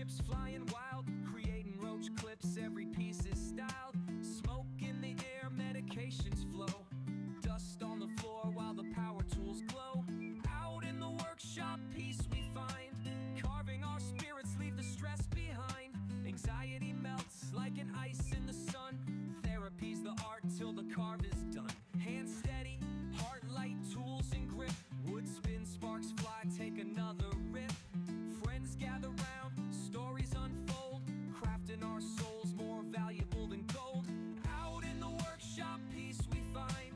B: chips flying wild, creating roach clips, every piece is styled. Smoke in the air, medications flow. Dust on the floor while the power tools glow. Out in the workshop, peace we find. Carving our spirits, leave the stress behind. Anxiety melts like an ice in the sun. Therapy's the art till the carve is done. Hand steady, heart light, tools and grip. Wood spin, sparks fly, take another rip. Friends gather round, stories unfold. Crafting our souls more valuable than gold. Out in the workshop, peace we find.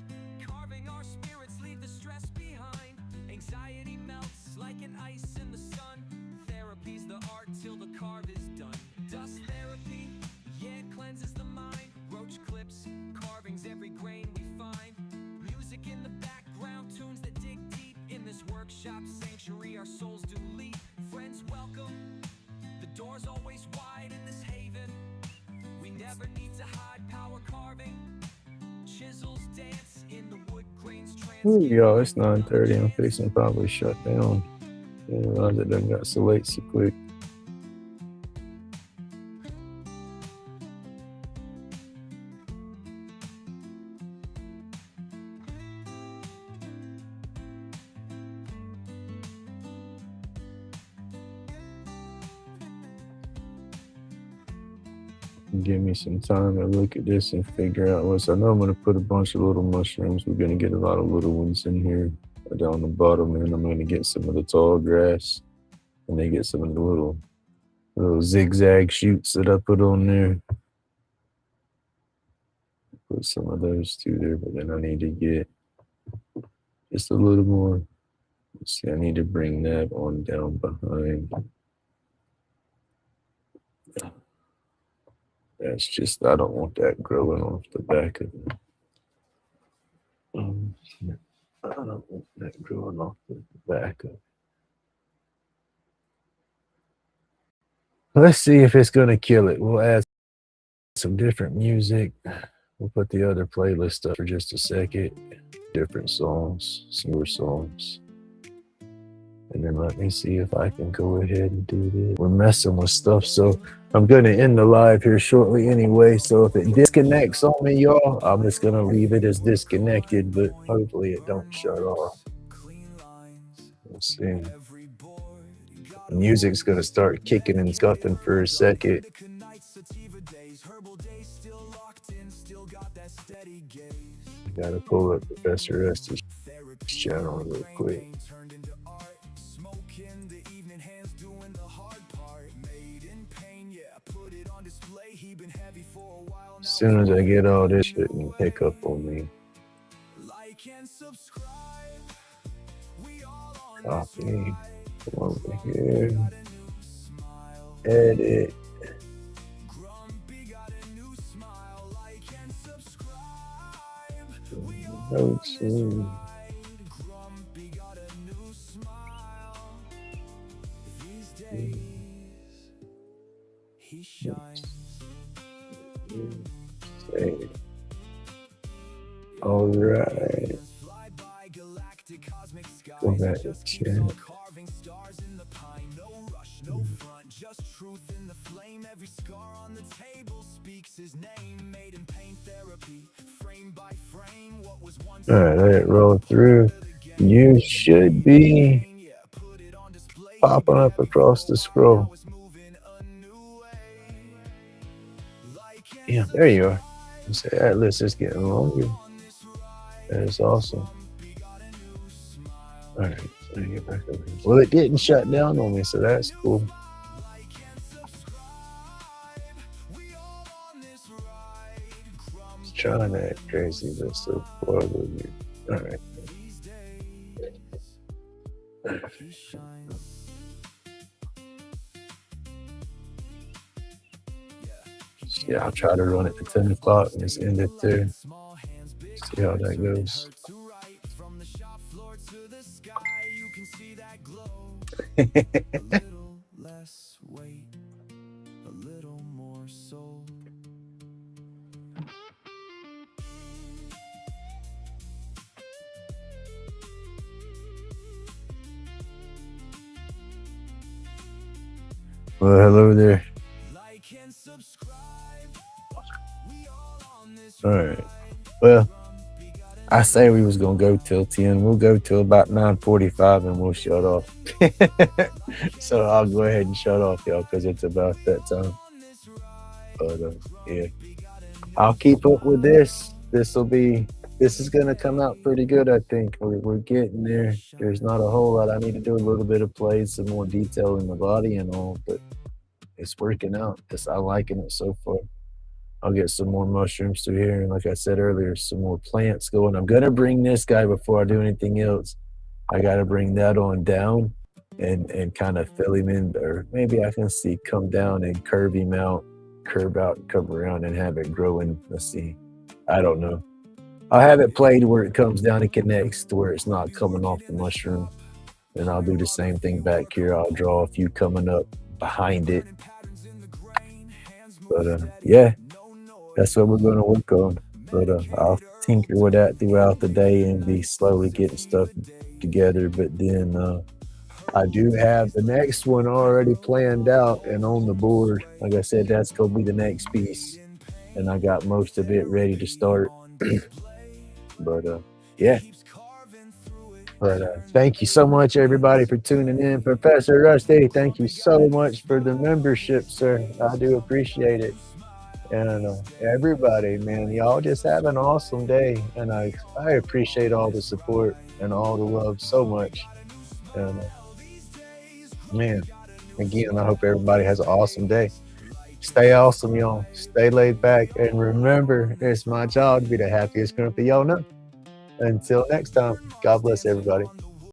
B: Carving our spirits, leave the stress behind. Anxiety melts like an ice in the sun. Therapy's the art till the carve is done. Dust therapy, yeah, it cleanses the mind. Roach clips, carvings, every grain we find. Music in the background, tunes that dig deep. In this workshop sanctuary, our souls do leap. Friends welcome, the door's always wide in this haven. We never need to hide, power carving. Chisels dance in the wood grains.
A: Ooh, yo, it's 9:30. I'm fixing to probably shut down. I didn't realize it done got so late so quick. Give me some time to look at this and figure out what's. I know I'm going to put a bunch of little mushrooms. We're going to get a lot of little ones in here down the bottom, and I'm going to get some of the tall grass, and then get some of the little zigzag shoots that I put on there. Put some of those too there, but then I need to get just a little more. Let's see, I need to bring that on down behind. That's just, I don't want that growing off the back of it. I don't want that growing off the back of it. Let's see if it's going to kill it. We'll add some different music. We'll put the other playlist up for just a second. Different songs, some more songs. And then let me see if I can go ahead and do this. We're messing with stuff, so I'm going to end the live here shortly anyway. So if it disconnects on me, y'all, I'm just going to leave it as disconnected, but hopefully it don't shut off. Let's see. The music's going to start kicking and scuffing for a second. I got to pull up Professor Estes' channel real quick. As soon as I get all this shit and pick up on me. Copy. Come over here. Edit. Notes. Save. All right. Go back to chat. All right, let it roll through. You should be popping up across the scroll. Yeah, there you are. You say that list is getting longer. That is awesome. All right, so let me get back over here. Well, it didn't shut down on me, so that's cool. It's trying to act crazy, but so far, all right. Yeah, I'll try to run it to 10 o'clock and just end it there. See how that goes. Well, hello there. All right. Well, I say we was gonna go till 10. We'll go till about 9:45 and we'll shut off. So I'll go ahead and shut off, y'all, because it's about that time. But yeah, I'll keep up with this. This is gonna come out pretty good, I think. We're getting there. There's not a whole lot. I need to do a little bit of plays, some more detail in the body and all, but it's working out. I'm liking it so far. I'll get some more mushrooms through here, and like I said earlier, some more plants going. I'm gonna bring this guy before I do anything else. I gotta bring that on down and kind of fill him in, or maybe I can see come down and curve him out, curve out, and come around and have it growing. Let's see. I don't know. I'll have it played where it comes down and connects to where it's not coming off the mushroom. And I'll do the same thing back here. I'll draw a few coming up behind it. But yeah, that's what we're going to work on. But I'll tinker with that throughout the day and be slowly getting stuff together. But then I do have the next one already planned out and on the board. Like I said, that's going to be the next piece. And I got most of it ready to start. But yeah. But thank you so much, everybody, for tuning in. Professor Rusty, thank you so much for the membership, sir. I do appreciate it. And everybody, man, y'all just have an awesome day. And I appreciate all the support and all the love so much. And man, again, I hope everybody has an awesome day. Stay awesome, y'all. Stay laid back. And remember, it's my job to be the happiest grumpy y'all know. Until next time, God bless everybody.